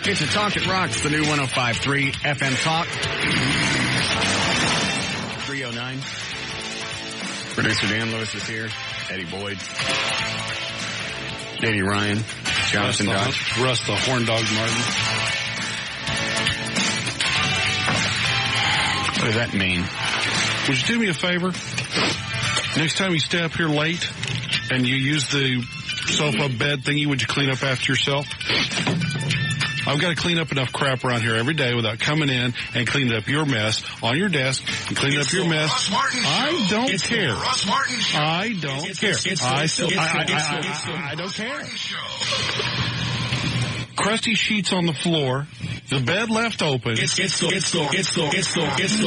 It's a talk that rocks, the new 105.3 FM Talk. 309. Producer Dan Lewis is here. Eddie Boyd. Eddie Ryan. Jonathan Dodge. Russ the Horn Dog Martin. What does that mean? Would you do me a favor? Next time you stay up here late and you use the sofa bed thingy, would you clean up after yourself? I've got to clean up enough crap around here every day without coming in and cleaning up your mess on your desk and cleaning up your mess. I don't care. I don't care. I don't care. Crusty sheets on the floor. The bed left open. It's the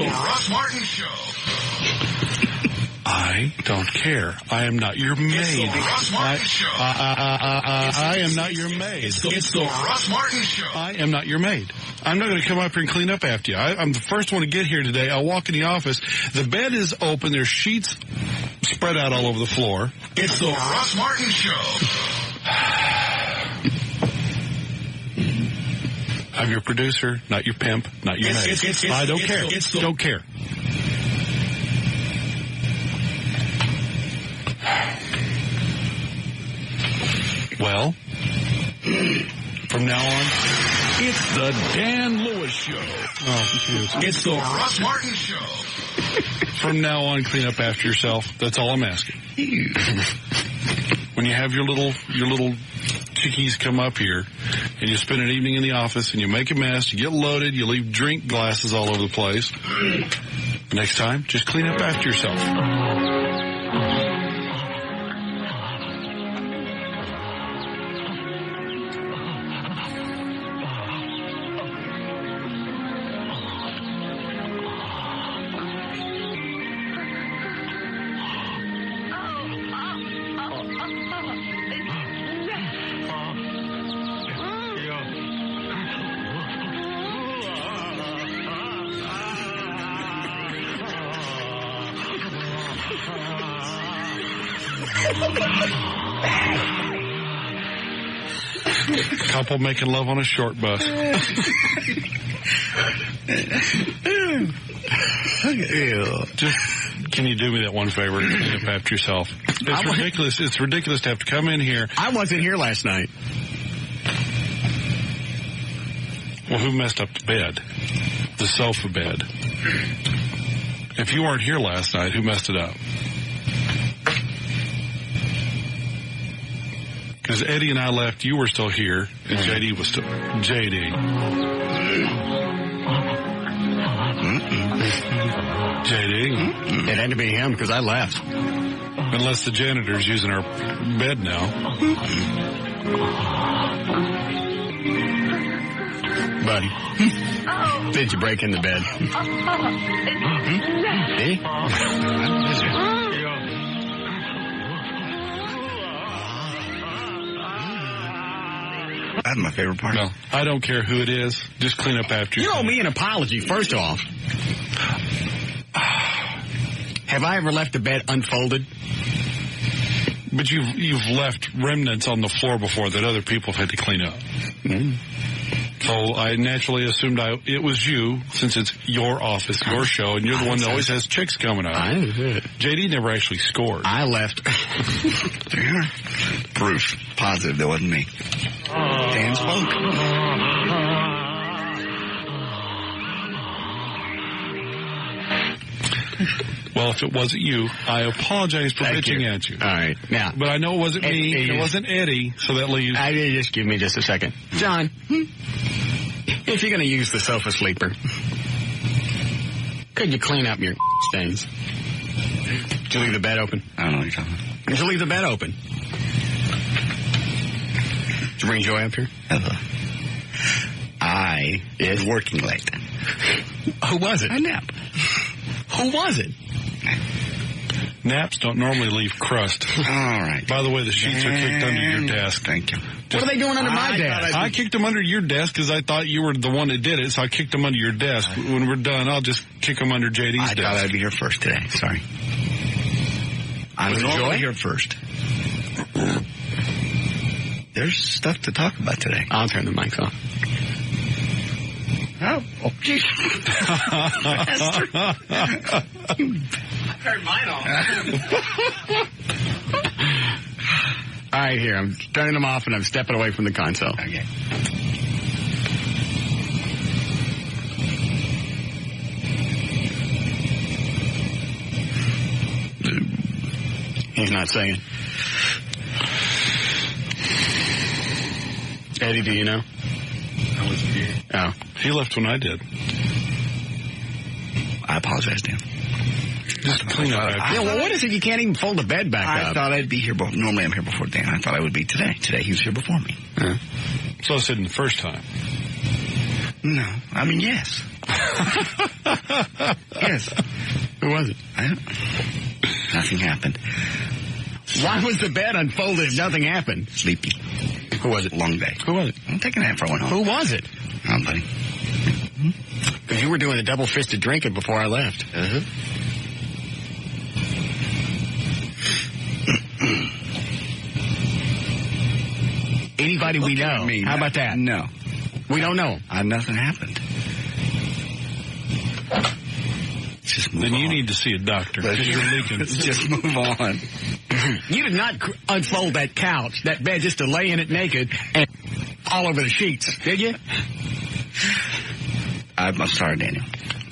Russ Martin Show. I don't care. I am not your maid. It's the Russ Martin Show. I am not your maid. It's the Russ Martin Show. I am not your maid. I'm not going to come up here and clean up after you. I'm the first one to get here today. I'll walk in the office. The bed is open. There's sheets spread out all over the floor. It's the Russ Martin Show. I'm your producer, not your pimp, not your maid. I don't care. Don't care. Well, from now on, it's the Dan Lewis Show. Oh, it's the Russ Martin Show. From now on, clean up after yourself. That's all I'm asking. When you have your little chickies come up here and you spend an evening in the office and you make a mess, you get loaded, you leave drink glasses all over the place. Next time, just clean up after yourself. Couple making love on a short bus. Just, can you do me that one favor and clean up after yourself? It's ridiculous. It's ridiculous to have to come in here. I wasn't here last night. Well, who messed up the bed? The sofa bed. If you weren't here last night, who messed it up? Because Eddie and I left, you were still here, and JD was still... JD. JD. It had to be him, because I left. Unless the janitor's using our bed now. Buddy. Did you break in the bed? See? That's my favorite part. No, I don't care who it is. Just clean up after you. You owe me an apology, first off. Have I ever left a bed unfolded? But you've left remnants on the floor before that other people have had to clean up. Mm. So I naturally assumed it was you, since it's your office, your show, and you're the one that always has chicks coming up. I did. JD never actually scored. I left. Proof. Positive that wasn't me. Dan spoke. Well, if it wasn't you, I apologize for bitching at you. All right. Now, but I know it wasn't me. It wasn't Eddie, so that leaves... Just give me just a second. John, if you're going to use the sofa sleeper, could you clean up your stains? Did you leave the bed open? I don't know what you're talking about. Did you leave the bed open? Did you bring Joy up here? I is working late. Who was it? A nap. Who was it? Naps don't normally leave crust. All right. By the way, the sheets are kicked under your desk. Thank you. What are they doing under my desk? I kicked them under your desk because I thought you were the one that did it, so I kicked them under your desk. When we're done, I'll just kick them under JD's desk. I thought I'd be here first today. Sorry. I'm normally here first. There's stuff to talk about today. I'll turn the mic off. Oh, okay. Turn mine off. All right, here. I'm turning them off, and I'm stepping away from the console. Okay. He's not saying. Eddie, do you know? I wasn't here. Oh. He left when I did. I apologize, Dan. Just clean up. Yeah, well, what is it? You can't even fold the bed back up. I thought I'd be here. Normally I'm here before Dan. I thought I would be today. Today he was here before me. So I said in the first time. No. I mean, yes. Yes. Who was it? Nothing happened. Why was the bed unfolded if nothing happened? Sleepy. Who was it? Long day. Who was it? I'm taking a nap for one home. Who was it? Oh, buddy. Because you were doing the double-fisted drinking before I left. Anybody we know? How about that? No. We don't know. Nothing happened. Just move Then on. you need to see a doctor because you're leaking. Let's just move on. You did not unfold that couch, that bed, just to lay in it naked and all over the sheets, did you? I'm sorry, Daniel.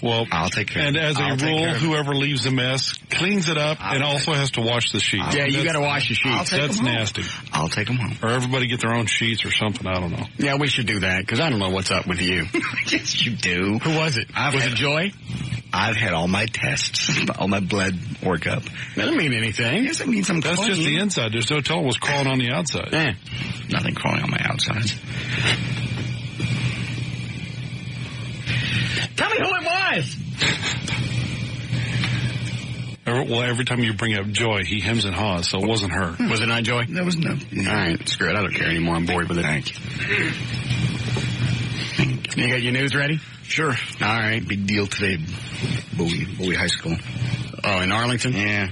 Well, I'll take care of it. And as a rule, whoever leaves a mess cleans it up and also has to wash the sheets. Yeah, you got to wash the sheets. That's nasty. I'll take them home. Or everybody get their own sheets or something. I don't know. Yeah, we should do that because I don't know what's up with you. Yes, you do. Who was it? Was it Joy? I've had all my tests, all my blood workup. That doesn't mean anything. Yes, it means I'm That's just the inside. There's no telling what's crawling on the outside. Yeah. Nothing crawling on my outsides. Tell me who it was. Well, every time you bring up Joy, he hems and haws, so it wasn't her. Was it not Joy? There was no. All right, screw it. I don't care anymore. I'm bored with it. Thank you. You got your news ready? Sure. All right. Big deal today. Bowie High School. Oh, in Arlington? Yeah.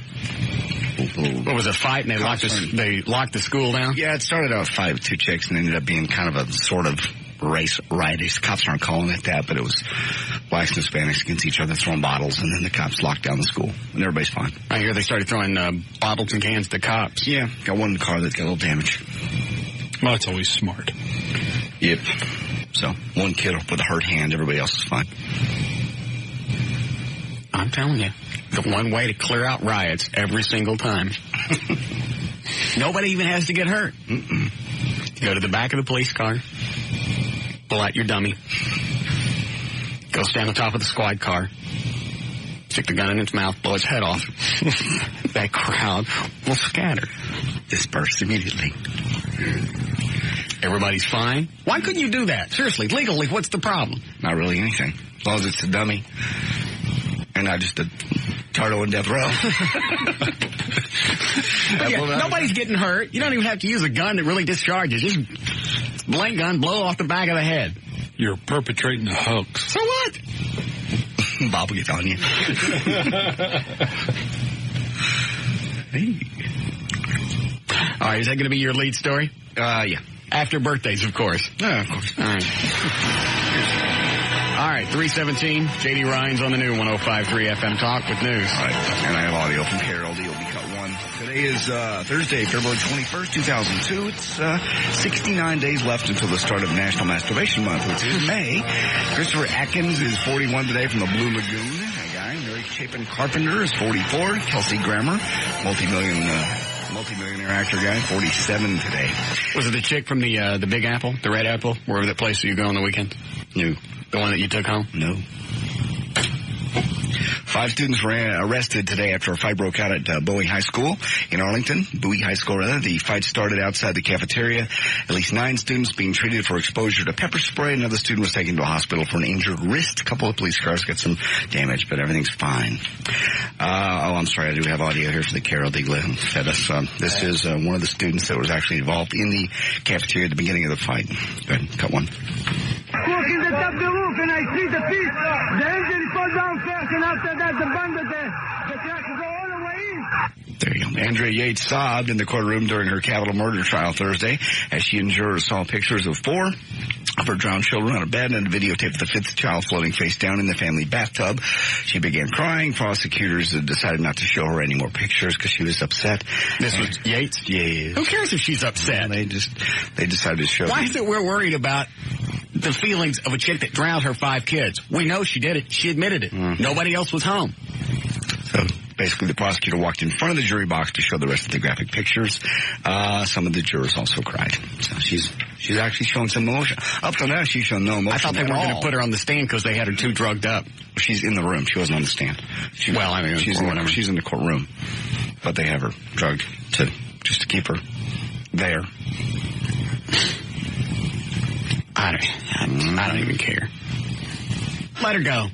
What was a fight and they locked the school down? Yeah, it started out 5 with 2 chicks and ended up being kind of a sort of race riot. Cops aren't calling it that, but it was blacks and Hispanics against each other throwing bottles, and then the cops locked down the school, and everybody's fine. I hear they started throwing bottles and cans to cops. Yeah, got one in the car that got a little damage. Well, that's always smart. Yep. So, one kid with a hurt hand, everybody else is fine. I'm telling you, the one way to clear out riots every single time. Nobody even has to get hurt. You go to the back of the police car, pull out your dummy, go stand on top of the squad car, stick the gun in its mouth, blow its head off. That crowd will scatter. Disperse immediately. Everybody's fine. Why couldn't you do that? Seriously, legally, what's the problem? Not really anything. As long as it's a dummy. And not just a tardo in death row. Yeah, nobody's getting hurt. You don't even have to use a gun that really discharges. Just blank gun, blow off the back of the head. You're perpetrating a hoax. So what? Bob will get on you. Hey. All right, is that going to be your lead story? Yeah. After birthdays, of course. Yeah, of course. All right. All right, 317, J.D. Rhines on the new 105.3 FM Talk with news. All right, and I have audio from KLLI. You'll be cut one. Today is Thursday, February 21st, 2002. It's 69 days left until the start of National Masturbation Month, which is May. Christopher Atkins is 41 today from the Blue Lagoon. A guy, Mary Chapin Carpenter is 44. Kelsey Grammer, multi-millionaire actor guy, 47 today. Was it the chick from the Big Apple, the Red Apple, wherever that place you go on the weekend? No. The one that you took home? No. 5 students were arrested today after a fight broke out at Bowie High School in Arlington. Bowie High School, rather. The fight started outside the cafeteria. At least 9 students being treated for exposure to pepper spray. Another student was taken to a hospital for an injured wrist. A couple of police cars got some damage, but everything's fine. I'm sorry. I do have audio here for the Carol Digla fed us. This is one of the students that was actually involved in the cafeteria at the beginning of the fight. Go ahead, cut one. Walk in the top of the roof and I see the piece. The engine fall down fast, and after that the bandit, the truck go all the way in. There you go. Andrea Yates sobbed in the courtroom during her capital murder trial Thursday as she and jurors saw pictures of 4 of her drowned children on a bed and a videotape of the 5th child floating face down in the family bathtub. She began crying. Prosecutors decided not to show her any more pictures because she was upset. This was Yates? Yeah. Who cares if she's upset? They decided to show Why is it we're worried about the feelings of a chick that drowned her 5 kids? We know she did it. She admitted it. Nobody else was home. So basically, the prosecutor walked in front of the jury box to show the rest of the graphic pictures. Some of the jurors also cried. So she's actually showing some emotion. Up till now, she's shown no emotion. I thought they were going to put her on the stand because they had her too drugged up. She's in the room. She wasn't on the stand. She's in the courtroom, but they have her drugged just to keep her there. I don't even care. Let her go.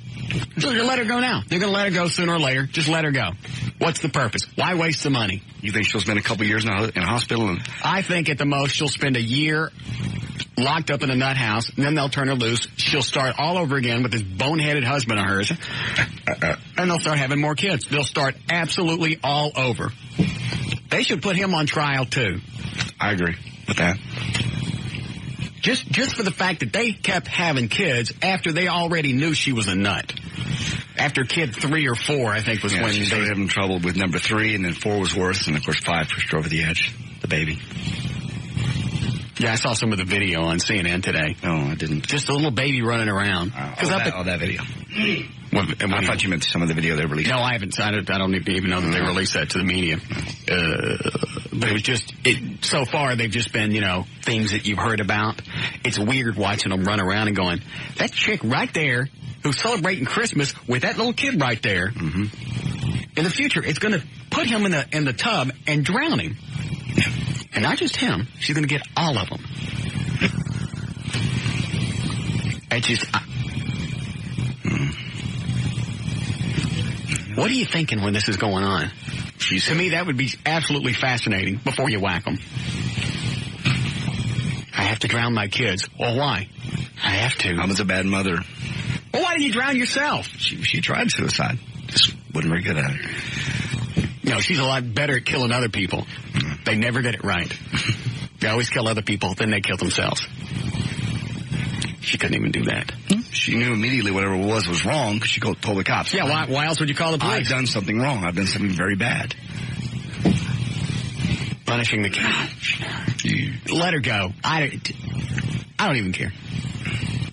Just let her go now. They're going to let her go sooner or later. Just let her go. What's the purpose? Why waste the money? You think she'll spend a couple years in a hospital? I think at the most she'll spend a year locked up in a nut house, and then they'll turn her loose. She'll start all over again with this boneheaded husband of hers, and they'll start having more kids. They'll start absolutely all over. They should put him on trial, too. I agree with that. Just for the fact that they kept having kids after they already knew she was a nut. After kid 3 or 4, I think, was when she started having trouble with number 3, and then 4 was worse, and of course 5 pushed her over the edge. The baby. Yeah, I saw some of the video on CNN today. No, I didn't. Just a little baby running around. That video. I thought you meant some of the video they released. No, I haven't. I don't even know that they released that to the media. But it was just, so far they've just been, things that you've heard about. It's weird watching them run around and going, that chick right there who's celebrating Christmas with that little kid right there, in the future, it's going to put him in the tub and drown him. And not just him. She's going to get all of them. What are you thinking when this is going on? To me, that would be absolutely fascinating before you whack them. I have to drown my kids. Well, why? I have to. I was a bad mother. Well, why did you drown yourself? She tried suicide. Just wasn't very good at it. No, she's a lot better at killing other people. They never get it right. They always kill other people, then they kill themselves. She couldn't even do that. She knew immediately whatever it was wrong because she told the cops. Yeah, why else would you call the police? I've done something wrong. I've done something very bad. Punishing the kid. Let her go. I don't even care.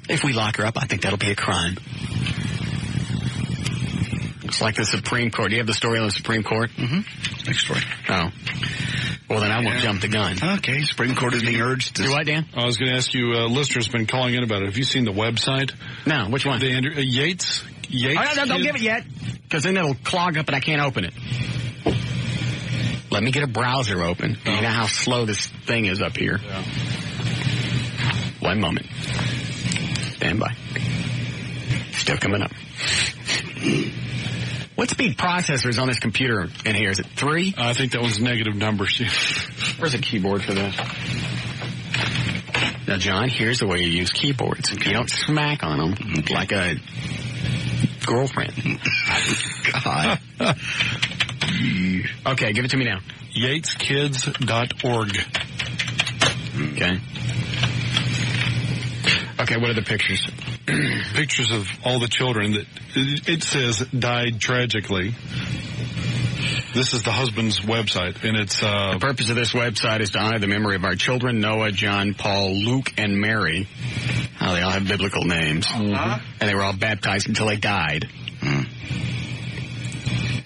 If we lock her up, I think that'll be a crime. It's like the Supreme Court. Do you have the story on the Supreme Court? Mm-hmm. Next story. Oh. Well, then I won't jump the gun. Okay, Supreme Court is being urged to... Do what, Dan? I was going to ask you, listeners have been calling in about it. Have you seen the website? No, which one? The Yates? Oh, no, don't give it yet, because then it'll clog up and I can't open it. Let me get a browser open. You know how slow this thing is up here. Yeah. 1 moment. Stand by. Still coming up. What speed processor is on this computer in here? Is it 3? I think that was negative numbers. Where's a keyboard for this? Now, John, here's the way you use keyboards. You don't smack on them like a girlfriend. God. Okay, give it to me now. YatesKids.org. Okay. Okay, what are the pictures? Pictures of all the children that it says died tragically. This is the husband's website, and it's... The purpose of this website is to honor the memory of our children, Noah, John, Paul, Luke, and Mary. Oh, they all have biblical names. And they were all baptized until they died.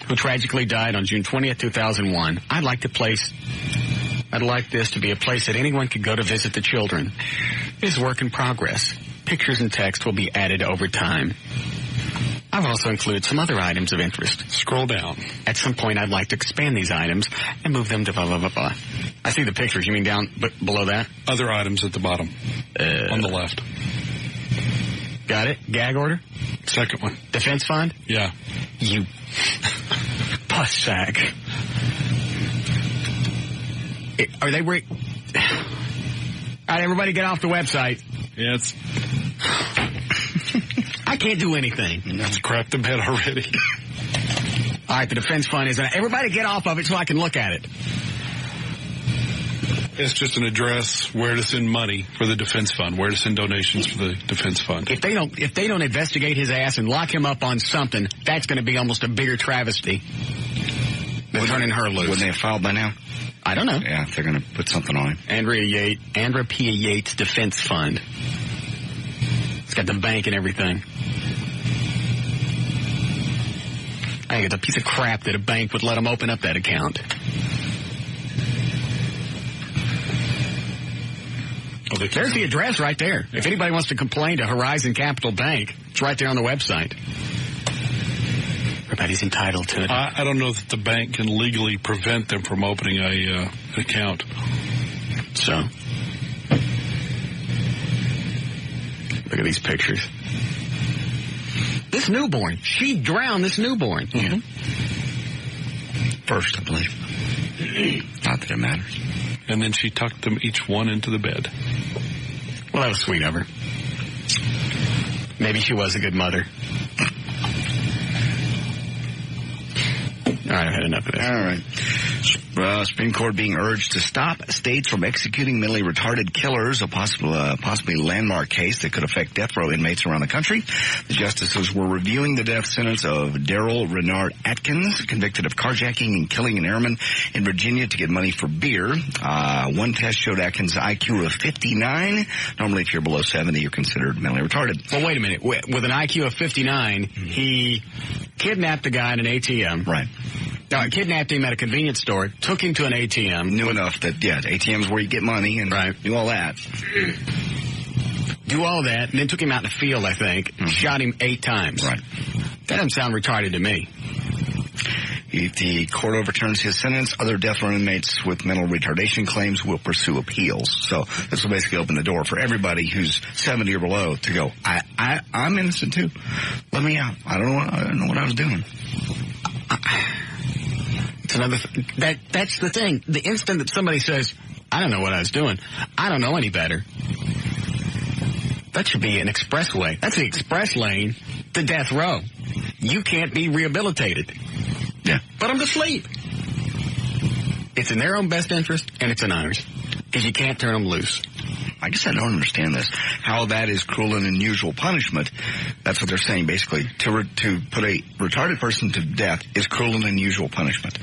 Who tragically died on June 20th, 2001. I'd like this to be a place that anyone could go to visit the children. It is work in progress. Pictures and text will be added over time. I've also included some other items of interest. Scroll down. At some point, I'd like to expand these items and move them to blah, blah, blah, blah. I see the pictures. You mean down below that? Other items at the bottom. On the left. Got it? Gag order? Second one. Defense fund? Yeah. You puss sack. Are they... All right, everybody get off the website. Yeah, it's... I can't do anything. That's crapped the bed already. All right, the defense fund is... Everybody get off of it so I can look at it. It's just an address where to send money for the defense fund, where to send donations for the defense fund. If they don't investigate his ass and lock him up on something, that's going to be almost a bigger travesty than turning her loose. Wouldn't they have filed by now? I don't know. Yeah, they're going to put something on him. Andrea P. Yates Defense Fund. It's got the bank and everything. I think it's a piece of crap that a bank would let them open up that account. There's the address right there. If anybody wants to complain to Horizon Capital Bank, it's right there on the website. Everybody's entitled to it. I don't know that the bank can legally prevent them from opening an account. So, look at these pictures. This newborn, she drowned this newborn. Mm-hmm. First, I believe. Not that it matters. And then she tucked them each one into the bed. Well, that was sweet of her. Maybe she was a good mother. All right, I've had enough of this. All right. Supreme Court being urged to stop states from executing mentally retarded killers, a possibly landmark case that could affect death row inmates around the country. The justices were reviewing the death sentence of Daryl Renard Atkins, convicted of carjacking and killing an airman in Virginia to get money for beer. One test showed Atkins' IQ of 59. Normally, if you're below 70, you're considered mentally retarded. Well, wait a minute. With an IQ of 59, he kidnapped a guy in an ATM. Right. Kidnapped him at a convenience store, took him to an ATM. Knew enough that, ATM's where you get money and do all that. Do all that, and then took him out in the field, I think, shot him 8 times. Right. That doesn't sound retarded to me. If the court overturns his sentence, other death row inmates with mental retardation claims will pursue appeals. So this will basically open the door for everybody who's 70 or below to go, I'm innocent too. Let me out. I don't know what I was doing. It's another that's the thing. The instant that somebody says, I don't know what I was doing, I don't know any better, that should be an expressway. That's the express lane to death row. You can't be rehabilitated. Yeah. Put them to sleep. It's in their own best interest, and it's in ours. Because you can't turn them loose. I guess I don't understand this. How that is cruel and unusual punishment. That's what they're saying, basically. To put a retarded person to death is cruel and unusual punishment.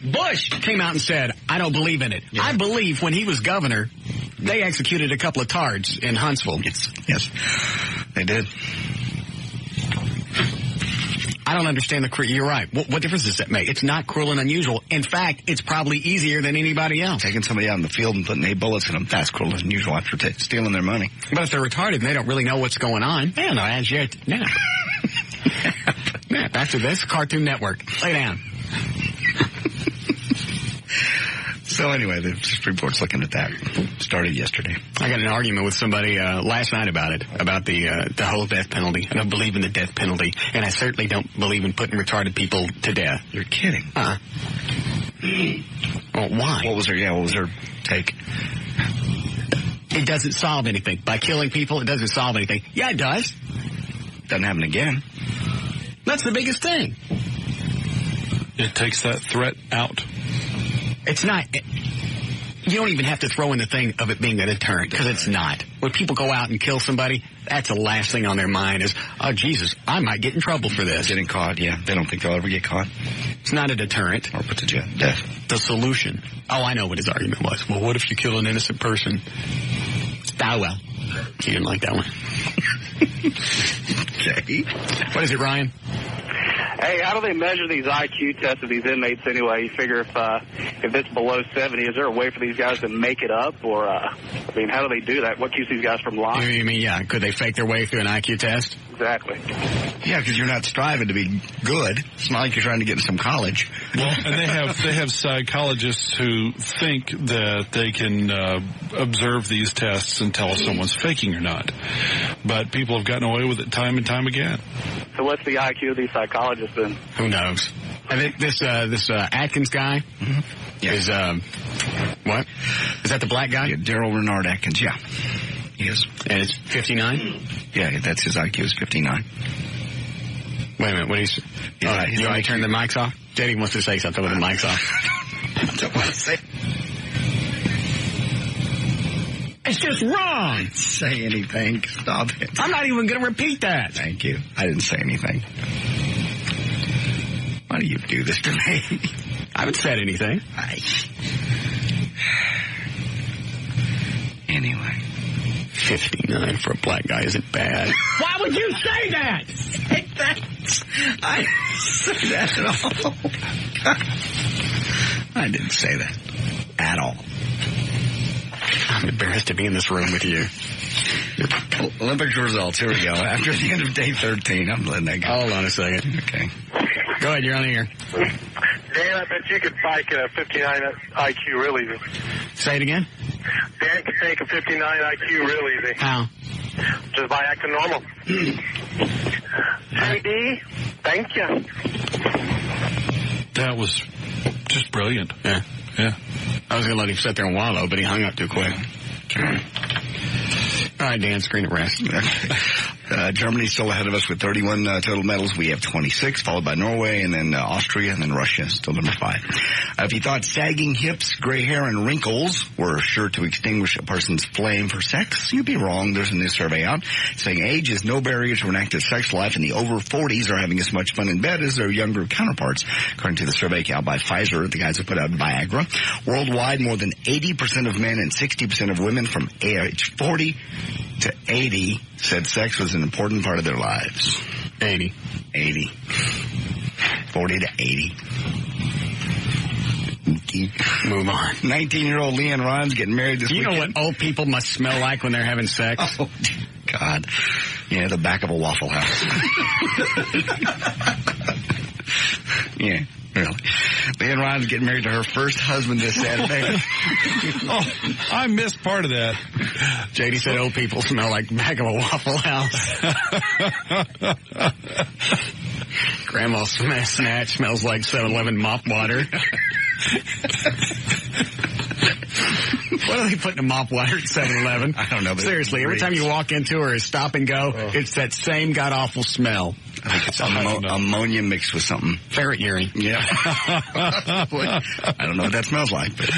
Bush came out and said, I don't believe in it. Yeah. I believe when he was governor, they executed a couple of tards in Huntsville. Yes, they did. I don't understand you're right. What difference does that make? It's not cruel and unusual. In fact, it's probably easier than anybody else. Taking somebody out in the field and putting 8 bullets in them, that's cruel and unusual after stealing their money. But if they're retarded and they don't really know what's going on, they don't know as yet. Yeah. Yeah, back to this Cartoon Network. Lay down. So anyway, the Supreme Court's looking at that. Started yesterday. I got an argument with somebody last night about it, about the whole death penalty. I don't believe in the death penalty, and I certainly don't believe in putting retarded people to death. You're kidding. Well, why? What was her take? It doesn't solve anything. By killing people, it doesn't solve anything. Yeah, it does. Doesn't happen again. That's the biggest thing. It takes that threat out. It's not. You don't even have to throw in the thing of it being a deterrent, because it's not. When people go out and kill somebody, that's the last thing on their mind is, oh, Jesus, I might get in trouble for this. Getting caught, yeah. They don't think they'll ever get caught. It's not a deterrent. Or put to death. The solution. Oh, I know what his argument was. Well, what if you kill an innocent person? Ah, well. He didn't like that one. Okay. What is it, Ryan? Hey, how do they measure these IQ tests of these inmates anyway? You figure if it's below 70, is there a way for these guys to make it up? Or, how do they do that? What keeps these guys from lying? You mean, could they fake their way through an IQ test? Exactly. Yeah, because you're not striving to be good. It's not like you're trying to get into some college. Well, and they have psychologists who think that they can observe these tests and tell if someone's faking or not. But people have gotten away with it time and time again. So what's the IQ of these psychologists then? Who knows? I think this Atkins guy is, what? Is that the black guy? Yeah, Daryl Renard Atkins, yeah. He is. And it's 59? Yeah, that's his IQ is 59. Wait a minute, what do you say? You want me to turn the mics off? JD wants to say something with the mic's off. I don't want to say. It's just wrong. Say anything. Stop it. I'm not even going to repeat that. Thank you. I didn't say anything. Why do you do this to me? I haven't said anything. Anyway. 59 for a black guy isn't bad. Why would you say that? I didn't say that at all. I didn't say that at all. I'm embarrassed to be in this room with you. Olympics results. Here we go. After the end of day 13, I'm letting that go. Hold on a second. Okay. Go ahead, you're on the air. Dan, I bet you could bike a 59 IQ real easy. Say it again. Dan could take a 59 IQ real easy. How? Just by acting normal. JD, thank you. That was just brilliant. Yeah. Yeah. I was going to let him sit there and wallow, but he hung up too quick. All right, Dan, screen at rest. Germany's still ahead of us with 31 total medals. We have 26, followed by Norway, and then Austria, and then Russia, still number 5. If you thought sagging hips, gray hair, and wrinkles were sure to extinguish a person's flame for sex, you'd be wrong. There's a new survey out saying age is no barrier to an active sex life, and the over 40s are having as much fun in bed as their younger counterparts, according to the survey out by Pfizer, the guys who put out Viagra. Worldwide, more than 80% of men and 60% of women from age 40 to 80 said sex was an important part of their lives. 80. 40 to 80. Move on. 19-year-old Leanne Ron's getting married this weekend. You know what old people must smell like when they're having sex? Oh, God. Yeah, the back of a Waffle House. Yeah. Really. Leanne Ron's getting married to her first husband this Saturday. Oh, I missed part of that. JD said old people smell like the back of a Waffle House. Grandma's snatch smells like 7-Eleven mop water. What are they putting in mop water at 7-Eleven? I don't know. Seriously, every time you walk into her, stop and go, it's that same god-awful smell. I think it's ammonia mixed with something. Ferret urine. Yeah. I don't know what that smells like, but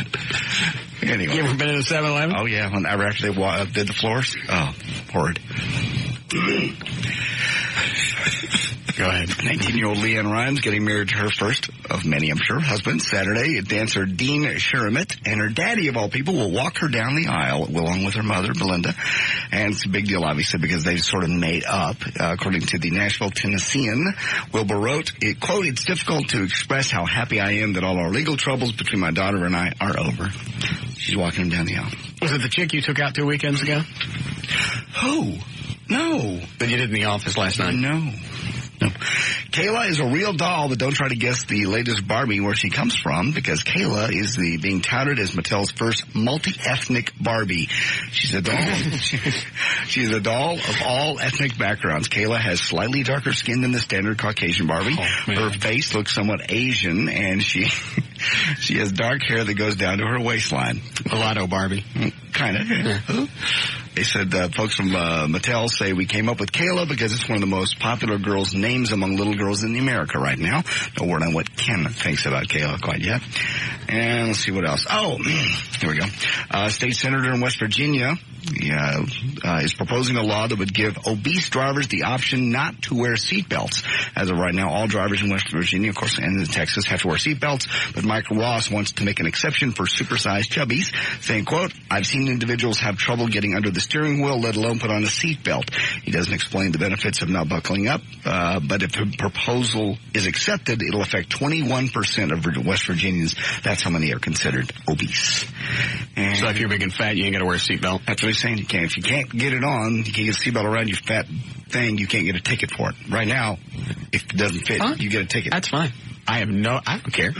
anyway. You ever been in a 7-Eleven? Oh, yeah. After they did the floors. Oh, horrid. Go ahead. 19-year-old Leanne Ryan's getting married to her first of many, I'm sure, husbands. Saturday, dancer Dean Sherritt and her daddy, of all people, will walk her down the aisle along with her mother, Belinda. And it's a big deal, obviously, because they've sort of made up. According to the Nashville Tennessean, Wilbur wrote, quote, "It's difficult to express how happy I am that all our legal troubles between my daughter and I are over." She's walking him down the aisle. Was it the chick you took out 2 weekends ago? Who? No. That you did in the office last night? No. Kayla is a real doll, but don't try to guess the latest Barbie where she comes from, because Kayla is being touted as Mattel's first multi-ethnic Barbie. She's a doll. She's a doll of all ethnic backgrounds. Kayla has slightly darker skin than the standard Caucasian Barbie. Her face looks somewhat Asian, and she has dark hair that goes down to her waistline. Mulatto Barbie. Kind of. Yeah. They said folks from Mattel say we came up with Kayla because it's one of the most popular girls' names among little girls in America right now. No word on what Ken thinks about Kayla quite yet. And let's see what else. Oh, here we go. State senator in West Virginia is proposing a law that would give obese drivers the option not to wear seatbelts. As of right now, all drivers in West Virginia, of course, and in Texas have to wear seatbelts. But Mike Ross wants to make an exception for supersized chubbies, saying, quote, "I've seen individuals have trouble getting under the steering wheel, let alone put on a seatbelt." He doesn't explain the benefits of not buckling up, but if the proposal is accepted, it'll affect 21% of West Virginians. That's how many are considered obese. And so if you're big and fat, you ain't got to wear a seatbelt? That's what he's saying. If you can't get it on, you can't get a seatbelt around your fat thing, you can't get a ticket for it. Right now, if it doesn't fit, you get a ticket. That's fine. I don't care.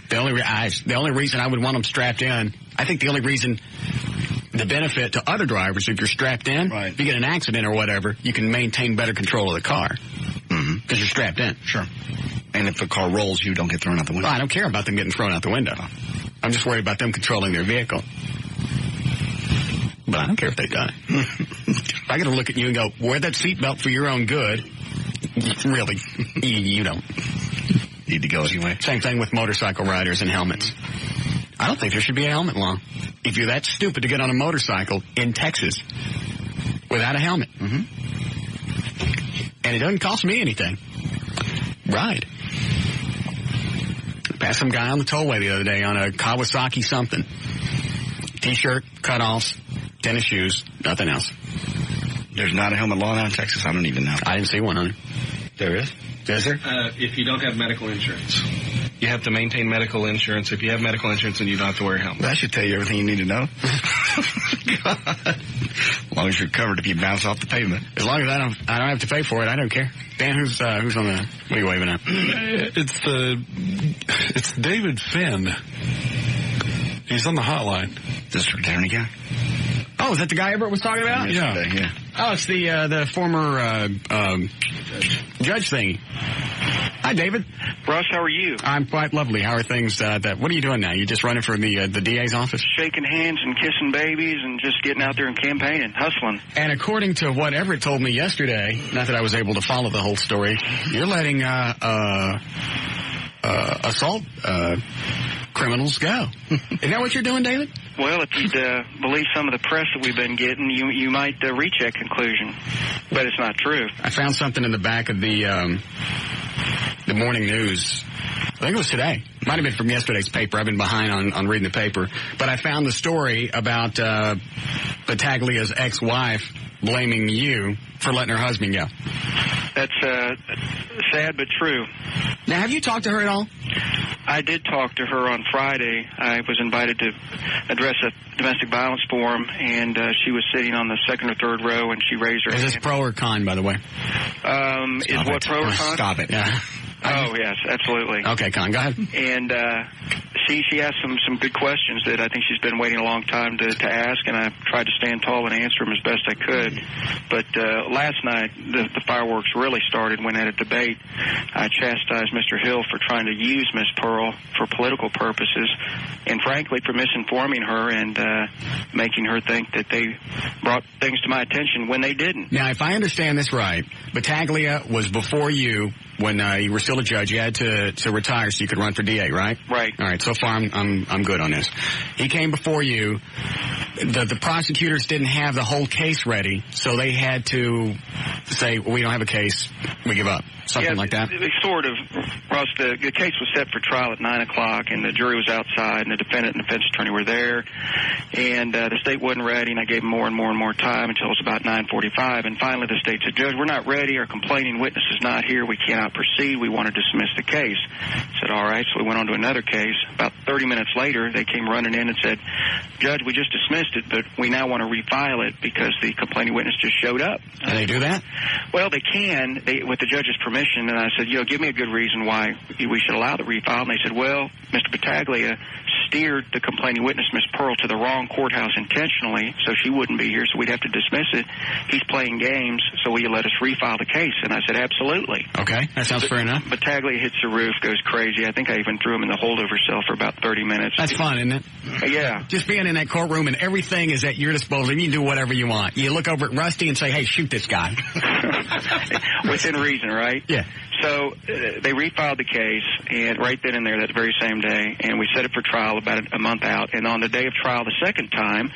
The only reason I would want them strapped in, I think the only reason, the benefit to other drivers, if you're strapped in, if you get an accident or whatever, you can maintain better control of the car. Because you're strapped in. Sure. And if the car rolls, you don't get thrown out the window. Well, I don't care about them getting thrown out the window. I'm just worried about them controlling their vehicle. But I don't care if they die. If I got to look at you and go, wear that seatbelt for your own good, Really, you don't need to go anyway. Same thing with motorcycle riders and helmets. I don't think there should be a helmet law. If you're that stupid to get on a motorcycle in Texas without a helmet, and it doesn't cost me anything, ride. Passed some guy on the tollway the other day on a Kawasaki something. T-shirt, cutoffs, tennis shoes, nothing else. There's not a helmet law now in Texas? I don't even know. I didn't see one, honey. There is? Is there? If you don't have medical insurance. You have to maintain medical insurance. If you have medical insurance, then you don't have to wear a helmet. That should tell you everything you need to know. God. As long as you're covered if you bounce off the pavement. As long as I don't have to pay for it, I don't care. Dan, who's on the... What are you waving at? It's David Finn. He's on the hotline. This attorney guy? Oh, is that the guy Everett was talking about? Yeah. Oh, it's the former judge thingy. Hi, David. Russ, how are you? I'm quite lovely. How are things? What are you doing now? You just running for the DA's office? Shaking hands and kissing babies and just getting out there and campaigning, hustling. And according to what Everett told me yesterday, not that I was able to follow the whole story, you're letting assault criminals go. Is that what you're doing, David? Well, if you'd believe some of the press that we've been getting, you might reach that conclusion. But it's not true. I found something in the back of the morning news. I think it was today. Might have been from yesterday's paper. I've been behind on reading the paper. But I found the story about Battaglia's ex-wife blaming you for letting her husband go. That's sad but true. Now, have you talked to her at all? I did talk to her on Friday. I was invited to address a domestic violence forum, and she was sitting on the second or third row, and she raised her hand. Is this pro or con, by the way? Is what pro or con? Stop it. Yeah. Oh, yes, absolutely. Okay, Con, go ahead. And she asked some good questions that I think she's been waiting a long time to ask, and I tried to stand tall and answer them as best I could. But last night, the fireworks really started when at a debate, I chastised Mr. Hill for trying to use Miss Pearl for political purposes, and frankly for misinforming her and making her think that they brought things to my attention when they didn't. Now, if I understand this right, Battaglia was before you when you were still a judge. You had to retire so you could run for DA, right? Right. All right. So far, I'm good on this. He came before you. The prosecutors didn't have the whole case ready, so they had to say, well, we don't have a case. We give up. Something like that? Sort of. Ross, the case was set for trial at 9 o'clock, and the jury was outside, and the defendant and defense attorney were there. And the state wasn't ready, and I gave them more and more and more time until it was about 9:45. And finally, the state said, Judge, we're not ready. Our complaining witness is not here. We cannot proceed. We want to dismiss the case. I said, all right. So we went on to another case. About 30 minutes later, they came running in and said, Judge, we just dismissed it, but we now want to refile it because the complaining witness just showed up. Can they do that? Well, they can, with the judge's permission. And I said, give me a good reason why we should allow the refile. And they said, well, Mr. Battaglia steered the complaining witness, Miss Pearl, to the wrong courthouse intentionally, so she wouldn't be here, so we'd have to dismiss it. He's playing games, so will you let us refile the case? And I said, absolutely. Okay, that sounds fair enough. Battaglia hits the roof, goes crazy. I think I even threw him in the holdover cell for about 30 minutes. That's fun, isn't it? Yeah. Just being in that courtroom and everything is at your disposal. You can do whatever you want. You look over at Rusty and say, hey, shoot this guy. Within reason, right? Yeah. So they refiled the case, and right then and there, that very same day, and we set it for trial about a month out. And on the day of trial the second time,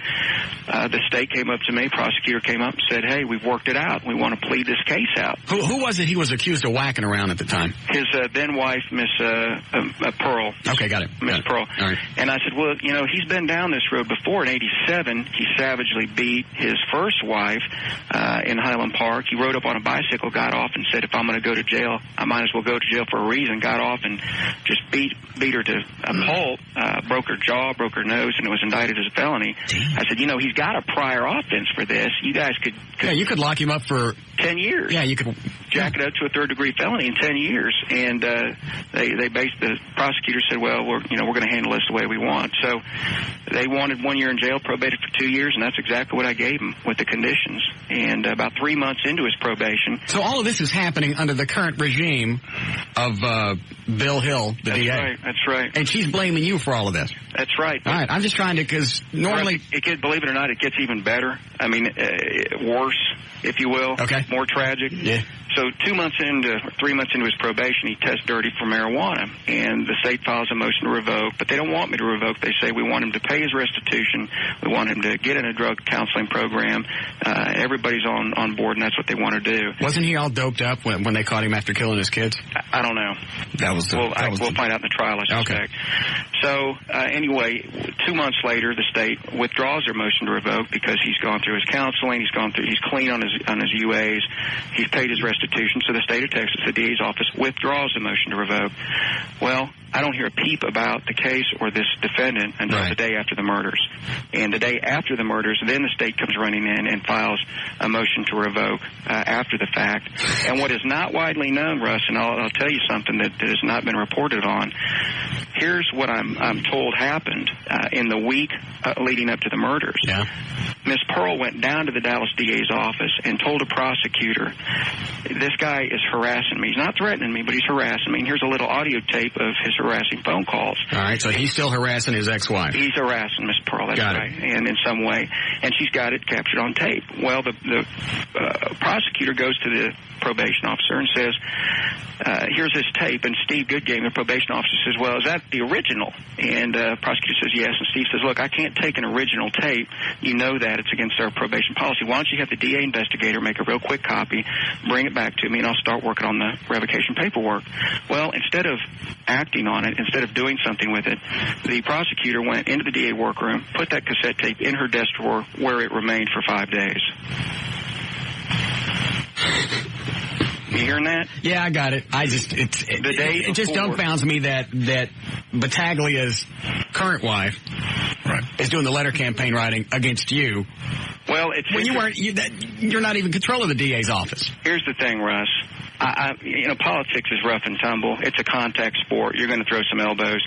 the state came up to me, prosecutor came up and said, hey, we've worked it out. We want to plead this case out. Who was it he was accused of whacking around at the time? His then-wife, Miss Pearl. Okay, got it. Miss Pearl. All right. And I said, well, he's been down this road before. In '87, he savagely beat his first wife in Highland Park. He rode up on a bicycle, got off, and said, if I'm going to go to jail, I might as well go to jail for a reason. Got off and just beat her to a pulp, broke her jaw, broke her nose, and it was indicted as a felony. I said, he's got a prior offense for this. You guys could yeah, you could lock him up for 10 years. Yeah, you could jack it up to a third-degree felony in 10 years. And the prosecutor said, well, we're going to handle this the way we want. So they wanted 1 year in jail, probated for 2 years, and that's exactly what I gave him with the conditions. And about 3 months into his probation. So all of this is happening under the current regime of Bill Hill, the DA. That's right. That's right. And she's blaming you for all of this. That's right. All right. I'm just trying to, because normally... believe it or not, it gets even better. I mean, worse, if you will. Okay. More tragic. Yeah. So 3 months into his probation, he tests dirty for marijuana, and the state files a motion to revoke, but they don't want me to revoke. They say we want him to pay his restitution, we want him to get in a drug counseling program. Everybody's on board, and that's what they want to do. Wasn't he all doped up when they caught him after killing his kids? I don't know. We'll find out in the trial, I suspect. Okay. So anyway, 2 months later, the state withdraws their motion to revoke because he's gone through his counseling, he's clean on his UAs, he's paid his restitution. So the state of Texas, the DA's office, withdraws the motion to revoke. Well, I don't hear a peep about the case or this defendant until the day after the murders. And the day after the murders, then the state comes running in and files a motion to revoke after the fact. And what is not widely known, Russ, and I'll tell you something that has not been reported on, here's what I'm told happened in the week leading up to the murders. Yeah. Miss Pearl went down to the Dallas DA's office and told a prosecutor, this guy is harassing me. He's not threatening me, but he's harassing me. And here's a little audio tape of his harassing phone calls. All right, so he's still harassing his ex-wife. He's harassing Miss Pearl, that's right, and in some way. And she's got it captured on tape. Well, the prosecutor goes to the probation officer and says, here's this tape. And Steve Goodgame, the probation officer, says, well, is that the original? And the prosecutor says, yes. And Steve says, look, I can't take an original tape. You know that. It's against our probation policy. Why don't you have the DA investigator make a real quick copy, bring it back to me, and I'll start working on the revocation paperwork. Well, instead of acting on it, instead of doing something with it, the prosecutor went into the DA workroom, put that cassette tape in her desk drawer where it remained for 5 days. You hearing that? Yeah, I got it. It just dumbfounds me that Battaglia's current wife is doing the letter campaign writing against you. Well, you're not even control of the DA's office. Here's the thing, Russ. Politics is rough and tumble. It's a contact sport. You're going to throw some elbows,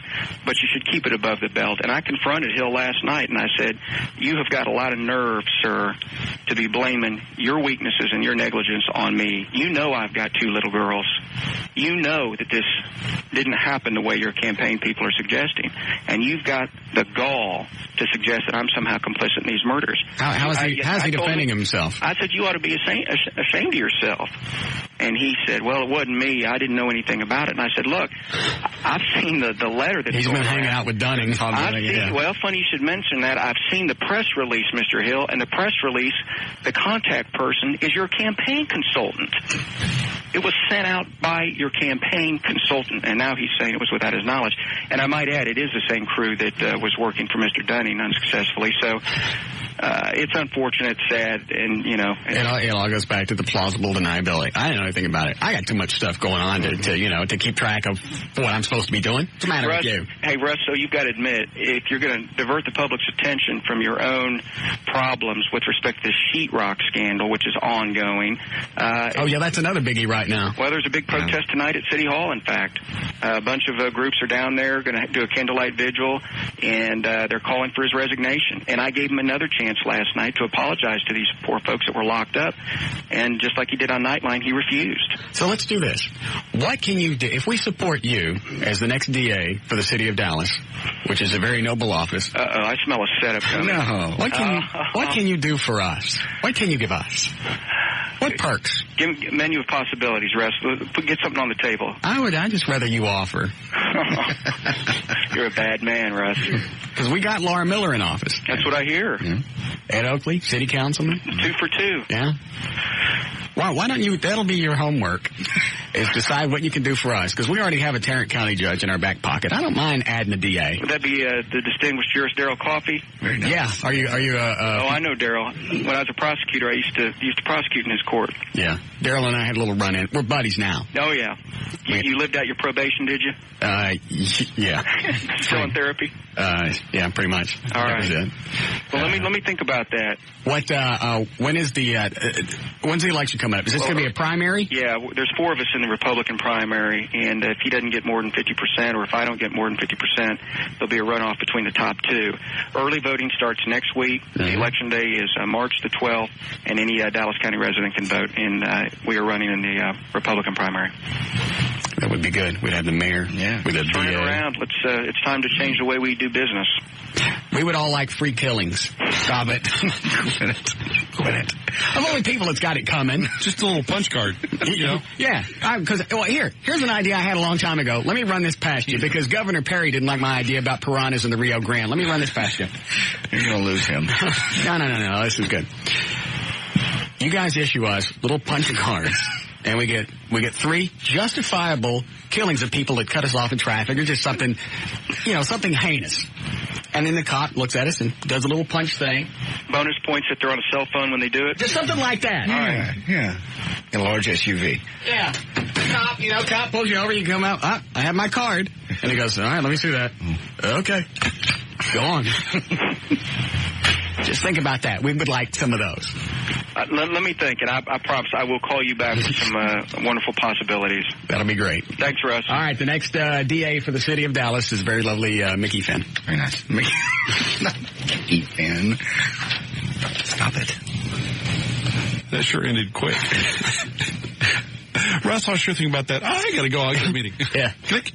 but you should keep it above the belt. And I confronted Hill last night, and I said, you have got a lot of nerve, sir, to be blaming your weaknesses and your negligence on me. You know I've got 2 little girls. You know that this didn't happen the way your campaign people are suggesting. And you've got the gall to suggest that I'm somehow complicit in these murders. How's he defending himself? I said, you ought to be ashamed of yourself. And he said, well, it wasn't me. I didn't know anything about it. And I said, look, I've seen the letter that he's been hanging out with Dunning. Well, funny you should mention that. I've seen the press release, Mr. Hill, and the press release, the contact person is your campaign consultant. It was sent out by your campaign consultant, and now he's saying it was without his knowledge. And I might add, it is the same crew that was working for Mr. Dunning unsuccessfully. So it's unfortunate, sad, and, It all goes back to the plausible deniability. I didn't know anything about it. I got too much stuff going on to keep track of what I'm supposed to be doing. What's the matter with you? Hey, Russ, so you've got to admit, if you're going to divert the public's attention from your own problems with respect to the sheetrock scandal, which is ongoing. That's another biggie right now. Well, there's a big protest tonight at City Hall, in fact. A bunch of groups are down there going to do a candlelight vigil, and they're calling for his resignation. And I gave him another chance last night to apologize to these poor folks that were locked up. And just like he did on Nightline, he refused. So let's do this. What can you do? If we support you as the next DA for the city of Dallas, which is a very noble office. I smell a setup coming. No. What can you do for us? What can you give us? What perks? Give me a menu of possibilities, Russ. Get something on the table. I'd just rather you offer. You're a bad man, Russ. Because we got Laura Miller in office. That's what I hear. Yeah. Ed Oakley, city councilman. 2 for 2. Yeah. Why don't you, that'll be your homework, is decide what you can do for us. Because we already have a Tarrant County judge in our back pocket. I don't mind adding a DA. Would that be the distinguished jurist Daryl Coffey? Very nice. Yeah. Are you Oh, I know Daryl. When I was a prosecutor, I used to prosecute in his court. Yeah. Daryl and I had a little run-in. We're buddies now. Oh, yeah. You lived out your probation, did you? Yeah. Still in therapy? Yeah, pretty much. All right. That was it. Well, let me think about that. When's the election coming up? Is this going to be a primary? Yeah, there's 4 of us in the Republican primary, and if he doesn't get more than 50%, or if I don't get more than 50%, there'll be a runoff between the top 2. Early voting starts next week. Mm-hmm. The election day is March the 12th, and any Dallas County resident can vote. And we are running in the Republican primary. That would be good. We'd have the mayor. Yeah. We'd have turn it around. It's time to change the way we do business. We would all like free killings. Stop it. Quit it. Of only people that's got it coming. Just a little punch card, you know? Yeah. Here's an idea I had a long time ago. Let me run this past you, because Governor Perry didn't like my idea about piranhas in the Rio Grande. Let me run this past you. You're going to lose him. No. This is good. You guys issue us little punch cards, and we get 3 justifiable killings of people that cut us off in traffic, or just something, something heinous. And then the cop looks at us and does a little punch thing. Bonus points if they're on a cell phone when they do it. Just something like that. Yeah. In a large SUV. Yeah. Cop pulls you over, you come out, I have my card. And he goes, all right, let me see that. Okay. Go on. Just think about that. We would like some of those. Let me think, and I promise I will call you back with some wonderful possibilities. That'll be great. Thanks, Russ. All right, the next DA for the city of Dallas is very lovely Mickey Finn. Very nice. Mickey Finn. Stop it. That sure ended quick. Russ, I was sure thinking about that. I got to go. I got a meeting. Yeah. Click.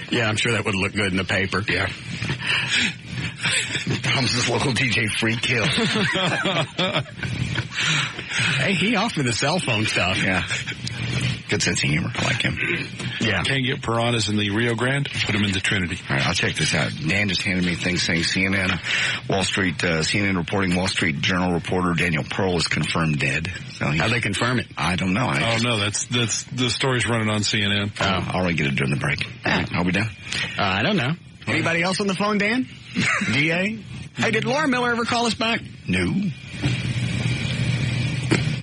Yeah, I'm sure that would look good in the paper. Yeah. Tom's this local DJ free kill. Hey, he offered the cell phone stuff. Yeah. Good sense of humor. I like him. Yeah. Can't get piranhas in the Rio Grande? Put them in the Trinity. All right, I'll check this out. Dan just handed me a thing saying CNN reporting Wall Street Journal reporter Daniel Pearl is confirmed dead. So how'd they confirm it? I don't know. No, that's the story's running on CNN. I'll already get it during the break. Are we done? I don't know. Anybody else on the phone, Dan? DA? Hey, did Laura Miller ever call us back? No.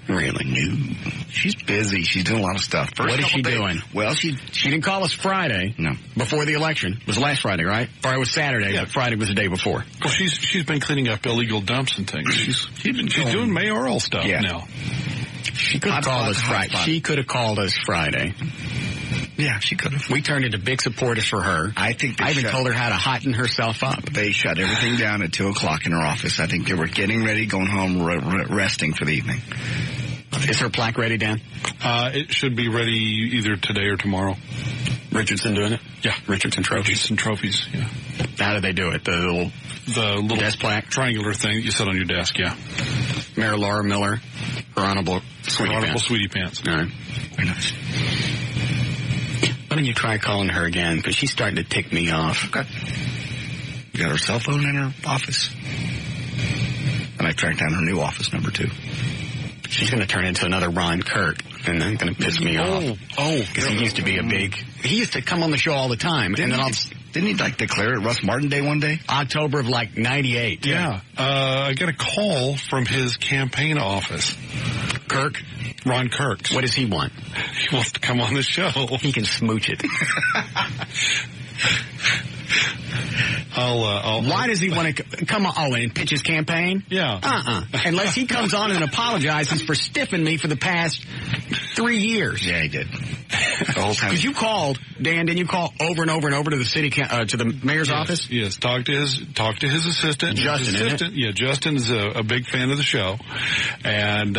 Really? No. She's busy. She's doing a lot of stuff. What is she doing? Well, she didn't call us Friday. No. Before the election. It was last Friday, right? Or it was Saturday, but Friday was the day before. Well, she's been cleaning up illegal dumps and things. She's doing mayoral stuff now. She could have called us Friday. She could have called us Friday. Yeah, she could have. We turned into big supporters for her. I think I even told her how to heighten herself up. They shut everything down at 2 o'clock in her office. I think they were getting ready, going home, resting for the evening. Is her plaque ready, Dan? It should be ready either today or tomorrow. Richardson doing it? Yeah. Richardson trophies, yeah. How did they do it? The little desk plaque? Triangular thing that you set on your desk, yeah. Mayor Laura Miller, her Honorable Sweetie Pants. All right. Very nice. Why don't you try calling her again? Because she's starting to tick me off. Okay. You got her cell phone in her office. And I tracked down her new office number, too. She's going to turn into another Ron Kirk, and that's going to piss me off. Because he used to be he used to come on the show all the time. Didn't he declare it Russ Martin Day one day? October of 98. Yeah. I got a call from his campaign office. Kirk? Ron Kirk. What does he want? He wants to come on the show. He can smooch it. Why does he want to come on and pitch his campaign? Yeah. Unless he comes on and apologizes for stiffing me for the past 3 years. Yeah, he did. The whole time. Because you called, Dan, didn't you call over and over and over to the city, to the mayor's office? Yes. Talk to his assistant. Justin, Yeah, Justin is a big fan of the show. And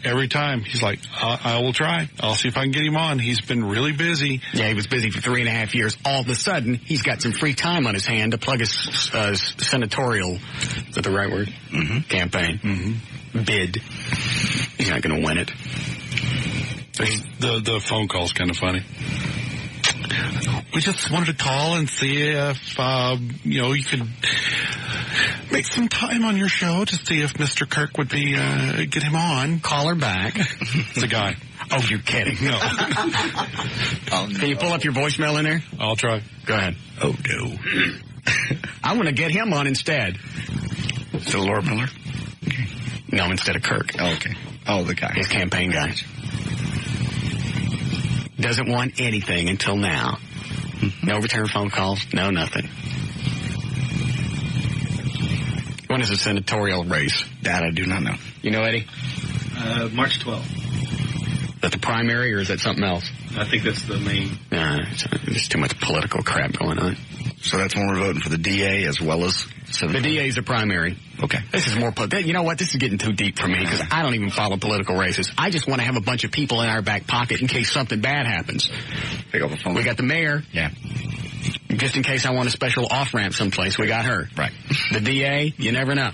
every time he's like, I will try. I'll see if I can get him on. He's been really busy. Yeah, he was busy for 3.5 years. All of a sudden, he's got some free time on his hand to plug his senatorial, is that the right word? Mm-hmm. Campaign. Mm-hmm. Bid. He's not going to win it. The phone call's kind of funny. We just wanted to call and see if, you could make some time on your show to see if Mr. Kirk would be, get him on. Call her back. It's a guy. Oh, you're kidding. No. Can you pull up your voicemail in there? I'll try. Go ahead. Oh, no. I want to get him on instead. So Laura Miller? Okay. No, instead of Kirk. Oh, okay. Oh, the guy. His campaign guy. Doesn't want anything until now. No return phone calls, no nothing. When is the senatorial race? That I do not know. You know, Eddie? March 12th. Is that the primary or is that something else? I think that's the main. There's too much political crap going on. So that's when we're voting for the DA as well as the DA is the primary. Okay. This is more you know what? This is getting too deep for me because I don't even follow political races. I just want to have a bunch of people in our back pocket in case something bad happens. Pick up the phone. We got the mayor. Yeah. We just in case I want a special off-ramp someplace, we got her. Right. The DA, you never know.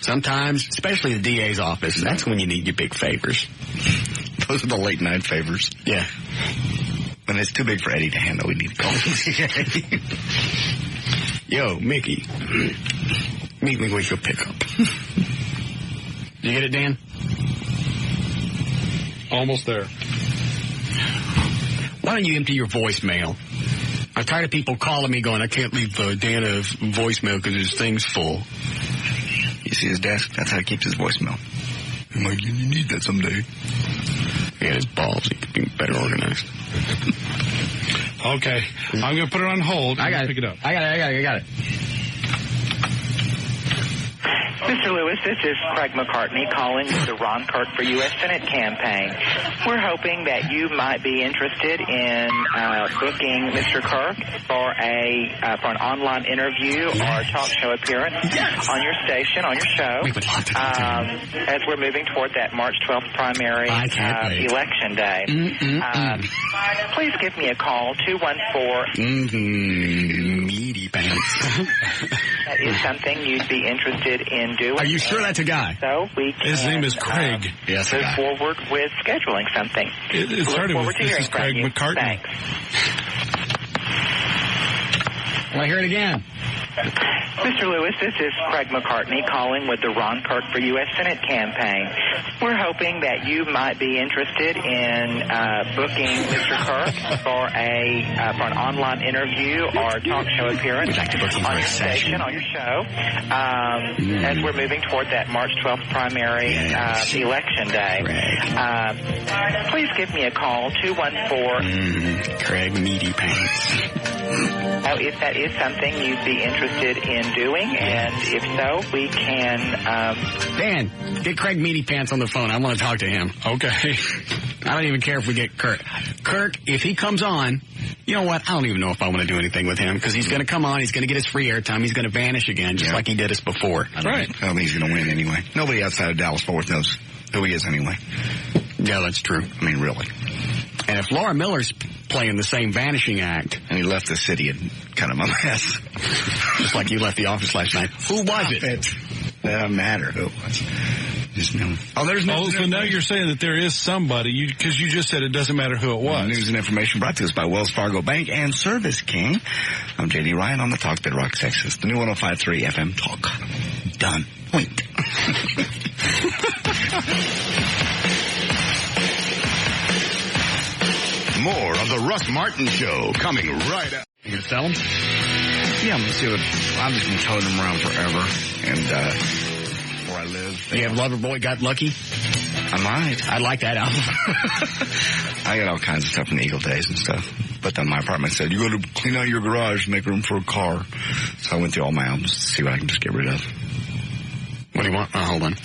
Sometimes, especially the DA's office, that's when you need your big favors. Those are the late night favors. Yeah. When it's too big for Eddie to handle, we need to call him. Yo, Mickey, meet me with your pickup. You get it, Dan? Almost there. Why don't you empty your voicemail? I'm tired of people calling me going, I can't leave Dan a voicemail because his thing's full. You see his desk? That's how he keeps his voicemail. I'm like, you need that someday. He had his balls. He could be better organized. Okay. I'm going to put it on hold. I got it. Pick it up. I got it. Mr. Lewis, this is Craig McCartney calling with the Ron Kirk for U.S. Senate campaign. We're hoping that you might be interested in booking Mr. Kirk for an online interview or talk show appearance on your station, on your show, as we're moving toward that March 12th primary election day. Please give me a call, 214. Meaty pants. That is something you'd be interested in doing. Are you sure that's a guy? So we can, his name is Craig. Yes, move forward with scheduling something. It started with this is Craig McCartney. Thanks. Well, I hear it again. Mr. Lewis, this is Craig McCartney calling with the Ron Kirk for U.S. Senate campaign. We're hoping that you might be interested in booking Mr. Kirk for an online interview or talk show appearance on your station, on your show, as we're moving toward that March 12th primary election day. Please give me a call, 214. Craig Meaty Pants. Now, if that is something you'd be interested in doing, and if so, we can... Dan, get Craig Meaty Pants on the phone. I want to talk to him. Okay. I don't even care if we get Kirk. Kirk, if he comes on, you know what? I don't even know if I want to do anything with him, because he's going to come on, he's going to get his free airtime, he's going to vanish again, just like he did us before. I don't think he's going to win anyway. Nobody outside of Dallas-Fort Worth knows who he is anyway. Yeah, that's true. I mean, really. And if Laura Miller's playing the same vanishing act... And he left the city in kind of a mess. Just like you left the office last night. Who was it? It doesn't matter who it was. Just no. So now you're saying that there is somebody, because you just said it doesn't matter who it was. News and information brought to us by Wells Fargo Bank and Service King. I'm J.D. Ryan on the Talk that Rocks Texas. The new 105.3 FM Talk. Done. Point. More of the Russ Martin Show coming right up. You gonna sell them? Yeah, I'm gonna see what I've just been towing them around forever, and where I live. You have Loverboy Got Lucky? I might. I like that album. I got all kinds of stuff in the Eagle Days and stuff. But then my apartment said, you got to clean out your garage and make room for a car. So I went through all my albums to see what I can just get rid of. What do you want? Oh, hold on.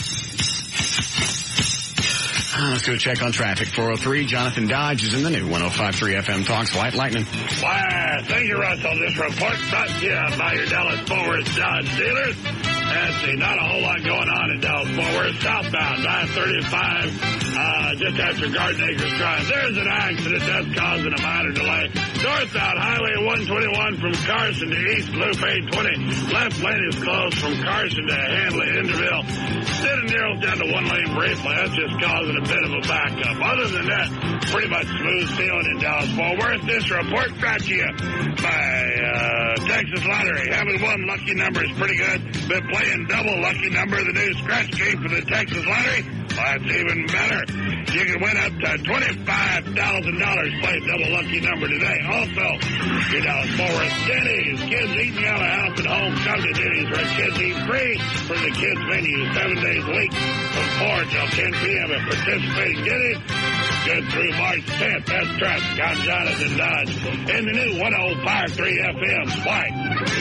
Let's do a check on traffic. 403, Jonathan Dodge is in the new 105.3 FM Talks White Lightning. Why, thank you, Russell. This report brought to you by your Dallas-Fort Worth Dodge dealers. Let's see, not a whole lot going on in Dallas-Fort Worth. Southbound, I-35, just after Garden Acres Drive. There's an accident that's causing a minor delay. Northbound, Highway 121 from Carson to East Loop 820. Left lane is closed from Carson to Handley, Interville. Instead narrows down to one lane briefly. That's just causing a bit of a backup. Other than that, pretty much smooth sailing in Dallas-Fort Worth. This report brought to you by Texas Lottery. Having one lucky number is pretty good, but playing double lucky number, the new scratch game for the Texas Lottery, well, that's even better. You can win up to $25,000 playing double lucky number today. Also, your Dallas-Fort Worth Denny's. Kids eating out of house at home. Come to Denny's where kids eat free from the kids' menu 7 days a week from 4 till 10 p.m. at participating Denny's. Good through March 10th. That's traffic. I'm Jonathan Dodge in the new 105.3 FM White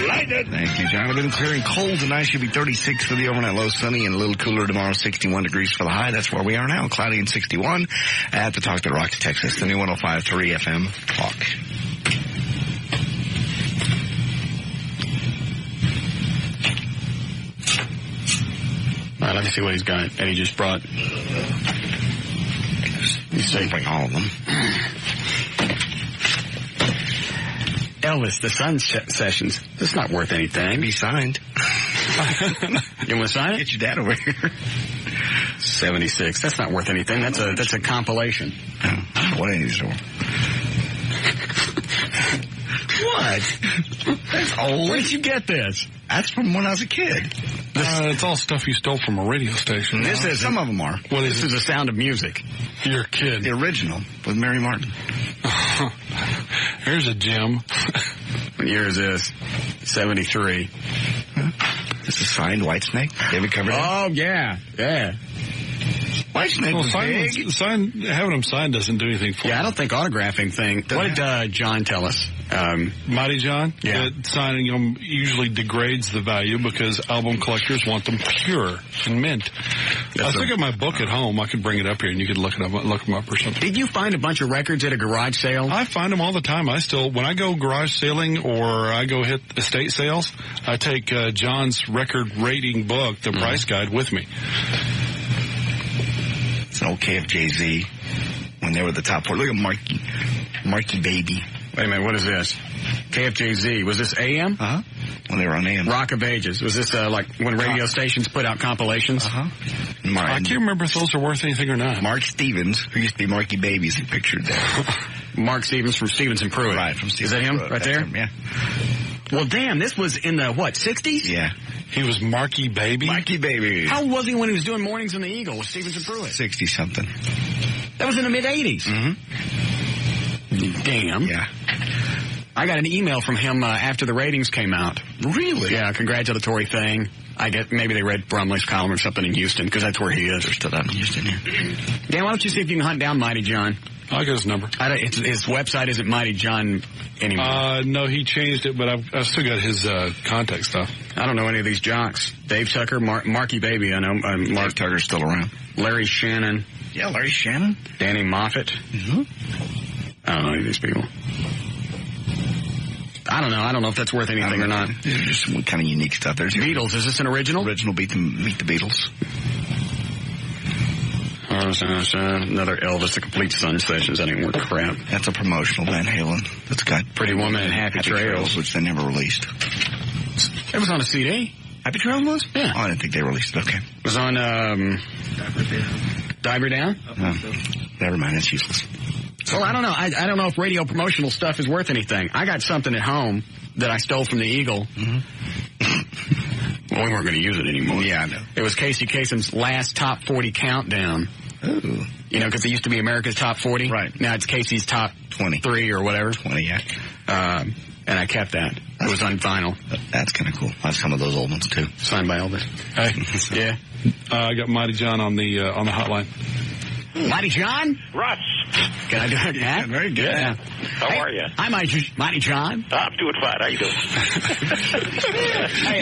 Lightning. Thank you, Jonathan. Clear and cold tonight. Should be 36 for the overnight low, sunny, and a little cooler tomorrow, 61 degrees for the high. That's where we are now, cloudy and 61 at the Talk that Rocks Texas, the new 105.3 FM Talk. All right, let me see what he's got. Eddie just brought. He's saying bring all of them. Elvis, the Sun Sessions. That's not worth anything. Be signed. You want to sign it? Get your dad over here. 76. That's not worth anything. That's a compilation. I don't know what any of these are. What? That's old. Where did you get this? That's from when I was a kid. It's all stuff you stole from a radio station. Some of them are. This is The Sound of Music. You're a kid. The original with Mary Martin. Here's a gem. What year is this? 73. This is signed Whitesnake. David Coverdale. Oh, yeah. Whitesnake was big. Having them signed doesn't do anything for I don't think autographing thing. What did John tell us? Mighty John? Yeah. That signing them usually degrades the value because album collectors want them pure and mint. I still got my book at home. I could bring it up here and you could look them up or something. Did you find a bunch of records at a garage sale? I find them all the time. When I go garage sailing or I go hit estate sales, I take John's record rating book, the price guide, with me. It's an old KFJZ when they were the top 4. Look at Marky Baby. Wait a minute, what is this? KFJZ. Was this AM? Uh-huh. When they were on AM. Rock of Ages. Was this like when radio stations put out compilations? Uh-huh. I can't remember if those are worth anything or not. Mark Stevens, who used to be Marky Baby, is pictured there. Mark Stevens from Stevens and Pruitt. Right, from Stevens. Is that him Pruitt. right there? Him, yeah. Well, damn, this was in the, 60s? Yeah. He was Marky Baby? Marky Baby. How old was he when he was doing Mornings in the Eagle with Stevens and Pruitt? 60-something. That was in the mid-80s. Mm-hmm. Damn. Yeah. I got an email from him after the ratings came out. Really? Yeah, congratulatory thing. I guess maybe they read Brumley's column or something in Houston, because that's where he is. They're still out in Houston here. Dan, why don't you see if you can hunt down Mighty John? I'll get his number. His website isn't Mighty John anymore. No, he changed it, but I've still got his contact stuff. I don't know any of these jocks. Dave Tucker, Marky Baby, I know. Mark Tucker's still around. Larry Shannon. Yeah, Larry Shannon. Danny Moffat. Mm-hmm. I don't know any of these people. I don't know. I don't know if that's worth anything or not. There's some kind of unique stuff. There's Beatles. Is this an original? Original Meet the Beatles. Another Elvis, the Complete Sun Sessions. That ain't worth crap. That's a promotional Van Halen. That's got Pretty Woman and Happy Trails, which they never released. It was on a CD. Happy Trails was? Yeah. Oh, I didn't think they released it. Okay. It was on Diver Down? Never mind. It's useless. Well, I don't know. I don't know if radio promotional stuff is worth anything. I got something at home that I stole from the Eagle. Mm-hmm. Well, we weren't going to use it anymore. Yeah, I know. It was Casey Kasem's last top 40 countdown. Ooh. You know, because it used to be America's top 40. Right. Now it's Casey's top 23 or whatever. 20, yeah. And I kept that. It was on vinyl. That's kind of cool. I have some of those old ones, too. Signed by Elvis. Hey. Yeah. I got Mighty John on the hotline. Mighty John? Russ. Can I do it? Yeah, very good. Yeah. How are you? Hi, Mighty John. I'm doing fine. How you doing?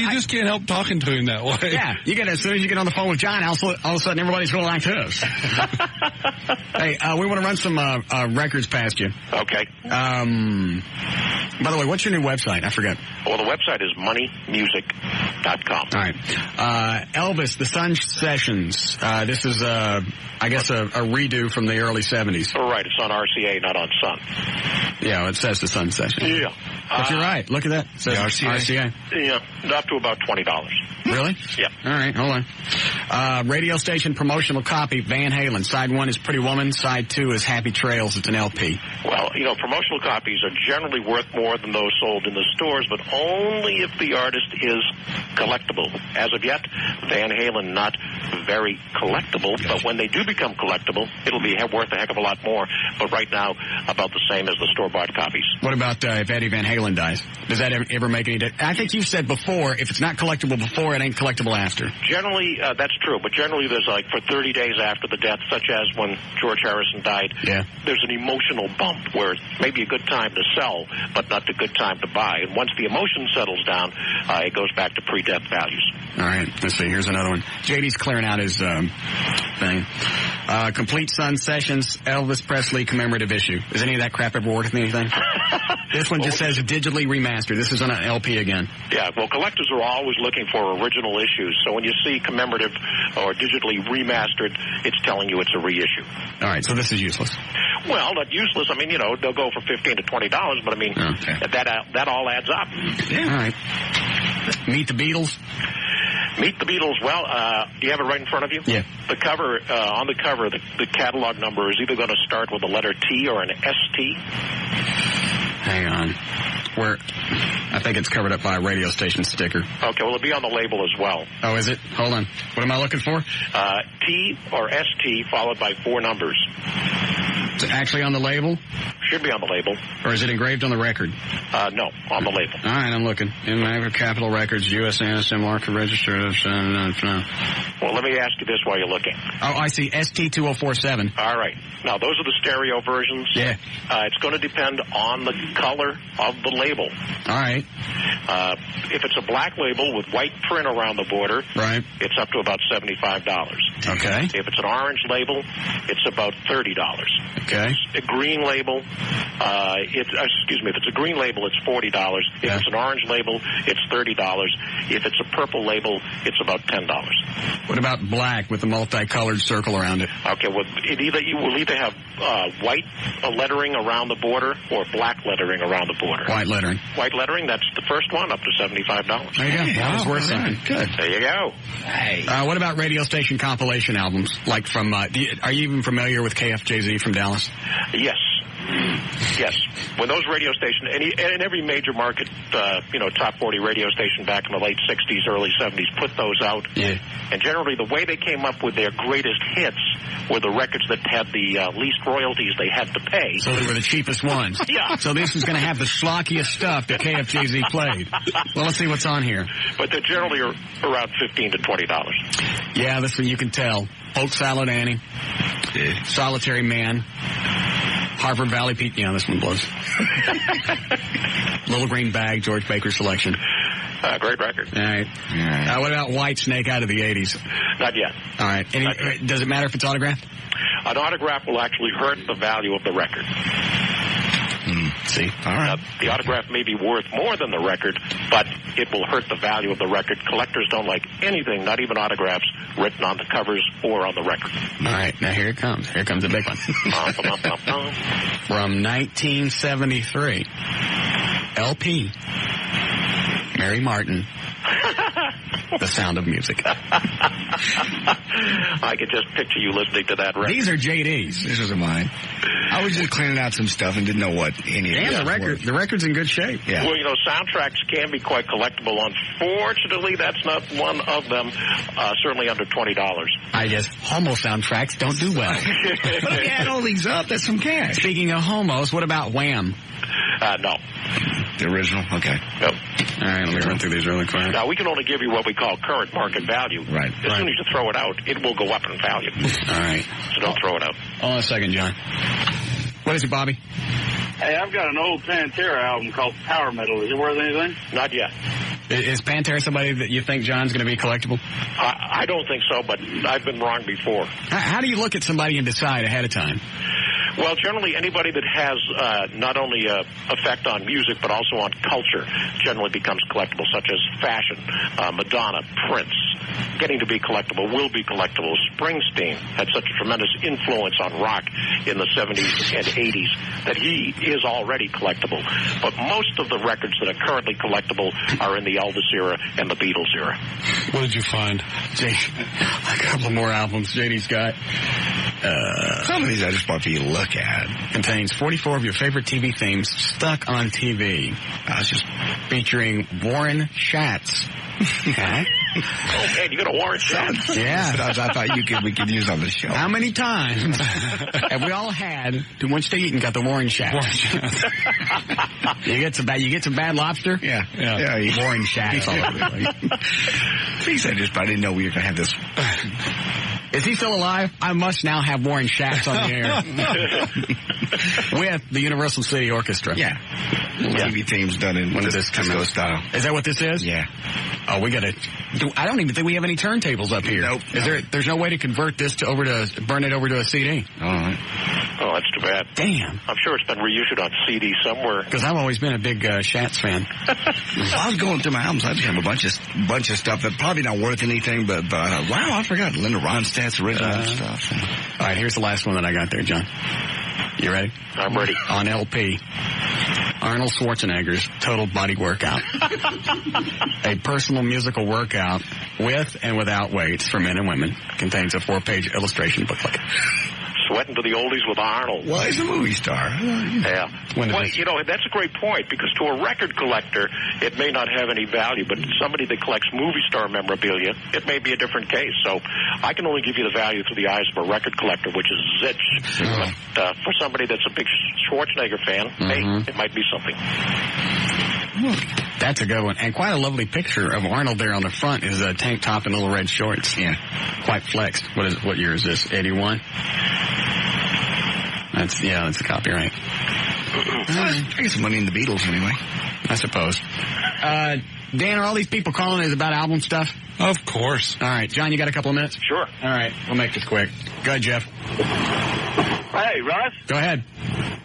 You just can't help talking to him that way. Yeah, you get as soon as you get on the phone with John, all of a sudden everybody's going like this. Hey, we want to run some records past you. Okay. By the way, what's your new website? I forgot. Well, the website is moneymusic.com. All right. Elvis, the Sun Sessions. This is, I guess, a redo from the early 70s. Oh, right. It's on RCA, not on Sun. Yeah, it says the Sun Sessions. Yeah. But you're right. Look at that. It says RCA. Yeah, up to about $20. Really? Yeah. All right, hold on. Radio station promotional copy, Van Halen. Side 1 is Pretty Woman. Side 2 is Happy Trails. It's an LP. Well, promotional copies are generally worth more than those sold in the stores, but only if the artist is collectible. As of yet, Van Halen not very collectible, but when they do become collectible, it'll be worth a heck of a lot more. But right now, about the same as the store-bought copies. What about if Eddie Van Halen dies? Does that ever make any difference? I think you said before, if it's not collectible before, it ain't collectible after. Generally, that's true, but generally there's for 30 days after the death, such as when George Harrison died, there's an emotional bump where it's maybe a good time to sell, but not a good time to buy. And once the emotion settles down, it goes back to pre-death values. All right, let's see. Here's another one. JD's Clay clearing out his thing. Complete Sun Sessions, Elvis Presley commemorative issue. Is any of that crap ever worth anything? This one just says digitally remastered. This is on an LP again. Yeah, well, collectors are always looking for original issues. So when you see commemorative or digitally remastered, it's telling you it's a reissue. All right, so this is useless. Well, not useless. I mean, they'll go for $15 to $20, but I mean, that all adds up. Yeah. All right. Meet the Beatles. Meet the Beatles. Well, do you have it right in front of you? Yeah. The cover, on the cover, the catalog number is either going to start with the letter T or an ST. Hang on. I think it's covered up by a radio station sticker. Okay, well, it'll be on the label as well. Oh, is it? Hold on. What am I looking for? T or ST followed by 4 numbers. It's actually on the label? Should be on the label. Or is it engraved on the record? No, on the label. All right, I'm looking. In Capitol Records, U.S. NSM marker registered. Well, let me ask you this while you're looking. Oh, I see. ST2047. All right. Now, those are the stereo versions. Yeah. It's going to depend on the color of the label. All right. If it's a black label with white print around the border, right, it's up to about $75. Okay. If it's an orange label, it's about $30. Okay. A green label, if it's a green label, it's $40. If it's an orange label, it's $30. If it's a purple label, it's about $10. What about black with the multicolored circle around it? Okay, well, you will either have white lettering around the border or black lettering around the border. White lettering. White lettering, that's the first one, up to $75. There you go. That was worth something. Good. There you go. Hey. What about radio station compilation albums? Like from, are you even familiar with KFJZ from Dallas? Yes. Yes. When those radio stations, and every major market, top 40 radio station back in the late 60s, early 70s, put those out. Yeah. And generally the way they came up with their greatest hits were the records that had the least royalties they had to pay. So they were the cheapest ones. Yeah. So this is going to have the schlockiest stuff that KFJZ played. Well, let's see what's on here. But they're generally around $15 to $20. Yeah, this one you can tell. Polk Salad Annie. Yeah. Solitary Man. Harvard Valley Pete. Yeah, this one blows. Little Green Bag, George Baker selection. Great record. All right. Yeah. What about White Snake out of the 80s? Not yet. All right. Does it matter if it's autographed? An autograph will actually hurt the value of the record. See? All right. The autograph may be worth more than the record, but it will hurt the value of the record. Collectors don't like anything, not even autographs, written on the covers or on the record. All right. Now here it comes. Here comes a big one. From 1973. LP. Mary Martin. The Sound of Music. I could just picture you listening to that record. These are JD's. This was mine. I was just cleaning out some stuff and didn't know what any of it the record's in good shape. Yeah. Well, soundtracks can be quite collectible. Unfortunately, that's not one of them. Certainly under $20. I guess homo soundtracks don't do well. But if you add all these up, that's some cash. Speaking of homos, what about Wham? No. The original? Okay. Nope. All right, let me run through these really quick. Now, we can only give you what we call current market value. Right. As soon as you throw it out, it will go up in value. All right. So don't throw it out. Hold on a second, John. What is it, Bobby? Hey, I've got an old Pantera album called Power Metal. Is it worth anything? Not yet. Is Pantera somebody that you think, John's going to be collectible? I don't think so, but I've been wrong before. How do you look at somebody and decide ahead of time? Well, generally anybody that has not only an effect on music but also on culture generally becomes collectible, such as fashion, Madonna, Prince. Getting to be collectible will be collectible. Springsteen had such a tremendous influence on rock in the 70s and 80s that he is already collectible. But most of the records that are currently collectible are in the Elvis era and the Beatles era. What did you find? A couple more albums JD's got. Some of these I just bought for you to look at. Contains 44 of your favorite TV themes stuck on TV. It's just featuring Warren Schatz. Okay. Oh, man, you got a Warren Schatz? Yeah. I thought we could use on the show. How many times have we all had to once they eat and got the Warren Schatz? You get some bad lobster? Yeah. Warren Schatz all over the place. I didn't know we were going to have this. Is he still alive? I must now have Warren Schatz on the air. With the Universal City Orchestra. Yeah. TV themes done in when does this come out? Style. Is that what this is? Yeah. Oh, we got to. I don't even think we have any turntables up here. Nope. There's no way to convert this burn it over to a CD. All right. Oh, that's too bad. Damn. I'm sure it's been reissued on CD somewhere. Because I've always been a big Schatz fan. I was going through my albums. I just have a bunch of stuff that probably not worth anything, but wow, I forgot Linda Ronstadt's original stuff. All right, here's the last one that I got there, John. You ready? I'm ready. On LP, Arnold Schwarzenegger's Total Body Workout. A personal musical workout with and without weights for men and women. Contains a 4-page illustration booklet. Sweating to the oldies with Arnold. Well, he's a movie star. Yeah. Well, you know, that's a great point, because to a record collector, it may not have any value, but somebody that collects movie star memorabilia, it may be a different case. So I can only give you the value through the eyes of a record collector, which is zilch. But for somebody that's a big Schwarzenegger fan, hey, it might be something. That's a good one. And quite a lovely picture of Arnold there on the front is a tank top and little red shorts. Yeah. Quite flexed. What year is this? 81? That's the copyright. I get some money in the Beatles anyway. I suppose. Dan, are all these people calling us about album stuff? Of course. All right. John, you got a couple of minutes? Sure. All right. We'll make this quick. Go ahead, Jeff. Hey, Russ. Go ahead.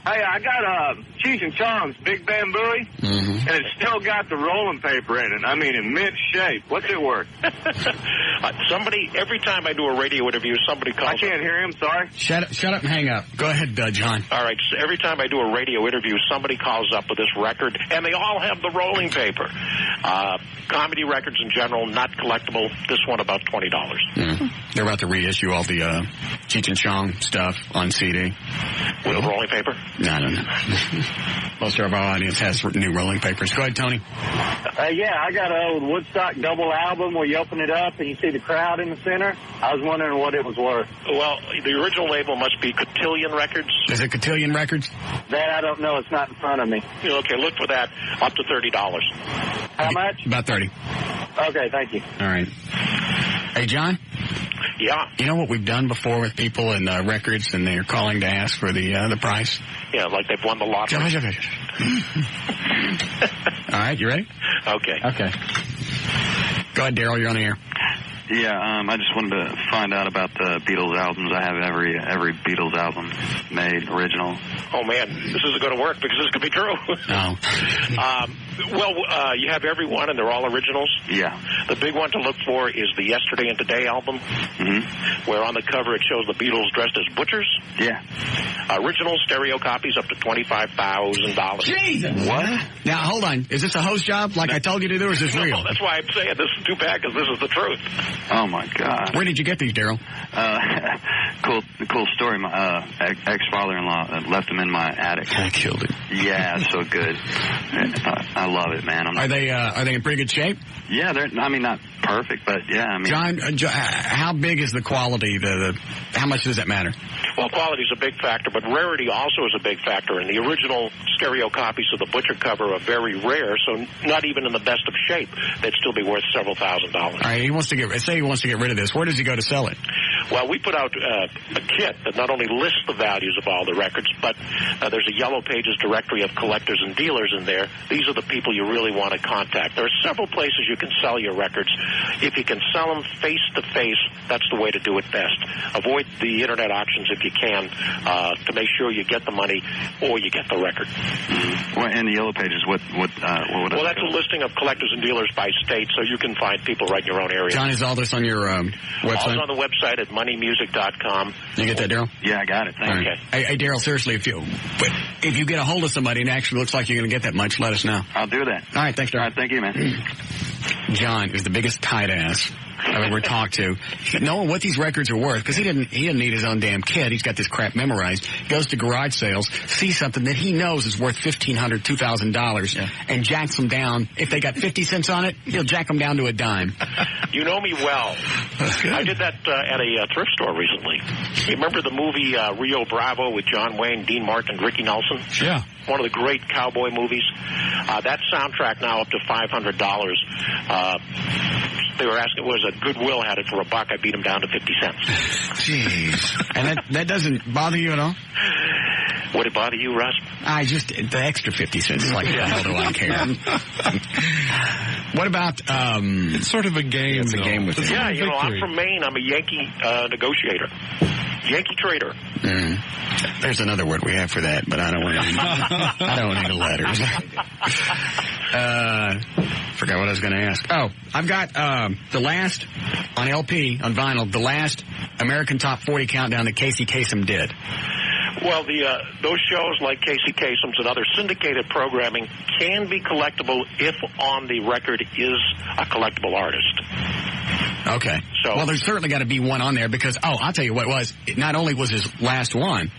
Hey, I got Cheech and Chong's Big Bambooey, and it's still got the rolling paper in it. I mean, in mint shape. What's it worth? Every time I do a radio interview, somebody calls. I can't hear him, sorry. Shut up and hang up. Go ahead, John. All right, so every time I do a radio interview, somebody calls up with this record, and they all have the rolling paper. Comedy records in general, not collectible. This one about $20. They're about to reissue all the Cheech and Chong stuff on CD. With the rolling paper? No, I don't know. Most of our audience has new rolling papers. Go ahead, Tony. Yeah, I got an old Woodstock double album where you open it up and you see the crowd in the center. I was wondering what it was worth. Well, the original label must be Cotillion Records. Is it Cotillion Records? That I don't know. It's not in front of me. Okay, look for that. Up to $30. How much? About 30. Okay, thank you. All right. Hey, John? Yeah. You know what we've done before with people and records, and they're calling to ask for the price? Yeah, like they've won the lottery. All right, you ready? Okay. Go ahead, Daryl, you're on the air. Yeah, I just wanted to find out about the Beatles albums. I have every Beatles album made, original. Oh, man, this isn't going to work because this could be true. No. You have every one, and they're all originals? Yeah. The big one to look for is the Yesterday and Today album, where on the cover it shows the Beatles dressed as butchers. Yeah. Original stereo copies up to $25,000. Jesus! What? Now, hold on. Is this a host job like I told you to do, or is this real? That's why I'm saying this is too bad, because this is the truth. Oh, my God. Where did you get these, Daryl? Cool story. My ex-father-in-law left them in my attic. I killed it. Yeah, so good. I love it, man. Are they in pretty good shape? Yeah, they're. I mean, not perfect, but yeah. I mean, John, how big is the quality? How much does that matter? Well, quality is a big factor, but rarity also is a big factor. And the original stereo copies of the Butcher cover are very rare, so not even in the best of shape, they'd still be worth several $1,000s. All right, he wants to get rid of this. Where does he go to sell it? Well, we put out a kit that not only lists the values of all the records, but there's a Yellow Pages directory of collectors and dealers in there. These are the people you really want to contact. There are several places you can sell your records. If you can sell them face-to-face, that's the way to do it best. Avoid the Internet auctions if you can to make sure you get the money or you get the record. Well, in the Yellow Pages, what would Well, that's a listing of collectors and dealers by state, so you can find people right in your own area. John, is all this on your website? All on the website at moneymusic.com. You get that, Daryl? Yeah, I got it. Thank you. Okay. Hey, Daryl, seriously, if you get a hold of somebody and it actually looks like you're going to get that much, let us know. I'll do that. All right, thanks, Daryl. All right, thank you, man. John is the biggest tight ass I've ever talked to. Knowing what these records are worth, because he didn't need his own damn kit. He's got this crap memorized. Goes to garage sales, sees something that he knows is worth $1,500, $2,000, and jacks them down. If they got 50 cents on it, he'll jack them down to a dime. You know me well. I did that at a thrift store recently. You remember the movie Rio Bravo with John Wayne, Dean Martin, and Ricky Nelson? Yeah. One of the great cowboy movies. That soundtrack now up to $500. They were asking, was a Goodwill had it for $1. I beat them down to 50 cents. Jeez. And that doesn't bother you at all? Would it bother you, Russ? The extra 50 cents is like, how do I care? What about, it's sort of a game. It's a game with it. Yeah, I'm from Maine. I'm a Yankee negotiator. Yankee trader. There's another word we have for that, but I don't want any letters. Forgot what I was going to ask. Oh, I've got the last, on LP, on vinyl, the last American Top 40 countdown that Casey Kasem did. Well, those shows like Casey Kasem's and other syndicated programming can be collectible if on the record is a collectible artist. Okay. Well, there's certainly got to be one on there because, I'll tell you what it was. It not only was his last one,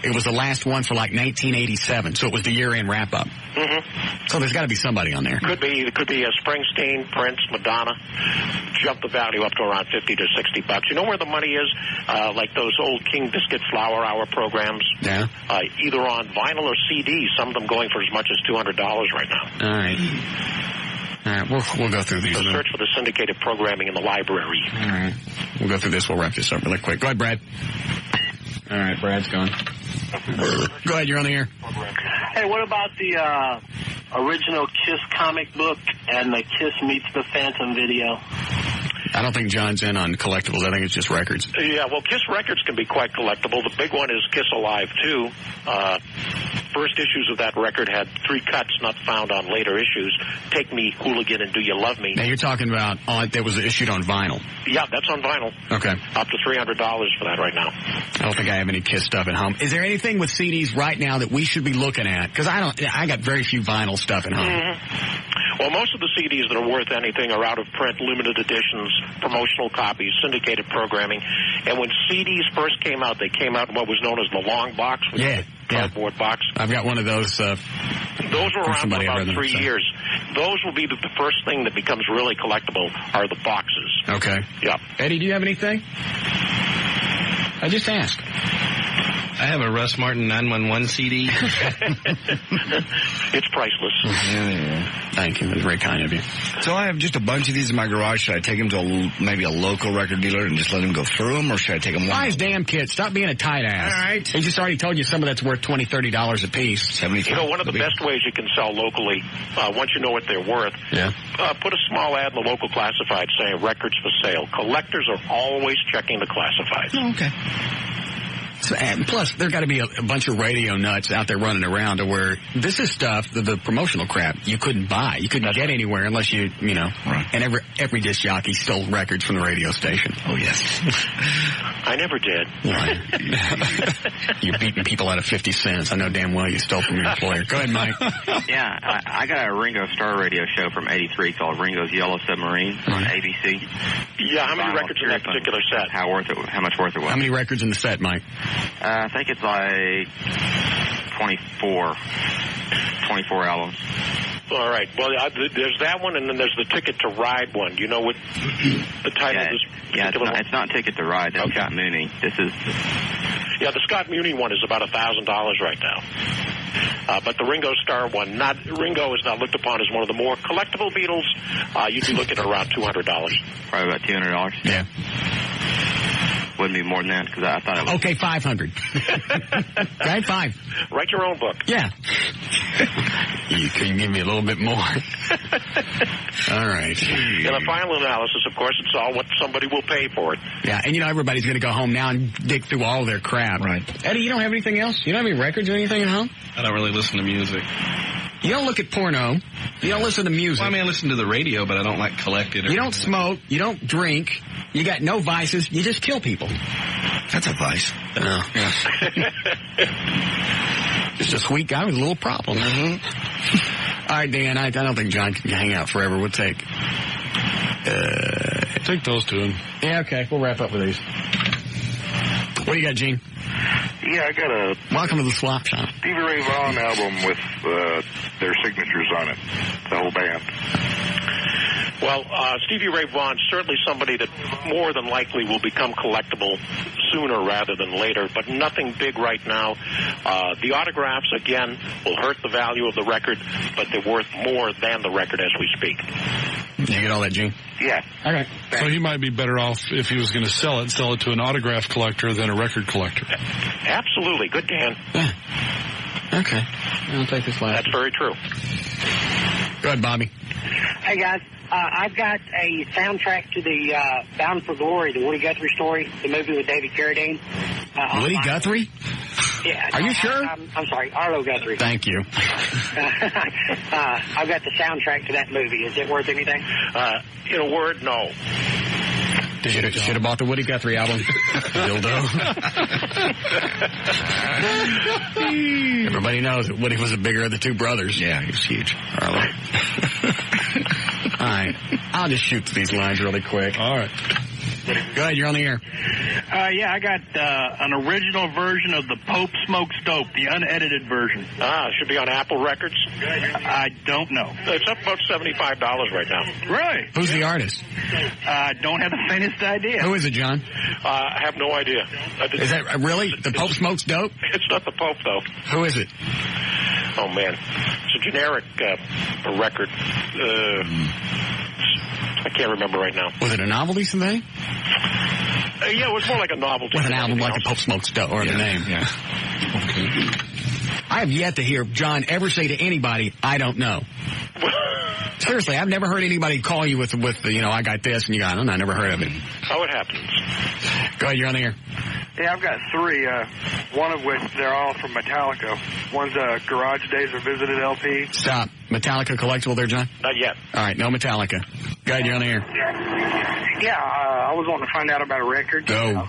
it was the last one for like 1987, so it was the year-end wrap-up. Mm-hmm. So there's got to be somebody on there. It could be a Springsteen, Prince, Madonna. Jump the value up to around $50 to $60. You know where the money is? Like those old King Biscuit Flower Hour programs. Yeah. Either on vinyl or CD. Some of them going for as much as $200 right now. All right. All right, we'll go through these. So search for the syndicated programming in the library. All right. We'll go through this. We'll wrap this up really quick. Go ahead, Brad. All right, Brad's gone. Go ahead, you're on the air. Hey, what about the original Kiss comic book and the Kiss Meets the Phantom video? I don't think John's in on collectibles. I think it's just records. Yeah, well, Kiss records can be quite collectible. The big one is Kiss Alive 2. First issues of that record had 3 cuts not found on later issues. Take Me, Hooligan, and Do You Love Me. Now, you're talking about that was issued on vinyl. Yeah, that's on vinyl. Okay. Up to $300 for that right now. I don't think I have any Kiss stuff at home. Is there anything with CDs right now that we should be looking at? Because I got very few vinyl stuff at home. Mm-hmm. Well, most of the CDs that are worth anything are out of print, limited editions, promotional copies, syndicated programming. And when CDs first came out, they came out in what was known as the long box, which is a cardboard box. I've got one of those. Those were around for about 3 years. Those will be the first thing that becomes really collectible are the boxes. Okay. Yeah. Eddie, do you have anything? I just asked. I have a Russ Martin 911 CD. It's priceless. Yeah. Thank you. That's very kind of you. So I have just a bunch of these in my garage. Should I take them to maybe a local record dealer and just let them go through them, or should I take them one? Buy his damn kid. Stop being a tight ass. All right. He just already told you some of that's worth $20, $30 a piece. One of the best ways you can sell locally, once you know what they're worth, put a small ad in the local classified saying records for sale. Collectors are always checking the classifieds. Oh, okay. So, and plus, there got to be a bunch of radio nuts out there running around to where this is stuff, the promotional crap, you couldn't buy. You couldn't get anywhere unless you know. Right. And every disc jockey stole records from the radio station. Oh, yes. I never did. You're beating people out of 50 cents. I know damn well you stole from your employer. Go ahead, Mike. Yeah, I got a Ringo Starr radio show from '83 called Ringo's Yellow Submarine on ABC. Yeah, how many records in that particular set? How much worth it was? How many records in the set, Mike? I think it's like 24 albums. All right. Well, there's that one, and then there's the Ticket to Ride one. Do you know what the title of this particular one? It's not Ticket to Ride. That's Scott Mooney. This is... Yeah, the Scott Mooney one is about $1,000 right now. But the Ringo Starr one, Ringo is now looked upon as one of the more collectible Beatles. You'd be looking at around $200. Probably about $200. Yeah. Wouldn't be more than that because I thought it was... Okay, 500. Right, 5. Write your own book. Yeah. You can give me a little bit more. All right. In a final analysis, of course, it's all what somebody will pay for it. Yeah, and everybody's going to go home now and dig through all their crap. Right. Eddie, you don't have anything else? You don't have any records or anything at home? I don't really listen to music. You don't look at porno. You don't listen to music. Well, I listen to the radio, but I don't like collect it. You don't smoke. You don't drink. You got no vices. You just kill people. That's a vice. No. Yeah. Just a sweet guy with a little problem. Mm-hmm. All right, Dan, I don't think John can hang out forever. We'll take those two. Yeah, okay. We'll wrap up with these. What do you got, Gene? Yeah, I got a... Welcome to the Swap Shop. Stevie Ray Vaughan album with their signatures on it, the whole band. Well, Stevie Ray Vaughan, certainly somebody that more than likely will become collectible sooner rather than later, but nothing big right now. The autographs, again, will hurt the value of the record, but they're worth more than the record as we speak. You get all that, Gene? Yeah. All right. So he might be better off if he was going to sell it to an autograph collector than a record collector. Absolutely. Good, Dan. Yeah. Okay. I'll take this last. That's very true. Go ahead, Bobby. Hey, guys. I've got a soundtrack to the Bound for Glory, the Woody Guthrie story, the movie with David Carradine. Woody Guthrie? Yeah. Are you sure? I'm sorry, Arlo Guthrie. Thank you. I've got the soundtrack to that movie. Is it worth anything? In a word, no. Should have bought the Woody Guthrie album. Dildo. Everybody knows that Woody was the bigger of the two brothers. Yeah, he was huge. Arlo. All right. I'll just shoot these lines really quick. All right. Go ahead, you're on the air. Yeah, I got an original version of the Pope Smokes Dope, the unedited version. It should be on Apple Records. I don't know. It's up about $75 right now. Right. Who's the artist? I don't have the faintest idea. Who is it, John? I have no idea. Is that really? The Pope Smokes Dope? It's not the Pope, though. Who is it? Oh, man. It's a generic record. I can't remember right now. Was it a novelty thing? Yeah, it was more like a novelty. With an album like the Pope Smokes Dope, or the name. Yeah. Okay. I have yet to hear John ever say to anybody, I don't know. Seriously, I've never heard anybody call you with the, I got this, and you got, I never heard of it. How it happens. Go ahead, you're on the air. Yeah, I've got three, one of which they're all from Metallica. One's a Garage Days Revisited LP. Stop. Metallica collectible there, John? Not yet. All right, no Metallica. Go ahead, you're on the air. Yeah, I was wanting to find out about a record. Go.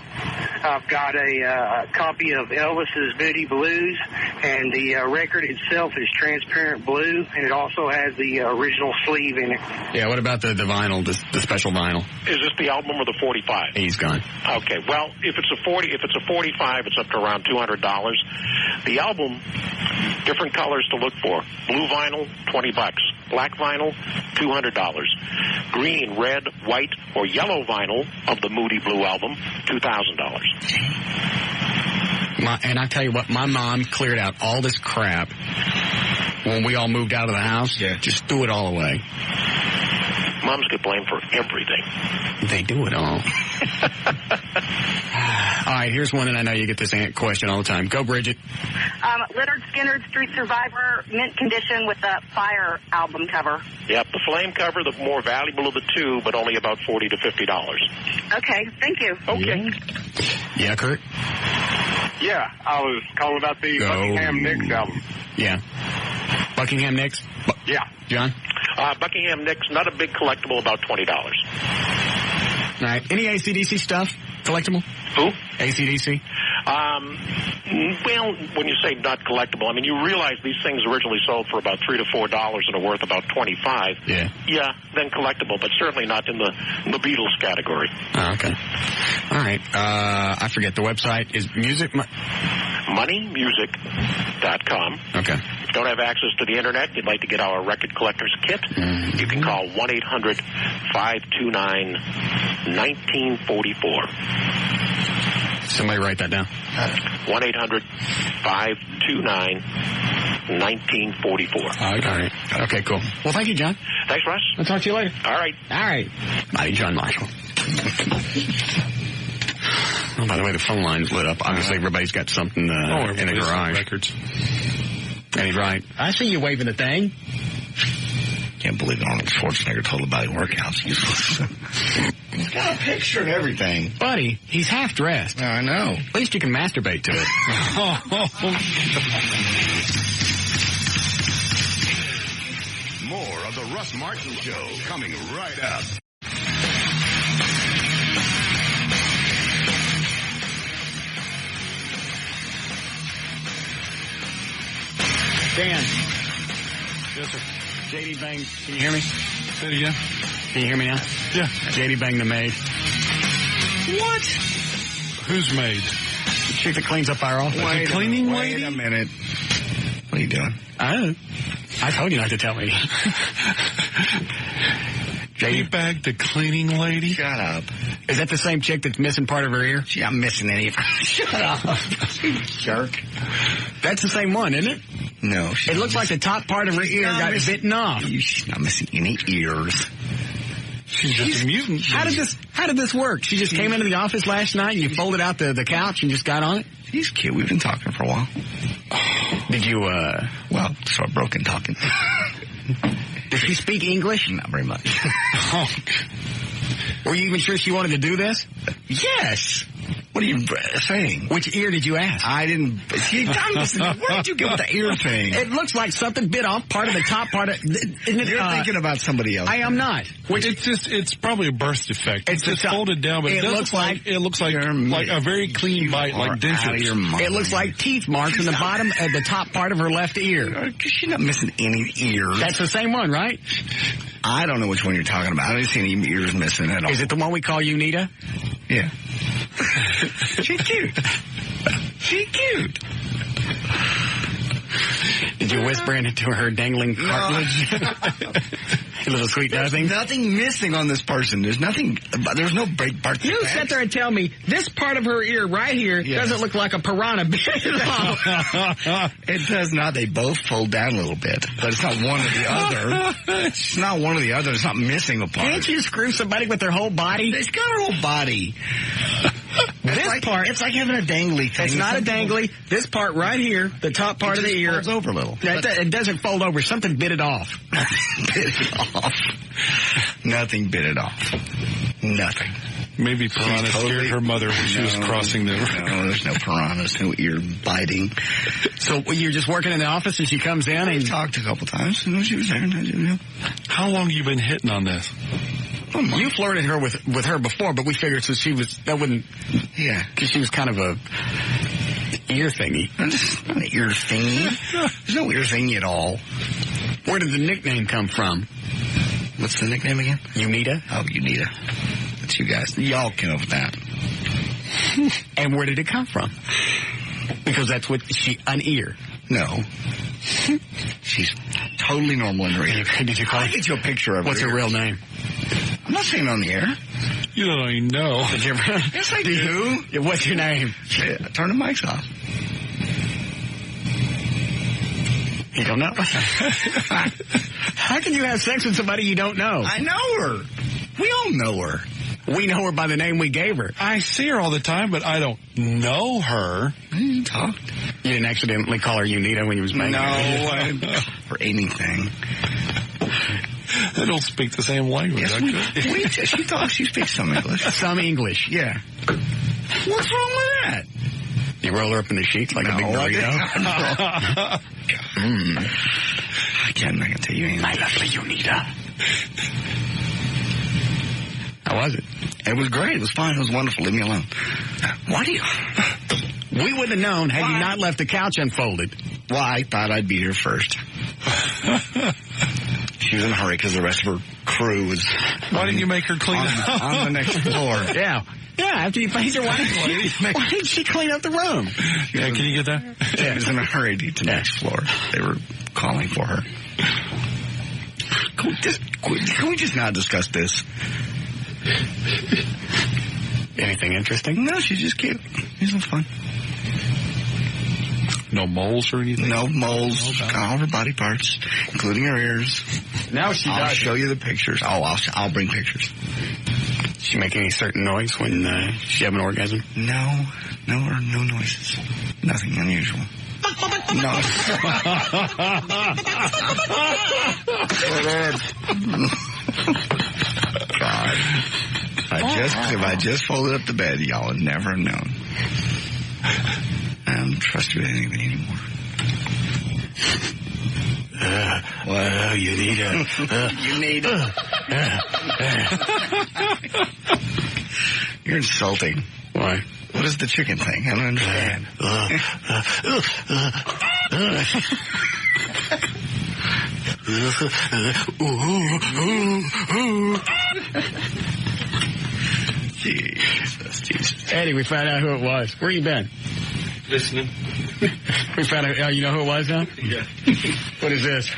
I've got a copy of Elvis's Booty Blues, and the record itself is transparent blue, and it also has the original sleeve in it. Yeah, what about the vinyl, the special vinyl? Is this the album or the 45? He's gone. Okay, well, if it's a 45, it's up to around $200. The album, different colors to look for. Blue vinyl, $20. Black vinyl, $200. Green, red, white, or yellow vinyl of the Moody Blue album, $2,000. And I tell you what, my mom cleared out all this crap when we all moved out of the house. Yeah. Just threw it all away. Moms get blamed for everything. They do it all. All right, here's one, and I know you get this question all the time. Go, Bridget. Leonard Skinner's Street Survivor, mint condition with the Fire album cover. Yep, the flame cover, the more valuable of the two, but only about $40 to $50. Okay, thank you. Okay. Yeah, Kurt? Yeah, I was calling about the Buckingham Nicks album. Yeah. Buckingham Nicks? Yeah. John? Buckingham Nicks, not a big collectible, about $20. All right. Any AC/DC stuff collectible? Who? AC/DC? Well, when you say not collectible, I mean, you realize these things originally sold for about $3 to $4 and are worth about $25. Yeah. Yeah, then collectible, but certainly not in the Beatles category. Oh, okay. All right. I forget. The website is moneymusic.com. Okay. If you don't have access to the internet, you'd like to get our record collector's kit, you can call 1-800-529-1944. Somebody write that down. 1-800-529-1944. All right. Okay, cool. Well, thank you, John. Thanks, Russ. I'll talk to you later. All right. All right. Bye, John Marshall. Oh, by the way, the phone line's lit up. Obviously, everybody's got something in the garage. Records. And he's right. I see you waving the thing. Can't believe Arnold Schwarzenegger told about workouts. He's got a picture and everything. Buddy, he's half dressed. I know. At least you can masturbate to it. More of the Russ Martin Show coming right up. Dan. Yes, sir. J.D. Bang, can you hear me? Say it again. Can you hear me now? Yeah. J.D. Bang the maid. What? Who's maid? The chick that cleans up our office. The cleaning lady? Wait a minute. What are you doing? I told you not to tell me. J.D. Bang the cleaning lady? Shut up. Is that the same chick that's missing part of her ear? Gee, I'm missing any of her. Shut up. Jerk. That's the same one, isn't it? No. It looks like the top part of her ear got bitten off. She's not missing any ears. She's just a mutant. How did this work? She just came into the office last night and you folded out the couch and just got on it? She's cute. We've been talking for a while. Did you, start broken talking. Does she speak English? Not very much. Were you even sure she wanted to do this? Yes. What are you saying? Which ear did you ask? I didn't. See, where did you get with the ear thing? It looks like something bit off part of the top part of. You're thinking about somebody else. I am not. It's probably a birth defect. It's just folded down, but it looks like a very clean bite, like dentures. It looks like teeth marks in the bottom of the top part of her left ear. She's not missing any ears. That's the same one, right? I don't know which one you're talking about. I don't see any ears missing at all. Is it the one we call Unita? Yeah. She's cute. She's cute. Did you whisper into her dangling cartilage? A little sweet nothing? Nothing missing on this person. There's nothing. There's no break part. You sit there and tell me this part of her ear right here doesn't look like a piranha bit at all. It does not. They both fold down a little bit, but it's not one or the other. It's not one or the other. It's not missing a part. Can't you screw somebody with their whole body? It's got her whole body. It's like having a dangly thing. It's not a dangly. This part right here, the top part of the ear, folds over a little. It doesn't fold over. Something bit it off. Bit it off. Nothing bit it off. Nothing. Maybe piranha scared her mother when she was crossing the river. No, there's no piranhas, no ear biting. So you're just working in the office and she comes in and... We talked a couple times and she was there. How long have you been hitting on this? You flirted her with her before, but we figured since she was... That wouldn't... Yeah. Because she was kind of a ear thingy. Not an ear thingy. There's no ear thingy at all. Where did the nickname come from? What's the nickname again? Unita. Oh, Unita. That's you guys. Y'all came up with that. And where did it come from? Because that's what an ear. No. She's totally normal in her ear. Did you call I'll get you a picture of her. What's her real name? I'm not saying it on the air. You don't even know. Did you ever? Yes, I do. Yeah, what's your name? Turn the mics off. You don't know? How can you have sex with somebody you don't know? I know her. We all know her. We know her by the name we gave her. I see her all the time, but I don't know her. You talked. You didn't accidentally call her Unita when you was banging her? No, I didn't for anything. They don't speak the same language. Yes, she talks. She speaks some English. Some English. Yeah. What's wrong with that? You roll her up in the sheets like a big burrito? I can't tell you anything. My lovely Unita. How was it? It was great. It was fine. It was wonderful. Leave me alone. Why do you... We wouldn't have known had you not left the couch unfolded. Well, I thought I'd be here first. She was in a hurry because the rest of her crew was... Why didn't you make her clean up? On the next floor. Yeah. Yeah, after you paid her, why didn't she clean up the room? Yeah, can you get that? Yeah, she was in a hurry to the next floor. They were calling for her. Can we just not discuss this? Anything interesting? No, she's just cute. She's fun. No moles or anything? No moles. All her body parts, including her ears. Now she does. I'll show you the pictures. I'll bring pictures. Does she make any certain noise when she have an orgasm? No noises. Nothing unusual. No. God. If I just folded up the bed, y'all would never have known. I don't trust you with anything anymore. Well, you need a... you need You're insulting. Why? What is the chicken thing? I don't understand. Jesus. Eddie, we found out who it was. Where you been? Listening. We found out, you know who it was now? Yeah. What is this?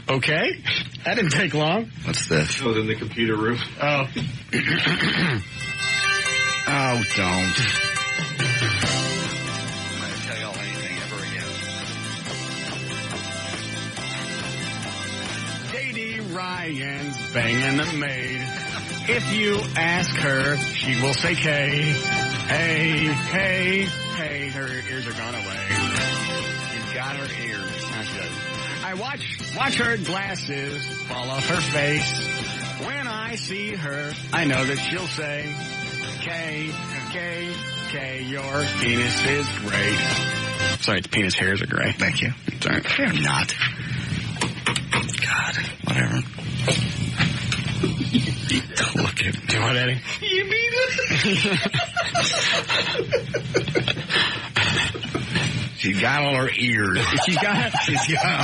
Okay. That didn't take long. What's this? I was in the computer room. Oh. Oh, don't. I'm not going to tell y'all anything ever again. J.D. Ryan's banging the maid. If you ask her, she will say K. Hey, her ears are gone away. You've got her ears. That's good. I watch her glasses fall off her face. When I see her, I know that she'll say, K, your penis is great. Sorry, the penis hairs are gray. Thank you. Sorry. They're not. God, whatever. Look at do what, Eddie? You mean it? She's got all her ears. She's got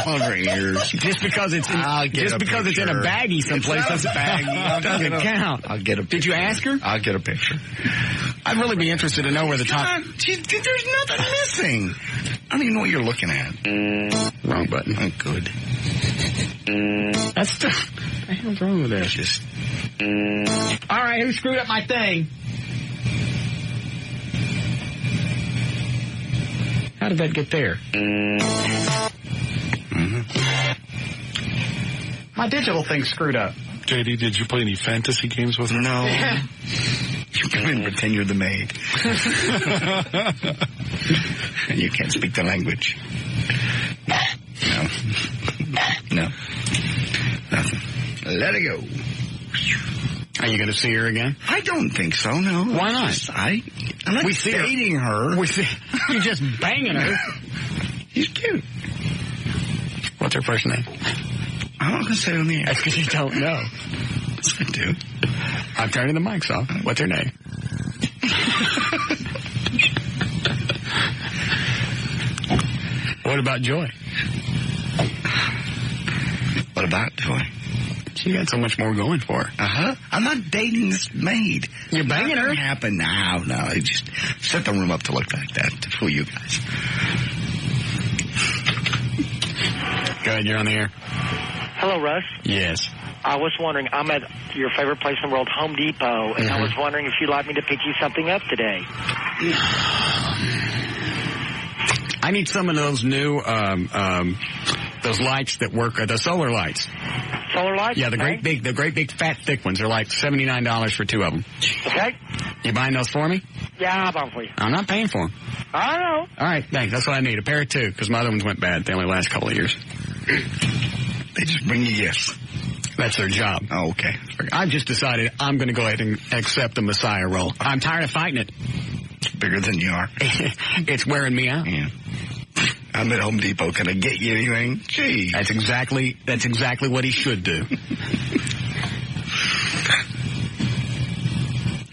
all her ears. Just because it's in a baggie someplace doesn't count. I'll get a picture. Did you ask her? I'll get a picture. I'd really be interested to know where the top... There's nothing missing. I don't even know what you're looking at. Wrong button. Oh, good. That's... What the hell's wrong with that? Just... All right, who screwed up my thing? How did that get there? My digital thing's screwed up. JD, did you play any fantasy games with her? No. You come in and pretend you're the maid. And you can't speak the language. No. Nothing. Let it go. Are you going to see her again? I don't think so, no. Why not? I'm not dating her. You're just banging her. She's cute. What's her first name? I'm not going to say it on the air. That's because you don't know. Yes, I do. I'm turning the mics off. What's her name? What about Joy? What about Joy? She got so much more going for her. Uh-huh. I'm not dating this maid. You're banging her? Happen now. No, I just set the room up to look like that to fool you guys. Go ahead, you're on the air. Hello, Russ. Yes. I was wondering, I'm at your favorite place in the world, Home Depot, and I was wondering if you'd like me to pick you something up today. I need some of those new, those lights that work, the solar lights. Solar lights? Yeah, the great big fat thick ones. They're like $79 for two of them. Okay. You buying those for me? Yeah, I'll buy them for you. I'm not paying for them. I know. All right, thanks. That's what I need. A pair of two, because my other ones went bad. They only last a couple of years. They just bring you gifts. That's their job. Oh, okay. I've just decided I'm going to go ahead and accept the Messiah role. I'm tired of fighting it. It's bigger than you are. It's wearing me out. Yeah. I'm at Home Depot. Can I get you anything? Gee. That's exactly what he should do.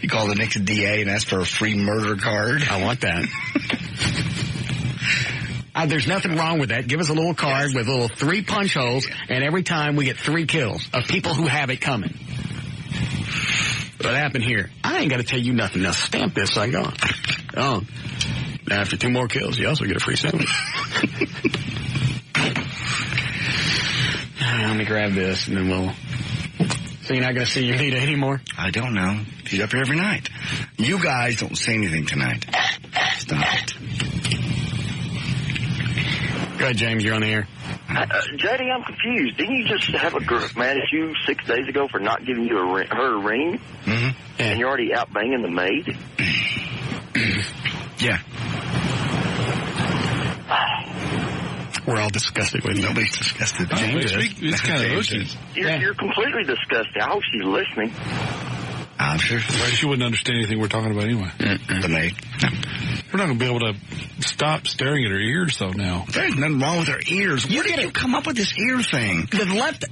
You call the next DA and ask for a free murder card? I want that. There's nothing wrong with that. Give us a little card with little 3 punch holes, and every time we get 3 kills of people who have it coming. What happened here? I ain't got to tell you nothing. Now stamp this so I go. Oh. After 2 more kills, you also get a free sandwich. Let me grab this, and then we'll... So you're not going to see Unita anymore? I don't know. She's up here every night. You guys don't say anything tonight. Stop it. Go ahead, James. You're on the air. JD, I'm confused. Didn't you just have a girl mad at you 6 days ago for not giving you her a ring? Mm-hmm. Yeah. And you're already out banging the maid? Yeah. We're all disgusted with you. Nobody's disgusted. James is. It's kind of ocean. You're completely disgusted. I hope she's listening. I'm sure. Right, she wouldn't understand anything we're talking about anyway. The maid. No. We're not going to be able to stop staring at her ears, though, now. There's nothing wrong with her ears. Where did you come up with this ear thing? The left...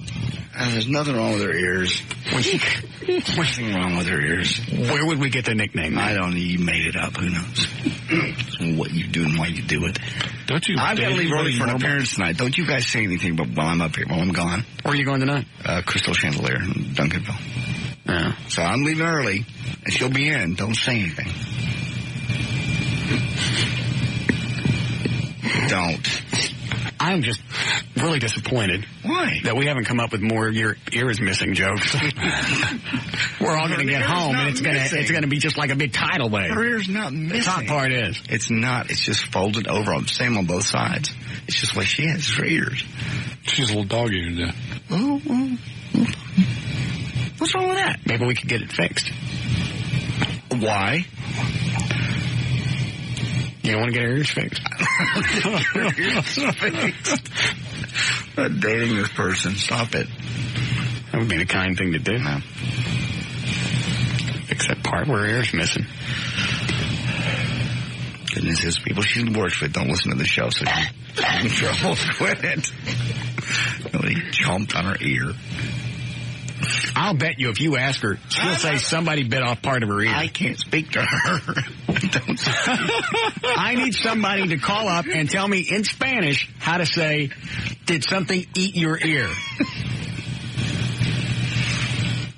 there's nothing wrong with her ears. Nothing wrong with her ears. Where would we get the nickname? I don't know. You made it up. Who knows? What you do and why you do it. Don't you? I've got to leave early for an appearance tonight. Don't you guys say anything but while I'm up here, while I'm gone. Where are you going tonight? Crystal Chandelier in Duncanville. Yeah. So I'm leaving early, and she'll be in. Don't say anything. Don't. I'm just really disappointed. Why? That we haven't come up with more your ear is missing jokes. We're all going to get home, and it's going to be just like a big tidal wave. Her ear's not missing. The top part is. It's not. It's just folded over. Same on both sides. It's just what she has. It's her ears. She's a little dog eater now. Oh. What's wrong with that? Maybe we could get it fixed. Why? You don't want to get her ears fixed? Dating this person. Stop it. That would be the kind thing to do. No. Fix that part where her ear's missing. Goodness, his people she works with don't listen to the show, so she's in trouble with it. Really chomped on her ear. I'll bet you if you ask her, she'll say somebody bit off part of her ear. I can't speak to her. I need somebody to call up and tell me in Spanish how to say, did something eat your ear?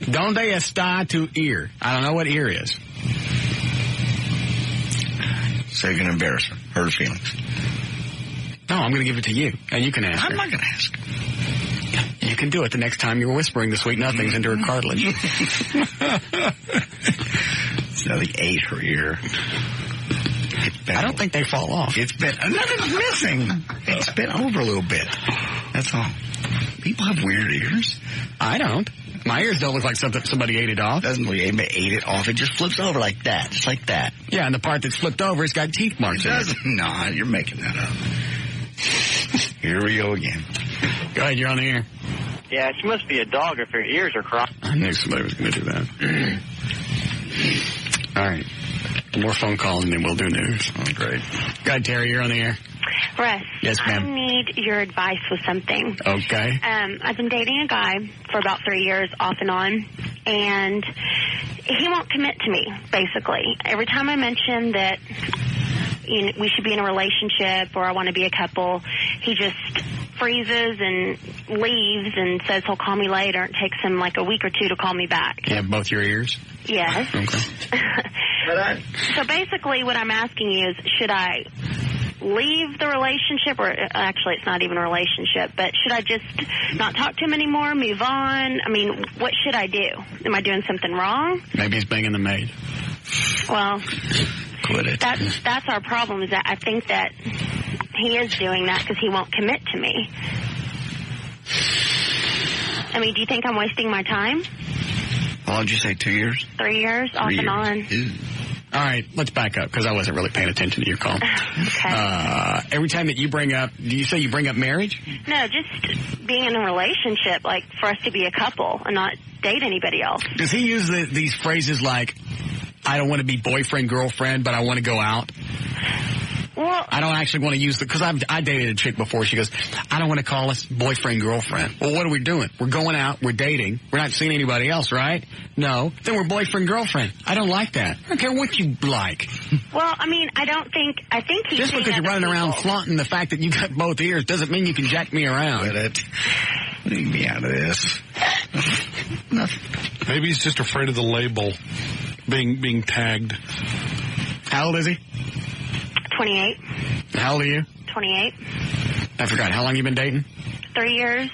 Donde está tu ear? I don't know what ear is. So you're going to embarrass her, hurt her feelings. No, I'm going to give it to you, and you can ask her. I'm not going to ask. You can do it the next time you're whispering the sweet nothings into her cartilage. So they ate her ear. I don't think they fall off. It's been, nothing's missing. It's been over a little bit. That's all. People have weird ears. I don't. My ears don't look like somebody ate it off. Doesn't look like anybody ate it off. It just flips over like that. Just like that. Yeah, and the part that's flipped over, it's got teeth marks in it. No, you're making that up. Here we go again. Go ahead, you're on the air. Yeah, she must be a dog if her ears are crossed. I knew somebody was going to do that. All right. More phone calls and then we'll do news. Oh, great. Go ahead, Terry, you're on the air. Russ, yes, ma'am. I need your advice with something. Okay. I've been dating a guy for about 3 years, off and on, and he won't commit to me, basically. Every time I mention that we should be in a relationship or I want to be a couple, he just freezes and leaves and says he'll call me later. It takes him like a week or two to call me back. You have both your ears? Yes. Okay. So basically what I'm asking you is, should I leave the relationship, or actually it's not even a relationship, but should I just not talk to him anymore, move on? I mean, what should I do? Am I doing something wrong? Maybe he's banging the maid. Well, quit it. That's our problem, is that I think that he is doing that because he won't commit to me. I mean, do you think I'm wasting my time? How long did you say, 2 years? 3 years, off and on. Ew. All right, let's back up because I wasn't really paying attention to your call. Okay. Every time that you bring up, do you say you bring up marriage? No, just being in a relationship, like for us to be a couple and not date anybody else. Does he use these phrases like, I don't want to be boyfriend, girlfriend, but I want to go out? Well, I don't actually want to use because I dated a chick before. She goes, I don't want to call us boyfriend, girlfriend. Well, what are we doing? We're going out. We're dating. We're not seeing anybody else, right? No. Then we're boyfriend, girlfriend. I don't like that. I don't care what you like. Well, I mean, I think he's just because you're running around flaunting the fact that you got both ears doesn't mean you can jack me around. Quit it. Leave me out of this. Maybe he's just afraid of the label being tagged. How old is he? 28. How old are you? 28. I forgot. How long you been dating? 3 years.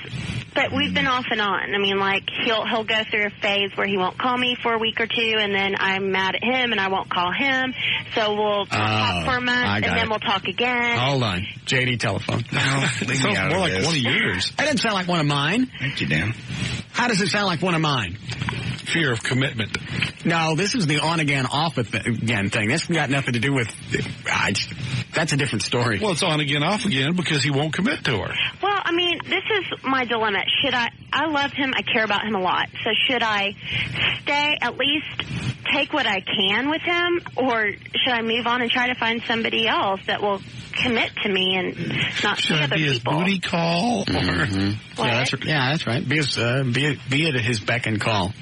But we've been off and on. I mean, like, he'll go through a phase where he won't call me for a week or two, and then I'm mad at him, and I won't call him. So we'll talk for a month, and then we'll talk again. Hold on. JD telephone. No, leave me out more of like this. one of yours. That doesn't sound like one of mine. Thank you, Dan. How does it sound like one of mine? Fear of commitment. No, this is the on-again, off-again thing. This got nothing to do with... that's a different story. Well, it's on again, off again because he won't commit to her. Well, I mean, this is my dilemma. Should I love him. I care about him a lot. So should I stay, at least take what I can with him, or should I move on and try to find somebody else that will commit to me and not see other people? Should I be his booty call? Mm-hmm. Yeah, that's right. Be it at his beck and call.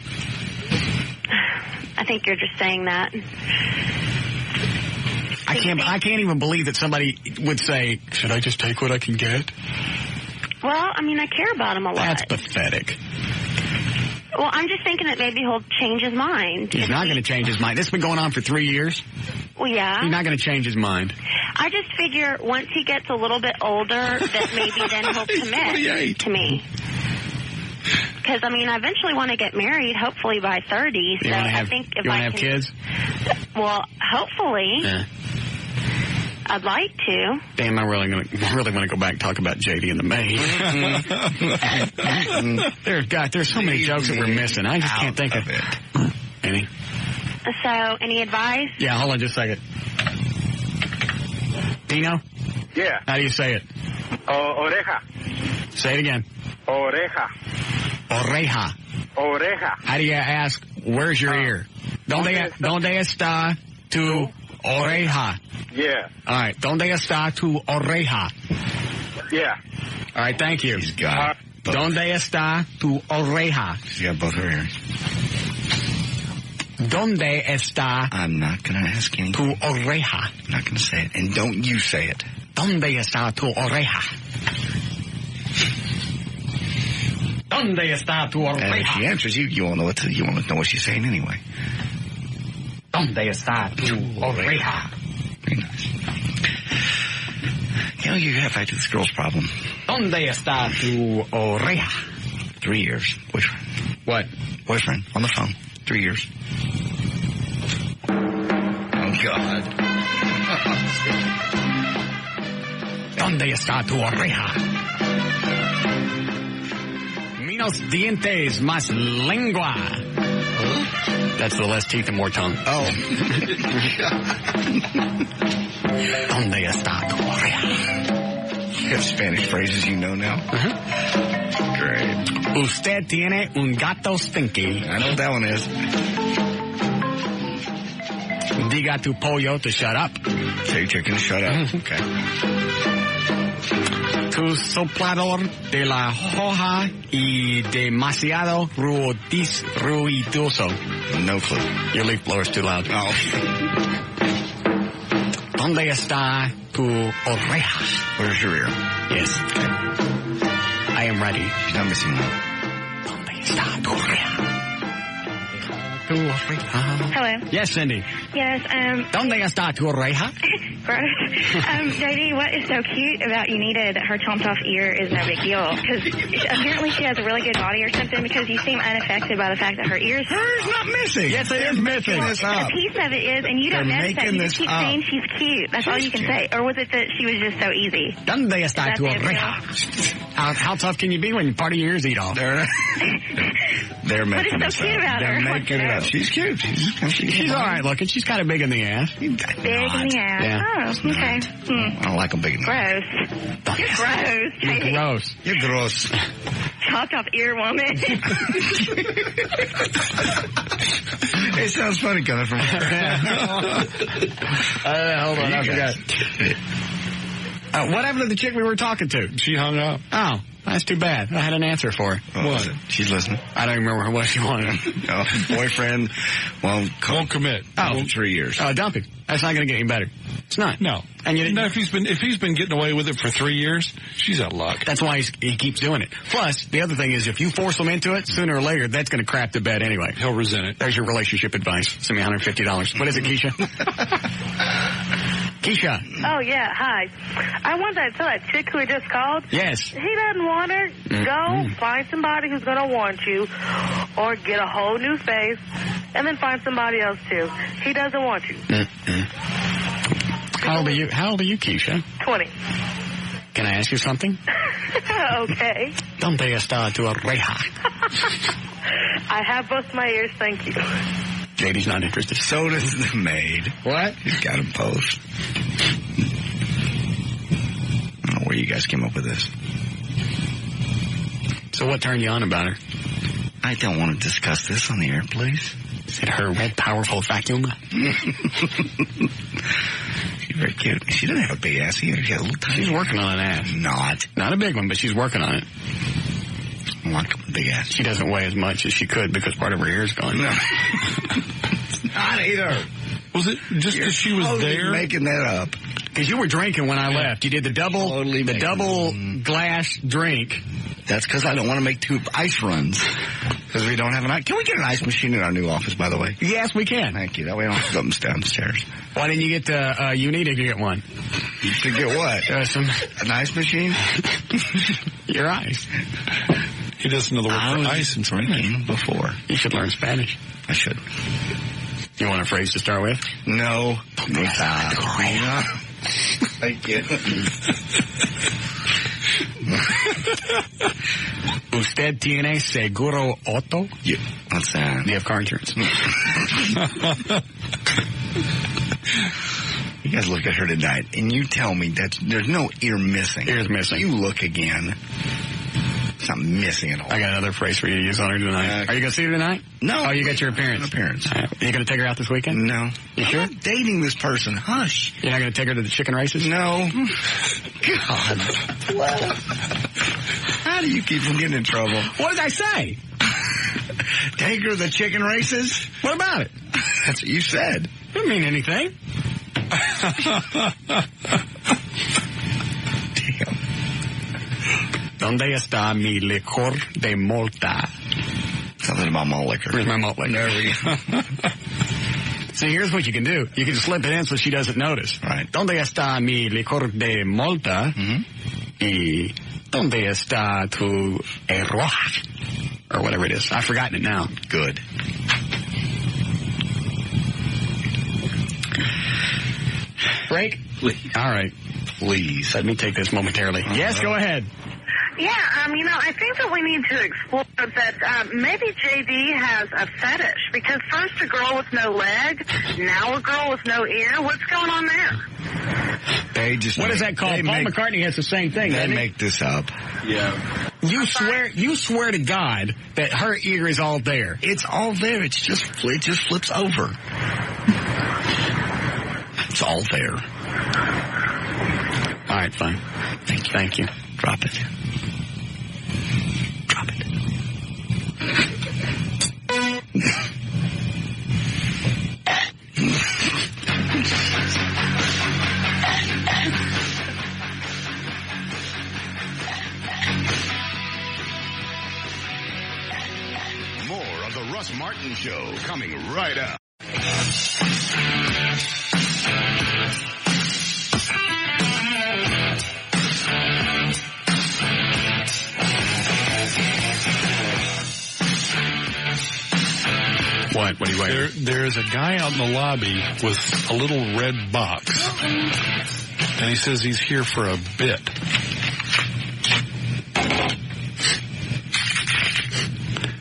I think you're just saying that. I can't even believe that somebody would say, should I just take what I can get? Well, I mean, I care about him a lot. That's pathetic. Well, I'm just thinking that maybe he'll change his mind. He's not going to change his mind. This has been going on for 3 years. Well, yeah. He's not going to change his mind. I just figure once he gets a little bit older, that maybe then he'll commit to me. Because, I mean, I eventually want to get married, hopefully by 30. So I think if I can... have kids? Well, hopefully. Yeah. I'd like to. Damn, I really want to go back and talk about JD and the maid. There's so many jokes that we're missing. I just can't think of it. Any? So, any advice? Yeah, hold on just a second. Tino? Yeah. How do you say it? Oreja. Say it again. Oreja. Oreja. Oreja. How do you ask, where's your ear? ¿Dónde está tu oreja? Yeah. All right. ¿Dónde está tu oreja? Yeah. All right. Thank you. He's got both. ¿Dónde está tu oreja? She's got both her ears. ¿Dónde está I'm not going to ask any. tu oreja? I'm not going to say it. And don't you say it. ¿Dónde está tu oreja? ¿Dónde está tu And if oreja? she answers you, you won't know what she's saying anyway. ¿Dónde está tu oreja? Very nice. You know, you have back to this girl's problem. ¿Dónde está tu oreja? 3 years. Boyfriend. What? Boyfriend. On the phone. 3 years. Oh, God. ¿Dónde está tu oreja? Menos dientes, más lengua. That's the less teeth and more tongue. Oh. ¿Dónde está tu oreja? You have Spanish phrases you know now? Great. Usted tiene un gato stinky. I know what that one is. Diga tu pollo to shut up. Tell your chicken to shut up. Okay. Tu soplador de la hoja y demasiado ruidoso. No clue. Your leaf blower's too loud. Oh. ¿Dónde está tu oreja? Where's your ear? Yes. I am ready. She's not missing one. ¿Dónde está tu oreja? Tu oreja. Hello. Yes, Cindy. Yes, ¿Dónde está tu oreja? gross. JD, what is so cute about you needed her chomped off ear is no big deal. Because apparently she has a really good body or something because you seem unaffected by the fact that her ear's... Hers not missing. Yes, it is missing. A piece of it is, and you don't notice that. You just keep saying she's cute. That's all you can say. Or was it that she was just so easy? ¿Dónde está tu oreja? How tough can you be when part of your ears eat off? They're making What is so cute about her? They're making it up. She's cute. She's all right looking. She's kind of big in the ass. Big in the ass. Yeah. Oh, okay. I don't like them big in the ass. Gross. You're gross. You're gross. You're gross. Chopped off ear woman. It sounds funny coming from her. Hold on, I forgot. What happened to the chick we were talking to? She hung up. Oh, that's too bad. I had an answer for her. What? She's listening. I don't remember what she wanted. Boyfriend won't commit. Oh, 3 years. Oh, dump him. That's not going to get any better. It's not. No. And if he's been getting away with it for 3 years, she's out of luck. That's why he keeps doing it. Plus, the other thing is, if you force him into it, sooner or later, that's going to crap the bed anyway. He'll resent it. There's your relationship advice. Send me $150. What is it, Keisha? Keisha. Oh, yeah. Hi. I wanted to tell that chick who had just called. Yes. He doesn't want her. Go find somebody who's going to want you, or get a whole new face, and then find somebody else, too. He doesn't want you. How old are you, Keisha? 20. Can I ask you something? Okay. ¿Dónde está tu oreja? I have both my ears, thank you. JD's not interested. So does the maid. What? He's got them both. I don't know where you guys came up with this. So what turned you on about her? I don't want to discuss this on the air, please. Is it her red, powerful vacuum? She's very cute. She doesn't have a big ass either. She has a little tiny. She's working on an ass. Not a big one, but she's working on it. I want a big ass. She doesn't weigh as much as she could because part of her ear's gone. No. Not either. Was it just because she was there? Making that up. Because you were drinking when I left. You did the double glass drink. That's because I don't want to make 2 ice runs. Because we don't have an ice. Can we get an ice machine in our new office, by the way? Yes, we can. Thank you. That way I don't have to go downstairs. Why didn't you get you needed to get one. To get what? An ice machine? Your ice. He doesn't know the word for ice and drinking before. You should learn Spanish. I should. You want a phrase to start with? No. Thank you. ¿Usted tiene seguro auto? Yeah. What's that? Do you have car insurance? You guys look at her tonight, and you tell me that there's no ear missing. Ear's missing. You look again. It's not missing at all. I got another phrase for you to use on her tonight. Are you going to see her tonight? No. Oh, you got your appearance. Are you going to take her out this weekend? No. You sure? I'm not dating this person. Hush. You're not going to take her to the chicken races? No. God. How do you keep from getting in trouble? What did I say? Take her to the chicken races? What about it? That's what you said. Didn't mean anything. Damn. ¿Dónde está mi licor de Malta? Something about malt liquor. Where's my malt liquor? There we go. See, here's what you can do. You can slip it in so she doesn't notice. Right. ¿Dónde está mi licor de Malta? Y ¿dónde está tu arroz? Or whatever it is. I've forgotten it now. Good. Break? Please. All right. Please. Let me take this momentarily. Yes, go ahead. Yeah, I think that we need to explore that maybe JD has a fetish, because first a girl with no leg, now a girl with no ear. What's going on there? What is that called? Paul McCartney has the same thing. They make this up. Yeah. You swear to God that her ear is all there. It's all there. It just flips over. It's all there. All right, fine. Thank you. Drop it. Drop it. More of the Russ Martin Show coming right up. What are you waiting? There is a guy out in the lobby with a little red box. And he says he's here for a bit.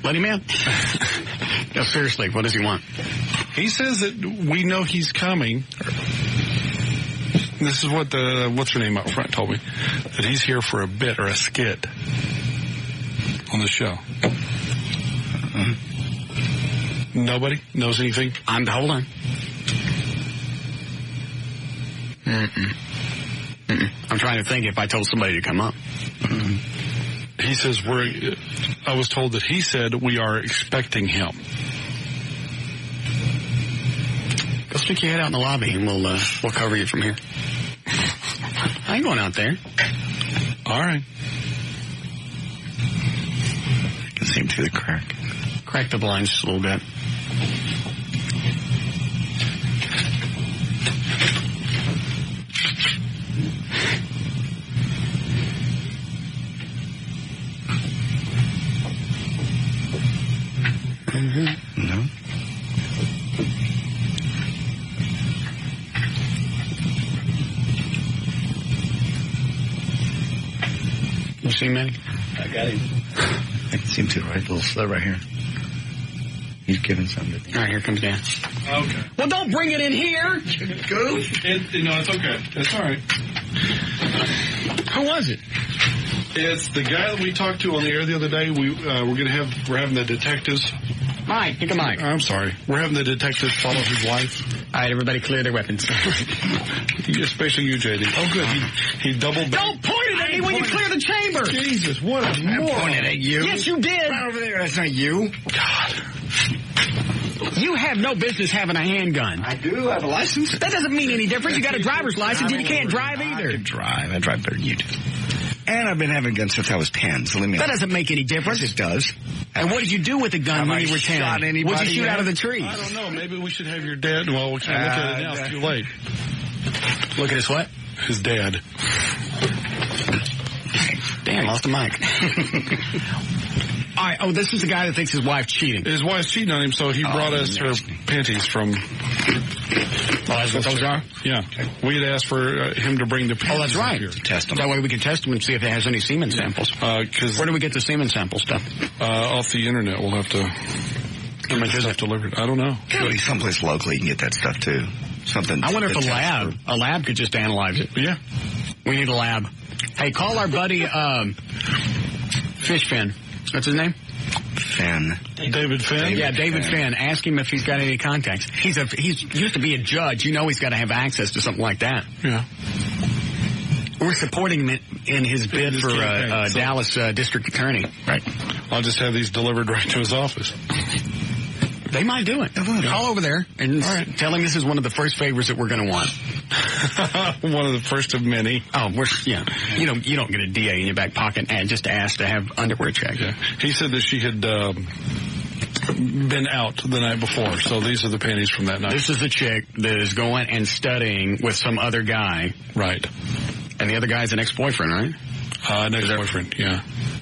Let him in. No, seriously, what does he want? He says that we know he's coming. This is what what's her name up front told me. That he's here for a bit or a skit on the show. Nobody knows anything? Hold on. I'm trying to think if I told somebody to come up. He says I was told that he said we are expecting him. Go stick your head out in the lobby and we'll cover you from here. I ain't going out there. All right. I can see him through the crack. Crack the blinds just a little bit. No. You see Manny? I got him. I can see him too, right? Little slit right here. He's giving something. All right, here comes Dan. Okay. Well, don't bring it in here. Go. No, it's okay. It's all right. Who was it? It's the guy that we talked to on the air the other day. We're having the detectives. Mike, pick a mic. I'm sorry. We're having the detectives follow his wife. All right, everybody clear their weapons. Especially you, JD. Oh, good. He doubled back. Don't point it at me when you clear the chamber. Jesus, what a moron. I pointed at you. Yes, you did. Right over there. That's not you. God. You have no business having a handgun. I do have a license. That doesn't mean any difference. You got a driver's license and you can't drive either. I can drive. I drive better than you do. And I've been having guns since I was 10, so let me... That doesn't make any difference. Yes, it does. And what did you do with the gun when you were 10? Shot anybody What did you shoot out of the trees? I don't know. Maybe we should have your dad... Well, we can't look at it now. It's too late. Look at his what? His dad. Dan lost a mic. All right. Oh, this is the guy that thinks his wife's cheating. His wife's cheating on him, so he brought us her panties from... Oh, that's what those are? Yeah. We had asked for him to bring the panties. Oh, that's right. Here. To test them. That way we can test them and see if it has any semen samples. Where do we get the semen sample stuff? Off the internet. We'll have to... How much is it? Delivered. I don't know. Go to someplace locally, you can get that stuff, too. something. I wonder if a lab could just analyze it. Yeah. We need a lab. Hey, call our buddy, Fish Fin. What's his name? Finn. David Finn? Yeah, David Finn. Ask him if he's got any contacts. He's used to be a judge. You know he's got to have access to something like that. Yeah. We're supporting him in his bid for Dallas District Attorney. Right. I'll just have these delivered right to his office. They might do it. Call over there and tell him this is one of the first favors that we're going to want. One of the first of many. Oh, you don't get a DA in your back pocket and just ask to have underwear checked. Yeah. He said that she had been out the night before, so these are the panties from that night. This is the chick that is going and studying with some other guy. Right. And the other guy's an ex-boyfriend, right? An ex-boyfriend, yeah.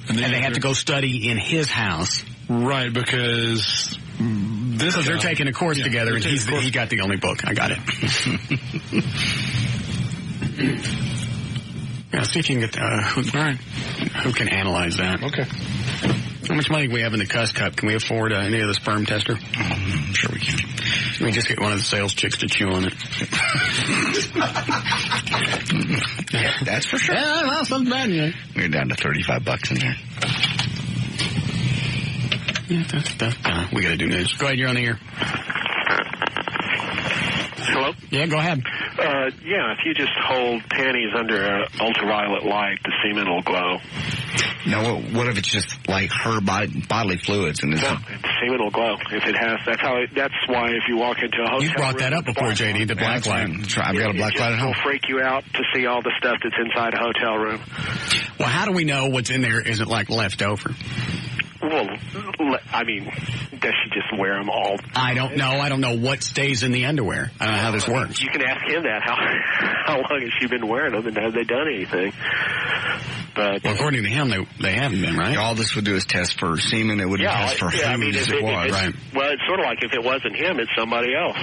And they have to go study in his house. Right, because they're taking a course together, and he got the only book. I got it. Yeah, see if you can get who can analyze that. Okay. How much money do we have in the cuss cup? Can we afford any of the sperm tester? I'm sure we can. We just get one of the sales chicks to chew on it. Yeah, that's for sure. Yeah, well, something bad, yeah. We're down to $35 in here. Yeah, we got to do news. Go ahead, you're on the air. Hello? Yeah, go ahead. If you just hold panties under ultraviolet light, the semen will glow. Now, what if it's just like her bodily fluids? And the semen will glow if it has. That's why if you walk into a hotel you brought that up before, JD, the black light. I've got a black light at home. It will freak you out to see all the stuff that's inside a hotel room. Well, how do we know what's in there isn't like left over? Well, I mean, does she just wear them all? I don't know. I don't know what stays in the underwear. I don't know how this works. You can ask him that. How long has she been wearing them, and have they done anything? But according to him, they haven't been, right? All this would do is test for semen. It wouldn't test for who it was. Right. Well, it's sort of like if it wasn't him, it's somebody else.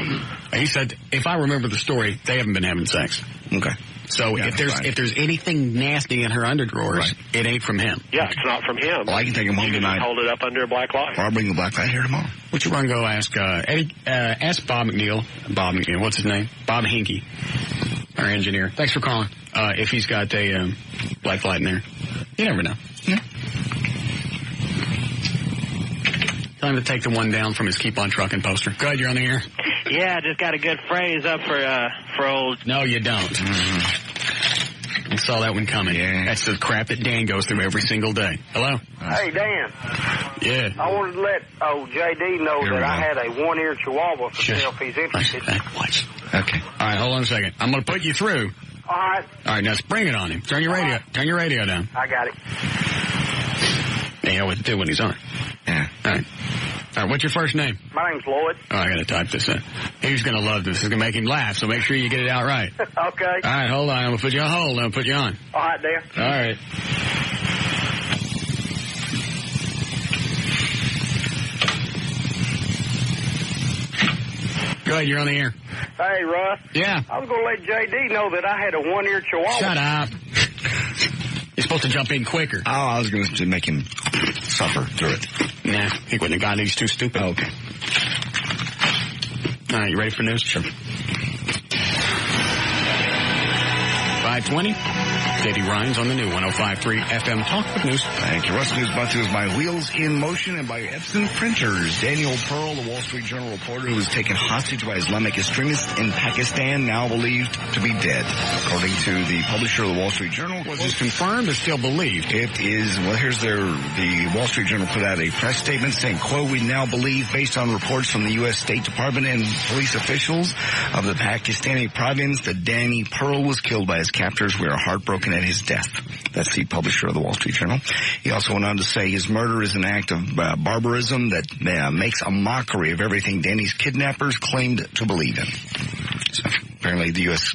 He said, if I remember the story, they haven't been having sex. Okay. So if there's anything nasty in her underdrawers, it ain't from him. Yeah, it's not from him. Well, I can take him home tonight. Hold it up under a black light. Or I'll bring the black light here tomorrow. What you want to go ask Eddie? Ask Bob McNeil. What's his name? Bob Hinkie, our engineer. Thanks for calling. If he's got a black light in there, you never know. Yeah. Time to take the one down from his Keep on Trucking poster. Go ahead, you're on the air. Yeah, I just got a good phrase up for old. No, you don't. Mm-hmm. I saw that one coming. Yeah. That's the crap that Dan goes through every single day. Hello? Hey, Dan. Yeah. I wanted to let JD know that I had a one-ear chihuahua for sale if he's interested. Watch. Okay. All right, hold on a second. I'm going to put you through. All right. All right, now spring it on him. Turn your radio down. I got it. You know what to do when he's on. Yeah. All right. All right, what's your first name? My name's Lloyd. Oh, I got to type this in. He's going to love this. It's going to make him laugh, so make sure you get it out right. Okay. All right, hold on. I'm going to put you on hold. I'm going to put you on. All right, Dan. All right. Go ahead, you're on the air. Hey, Russ. Yeah? I was going to let JD know that I had a one-ear chihuahua. Shut up. You're supposed to jump in quicker. Oh, I was going to make him suffer through it. Nah, he wouldn't have gotten it. He's too stupid. Oh, okay. All right, you ready for news? Sure. 5:20. JD Rhines on the new 105.3 FM Talk with News. Thank you. Russ News brought to us by Wheels in Motion and by Epson Printers. Daniel Pearl, the Wall Street Journal reporter who was taken hostage by Islamic extremists in Pakistan, now believed to be dead. According to the publisher of the Wall Street Journal. Was this confirmed or still believed? It is. Well, the Wall Street Journal put out a press statement saying, quote, "We now believe, based on reports from the U.S. State Department and police officials of the Pakistani province, that Danny Pearl was killed by his captors. We are heartbroken at his death." That's the publisher of the Wall Street Journal. He also went on to say his murder is an act of barbarism that makes a mockery of everything Danny's kidnappers claimed to believe in. So apparently the U.S.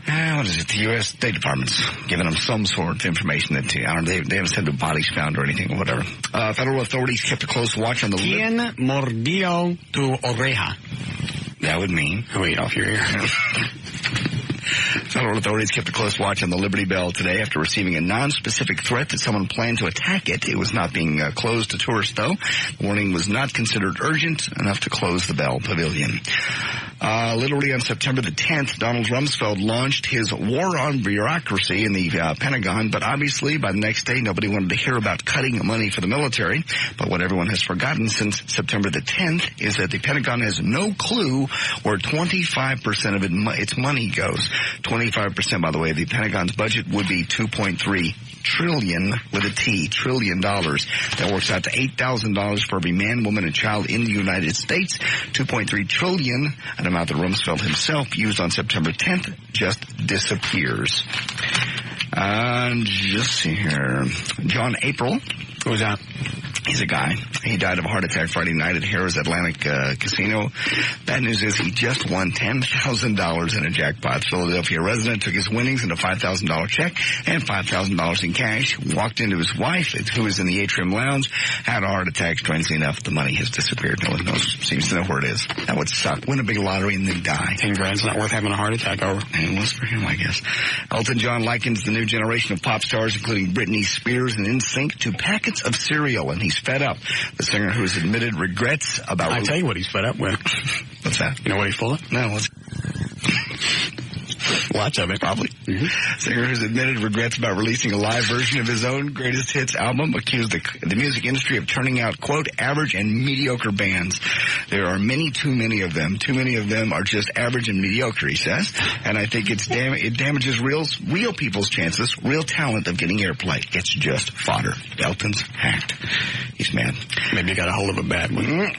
The U.S. State Department's giving them some sort of information that, I don't know, they haven't said the body's found or anything or whatever. Federal authorities kept a close watch on the... ¿Quién mordió tu oreja? That would mean... Wait, off your ear. Federal authorities kept a close watch on the Liberty Bell today after receiving a non-specific threat that someone planned to attack it. It was not being closed to tourists, though. The warning was not considered urgent enough to close the Bell Pavilion. Literally on September the 10th, Donald Rumsfeld launched his war on bureaucracy in the Pentagon, but obviously by the next day, nobody wanted to hear about cutting money for the military. But what everyone has forgotten since September the 10th is that the Pentagon has no clue where 25% of its money goes. 25%, by the way, of the Pentagon's budget would be $2.3 trillion with a T, $1 trillion. That works out to $8,000 for every man, woman, and child in the United States. $2.3 trillion, an amount that Rumsfeld himself used on September 10th, just disappears. Just see here. John April. Who's that? He's a guy. He died of a heart attack Friday night at Harrah's Atlantic Casino. Bad news is he just won $10,000 in a jackpot. Philadelphia resident took his winnings in a $5,000 check and $5,000 in cash, walked into his wife, who was in the atrium lounge, had a heart attack. Strangely enough, the money has disappeared. No one seems to know where it is. That would suck. Win a big lottery and then die. $10,000's not worth having a heart attack over. And it was for him, I guess. Elton John likens the new generation of pop stars, including Britney Spears and NSYNC, to packets of cereal, and he's fed up. The singer, who has admitted regrets about... I'll tell you what he's fed up with. What's that? You know what he's full of? No, what's... Lots of it. Probably. Mm-hmm. Singer who's admitted regrets about releasing a live version of his own greatest hits album, accused the music industry of turning out, quote, average and mediocre bands. There are too many of them. Too many of them are just average and mediocre, he says. And I think it damages real people's chances, real talent of getting airplay. It's just fodder. Elton's hacked. He's mad. Maybe you got a hold of a bad one.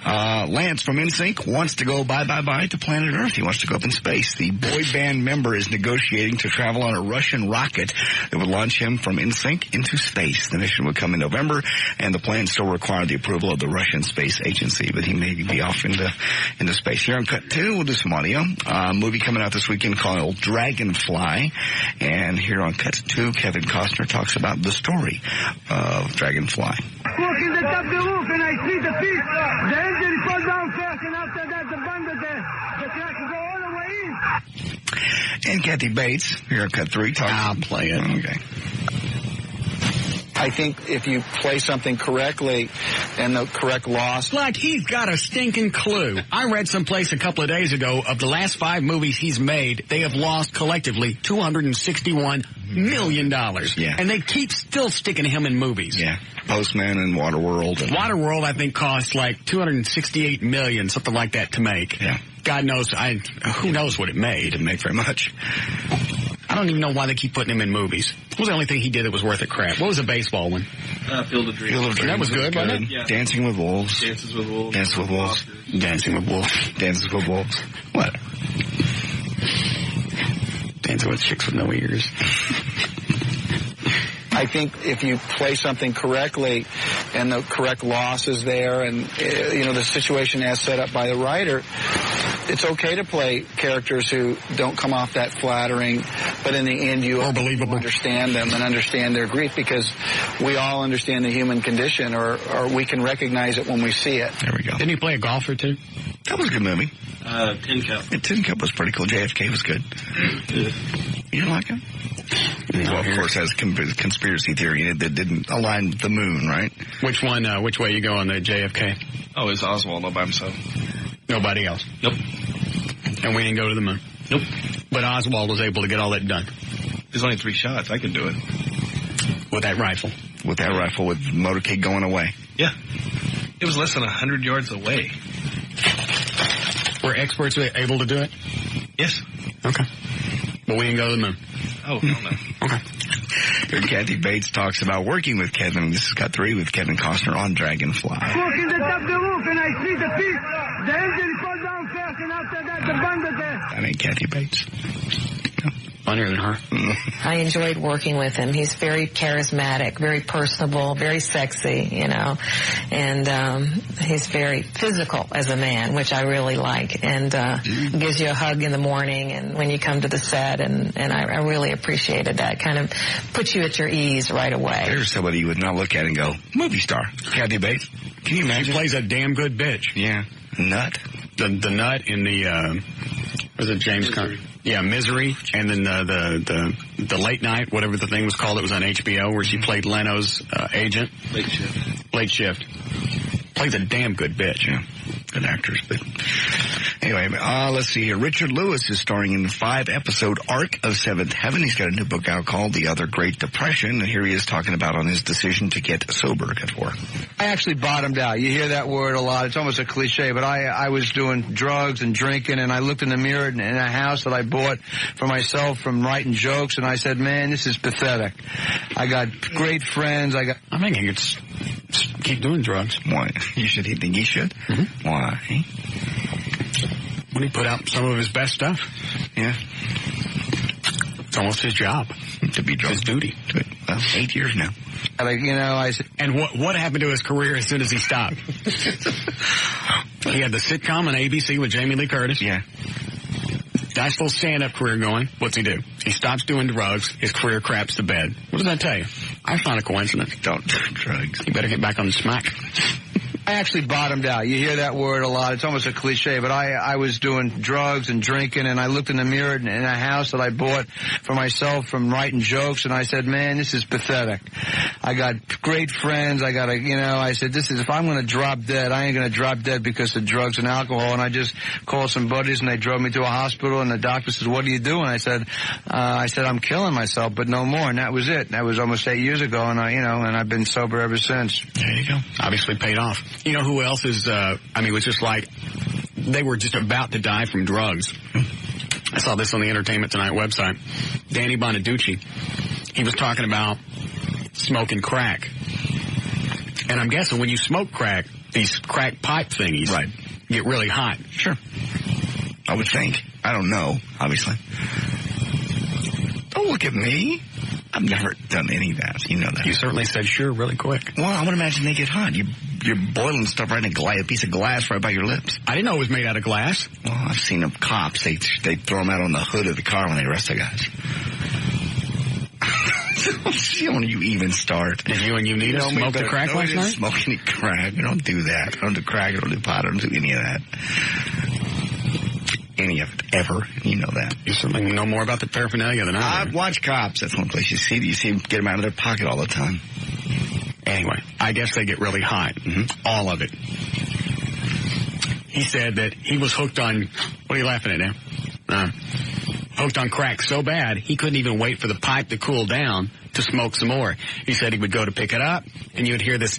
Lance from NSYNC wants to go bye to planet Earth. He wants to go up in space. The boy band member is negotiating to travel on a Russian rocket that would launch him from NSYNC into space. The mission would come in November, and the plan still required the approval of the Russian Space Agency, but he may be off into space. Here on Cut 2, we'll do some audio. Movie coming out this weekend called Dragonfly, and here on Cut 2, Kevin Costner talks about the story of Dragonfly. Walk in the top of the roof and I see the piece. The engine falls down fast, and after that the bundle, the track go all the way in. And Kathy Bates, here on Cut 3, talks... I'll play it. Okay. I think if you play something correctly and the correct loss... Like he's got a stinking clue. I read someplace a couple of days ago, of the last 5 movies he's made, they have lost collectively $261 million. Yeah. And they keep still sticking him in movies. Yeah. Postman and Waterworld. Waterworld, I think, cost like $268 million, something like that, to make. Yeah. God knows, who knows what it made. Didn't make very much. I don't even know why they keep putting him in movies. What was the only thing he did that was worth a crap? What was the baseball one? Field of Dreams. Field of Dreams. That was good, wasn't it? Yeah. Dancing with Wolves. Dances with Wolves. Dances with Wolves. Dancing with Wolves. Dances with Wolves. What? Dancing with chicks with no ears. I think if you play something correctly and the correct loss is there and, the situation as set up by the writer, it's okay to play characters who don't come off that flattering, but in the end you understand them and understand their grief, because we all understand the human condition, or we can recognize it when we see it. There we go. Didn't he play a golfer too? That was a good movie. Tin Cup. Yeah, Tin Cup was pretty cool. JFK was good. You didn't like it? Well, of course, has conspiracy theory in it that didn't align with the moon, right? Which one? Which way you go on the JFK? Oh, it's Oswald all by himself. Nobody else? Nope. And we didn't go to the moon? Nope. But Oswald was able to get all that done? There's only 3 shots. I could do it. With that rifle? With that rifle, with the motorcade going away. Yeah. It was less than 100 yards away. Were experts able to do it? Yes. Okay. But we didn't go to the moon? Oh, hell no. Okay. Here, Kathy Bates talks about working with Kevin. This is Cut 3 with Kevin Costner on Dragonfly. Walk in the top of the roof and I see the piece. The engine falls down fast, and after that the bundle, That ain't Kathy Bates. Funnier than her. I enjoyed working with him. He's very charismatic, very personable, very sexy, and he's very physical as a man, which I really like, and gives you a hug in the morning and when you come to the set, and I really appreciated that. Kind of puts you at your ease right away. There's somebody you would not look at and go, movie star, Kathy Bates. Can you imagine? She plays a damn good bitch. Yeah. Nut. The nut in the, was it James Conner? Yeah, Misery, and then the Late Night, whatever the thing was called, it was on HBO, where she played Leno's agent. Late Shift. Late Shift. Plays a damn good bitch. Yeah. good actors. But anyway, let's see here. Richard Lewis is starring in the 5-episode arc of Seventh Heaven. He's got a new book out called The Other Great Depression, and here he is talking about on his decision to get sober. I actually bottomed out. You hear that word a lot. It's almost a cliche, but I was doing drugs and drinking, and I looked in the mirror in a house that I bought for myself from writing jokes, and I said, man, this is pathetic. I got great friends. I think he could keep doing drugs. Why? You think he should? Mm-hmm. Why? When he put out some of his best stuff. Yeah. It's almost his job. To be drunk. His duty. Well, 8 years now. And what happened to his career as soon as he stopped? He had the sitcom on ABC with Jamie Lee Curtis. Yeah. Nice little stand-up career going. What's he do? He stops doing drugs. His career craps to bed. What does that tell you? That's not a coincidence. Don't do drugs. You better get back on the smack. I actually bottomed out. You hear that word a lot. It's almost a cliche, but I was doing drugs and drinking, and I looked in the mirror in a house that I bought for myself from writing jokes, and I said, man, this is pathetic. I got great friends. I said, if I'm going to drop dead, I ain't going to drop dead because of drugs and alcohol. And I just called some buddies, and they drove me to a hospital, and the doctor says, what do you do? And I said, I'm killing myself, but no more. And that was it. That was almost 8 years ago, and I've been sober ever since. There you go. Obviously paid off. You know who else is, was just like, they were just about to die from drugs. I saw this on the Entertainment Tonight website. Danny Bonaducci, he was talking about smoking crack. And I'm guessing when you smoke crack, these crack pipe thingies get really hot. Sure. I would think. I don't know, obviously. Don't look at me. I've never done any of that. You know that. You certainly said sure really quick. Well, I would imagine they get hot. You're boiling stuff right in a piece of glass right by your lips. I didn't know it was made out of glass. Well, I've seen them cops. They throw them out on the hood of the car when they arrest the guys. Don't you even start. Did you and you need to smoke the crack last night? Smoke any crack. I don't do that. I don't do crack. I don't do pot. I don't do any of that. Any of it, ever. You know that. You certainly know more about the paraphernalia than I do. I watch Cops. That's one place you see them get them out of their pocket all the time. Anyway, I guess they get really hot. Mm-hmm. All of it. He said that he was hooked on, what are you laughing at now? Hooked on crack so bad, he couldn't even wait for the pipe to cool down to smoke some more. He said he would go to pick it up, and you would hear this,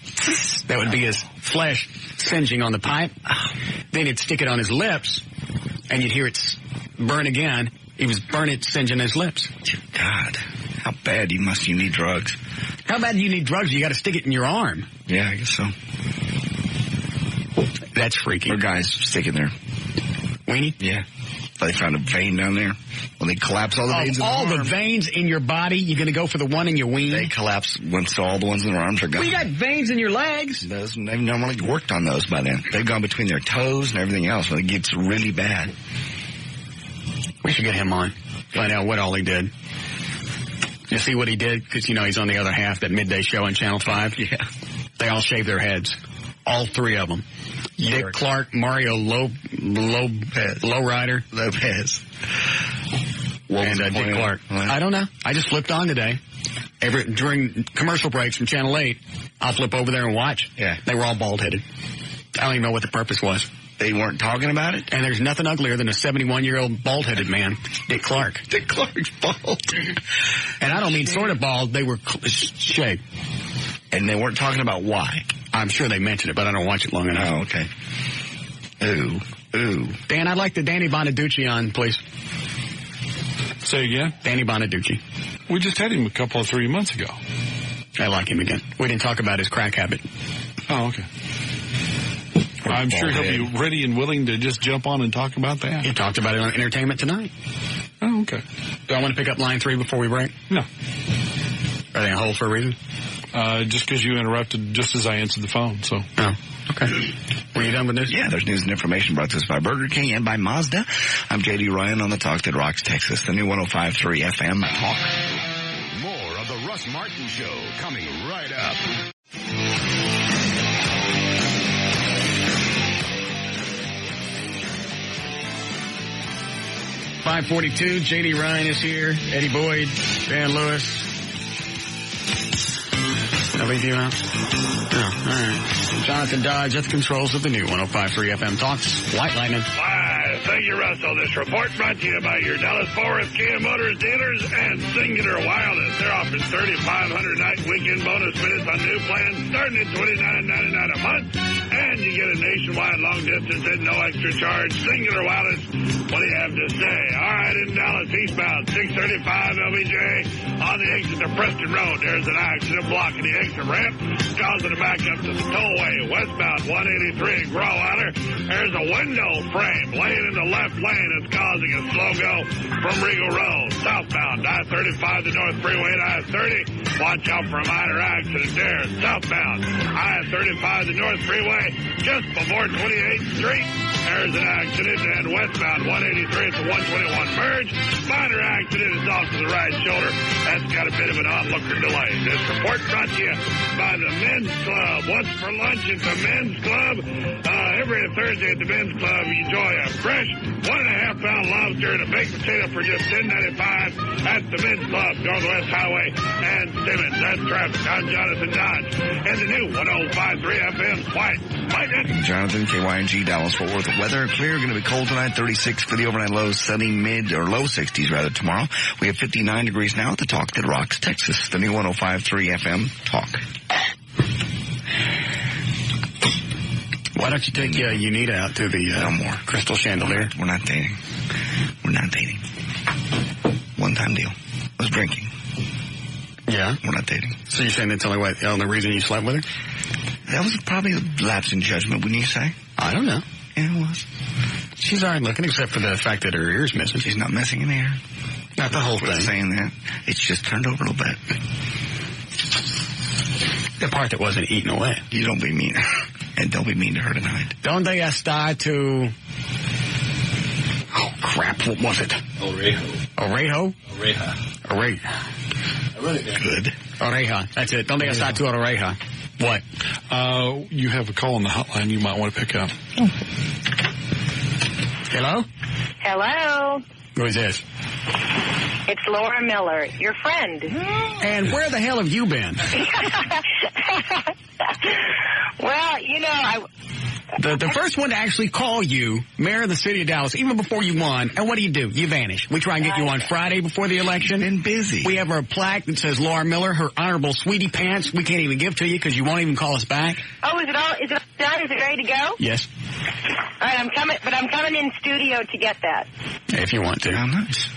that would be his flesh singeing on the pipe. Then he'd stick it on his lips, and you'd hear it burn again. He was singeing his lips. God, how bad you need drugs. How bad do you need drugs? You got to stick it in your arm. Yeah, I guess so. That's freaky. Or guys sticking their weenie? Yeah. They found a vein down there. Well, they collapse all the veins in their arm. All the veins in your body, you're going to go for the one in your ween? They collapse once all the ones in their arms are gone. Well, you got veins in your legs. They've normally worked on those by then. They've gone between their toes and everything else when it gets really bad. We should get him on. Find out what all he did. You see what he did? Because, he's on the other half, that midday show on Channel 5. Yeah. They all shave their heads. All three of them. Dick Clark, Mario Lowrider. Lopez. And Dick Clark. I don't know. I just flipped on today. During commercial breaks from Channel 8, I'll flip over there and watch. Yeah. They were all bald-headed. I don't even know what the purpose was. They weren't talking about it? And there's nothing uglier than a 71-year-old bald-headed man, Dick Clark. Dick Clark's bald. And I don't mean sort of bald. They were shaved. And they weren't talking about why. I'm sure they mentioned it, but I don't watch it long enough. Oh, okay. Ooh. Dan, I'd like the Danny Bonaducci on, please. Say again? Danny Bonaducci. We just had him 3 months ago. I like him again. We didn't talk about his crack habit. Oh, okay. I'm sure he'll be ready and willing to just jump on and talk about that. He talked about it on Entertainment Tonight. Oh, okay. Do I want to pick up line 3 before we break? No. Are they on hold for a reason? Just because you interrupted just as I answered the phone, so. Oh, okay. Were you done with news? Yeah, there's news and information brought to us by Burger King and by Mazda. I'm J.D. Ryan on the Talk That Rocks Texas, the new 105.3 FM Talk. More of the Russ Martin Show coming right up. .542, J.D. Ryan is here, Eddie Boyd, Dan Lewis. Nobody do out? No, all right. Jonathan Dodge at the controls of the new 105.3 FM Talks. White Lightning. Why, thank you, Russell. This report brought to you by your Dallas-Fort Worth Kia Motors dealers and Singular Wireless. They're offering 3,500 night weekend bonus minutes on new plans starting at $29.99 a month. And you get a nationwide long distance at no extra charge. Singular Wireless, what do you have to say? All right, in Dallas, eastbound, 635 LBJ on the exit to Preston Road. There's an accident blocking the exit ramp, causing a backup to the tollway. Westbound 183 in Grauweiler. There's a window frame laying in the left lane that's causing a slow go from Regal Road. Southbound I-35 to North Freeway to I-30. Watch out for a minor accident there. Southbound I-35 to North Freeway just before 28th Street. There's an accident, and westbound 183 at the 121 merge. Minor accident is off to the right shoulder. That's got a bit of an onlooker delay. This report brought to you by the Men's Club. What's for lunch at the Men's Club? Every Thursday at the Men's Club, you enjoy a fresh 1.5-pound lobster and a baked potato for just $10.95 at the Men's Club, Northwest Highway and Simmons. That's traffic. I'm Jonathan Dodge, and the new 105.3 FM White Lightning. Jonathan, KYNG, Dallas-Fort Worth. Weather clear, going to be cold tonight, 36 for the overnight lows, sunny low 60s rather tomorrow. We have 59 degrees now at the Talk that rocks Texas, the new 105.3 FM Talk. Why don't you take Unita out to the no more Crystal Chandelier? We're not dating. We're not dating. One-time deal. I was drinking. Yeah? We're not dating. So you're saying that's the only reason you slept with her? That was probably a lapse in judgment, wouldn't you say? I don't know. Yeah, it was. She's all right looking, except for the fact that her ear's missing. She's not missing an ear. Not the whole thing. Saying that. It's just turned over a little bit. The part that wasn't eaten away. You don't be mean. And don't be mean to her tonight. Donde está to... Oh, crap. What was it? Orejo? Good. Oreja. That's it. Donde está to Oreja? What? You have a call on the hotline you might want to pick up. Hello? Hello. Who is this? It's Laura Miller, your friend. And where the hell have you been? Well, The first one to actually call you, mayor of the city of Dallas, even before you won, and what do? You vanish. We try and get you on Friday before the election. Been busy. We have our plaque that says Laura Miller, her honorable sweetie pants. We can't even give to you because you won't even call us back. Oh, is it done? Is it ready to go? Yes. All right, I'm coming in studio to get that. If you want to. Oh, nice.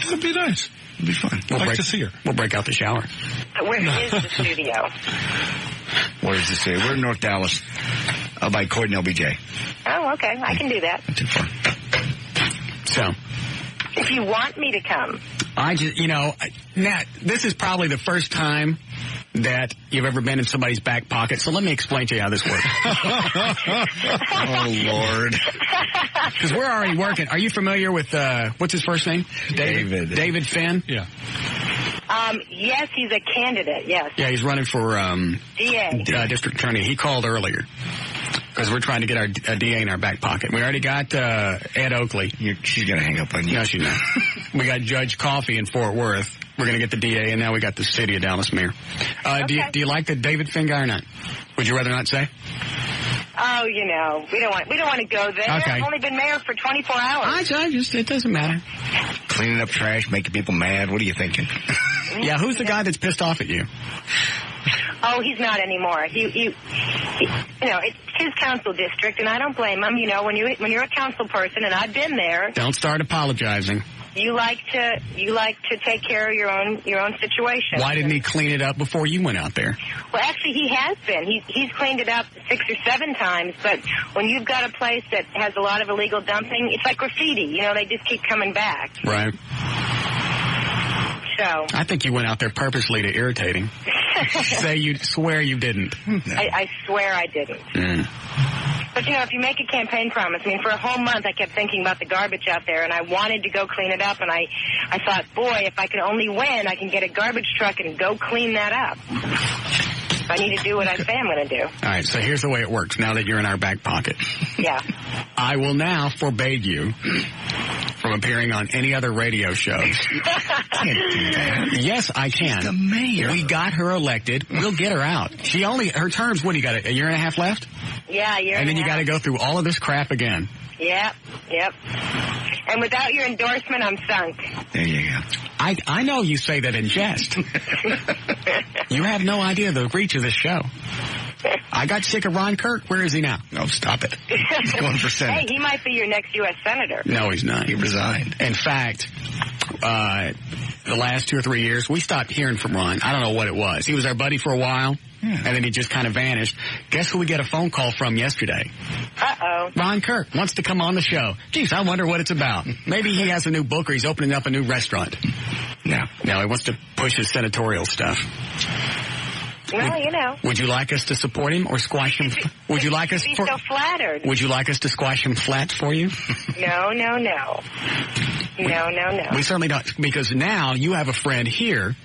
That'd be nice. It'd be fun. I'd like to see her. We'll break out the shower. Where is the studio? Where is the studio? We're in North Dallas, by Court and LBJ. Oh, okay. I can do that. Not too far. So. If you want me to come. I just, Nat, this is probably the first time that you've ever been in somebody's back pocket, so let me explain to you how this works. Oh, Lord. Because we're already working. Are you familiar with, what's his first name? David. David Finn? Yeah. Yes, he's a candidate, yes. Yeah, he's running for DA. District Attorney. He called earlier because we're trying to get our DA in our back pocket. We already got Ed Oakley. She's going to hang up on you. No, she's not. We got Judge Coffey in Fort Worth. We're going to get the DA, and now we got the city of Dallas mayor. Okay. Do you like the David Finn guy or not? Would you rather not say? Oh, we don't want to go there. Okay. I've only been mayor for 24 hours. It doesn't matter. Cleaning up trash, making people mad. What are you thinking? Yeah, who's the guy that's pissed off at you? Oh, he's not anymore. He it's his council district, and I don't blame him. When you're a council person, and I've been there. Don't start apologizing. You like to take care of your own situation. Why didn't he clean it up before you went out there? Well, actually, he has been. He's cleaned it up 6 or 7 times. But when you've got a place that has a lot of illegal dumping, it's like graffiti. They just keep coming back. Right. So I think you went out there purposely to irritate him. Swear you didn't. I swear I didn't. Mm. But, if you make a campaign promise, for a whole month I kept thinking about the garbage out there, and I wanted to go clean it up, and I thought, boy, if I can only win, I can get a garbage truck and go clean that up. I need to do what I say I'm going to do. All right, so here's the way it works now that you're in our back pocket. Yeah. I will now forbade you from from appearing on any other radio show. Can't do that. Yes, I can. She's the mayor. We got her elected. We'll get her out. Her terms, what do you got, a year and a half left? Yeah, a year and then you got to go through all of this crap again. Yep. And without your endorsement, I'm sunk. There you go. I know you say that in jest. You have no idea the reach of this show. I got sick of Ron Kirk. Where is he now? Oh, stop it. He's going for Senate. Hey, he might be your next U.S. Senator. No, he's not. He resigned. In fact, the last 2 or 3 years, we stopped hearing from Ron. I don't know what it was. He was our buddy for a while, and then he just kind of vanished. Guess who we get a phone call from yesterday? Uh-oh. Ron Kirk wants to come on the show. Geez, I wonder what it's about. Maybe he has a new book or he's opening up a new restaurant. No, he wants to push his senatorial stuff. Well, you know. Would you like us to support him or squash him? Would you like us to be so flattered? Would you like us to squash him flat for you? No. We certainly don't, because now you have a friend here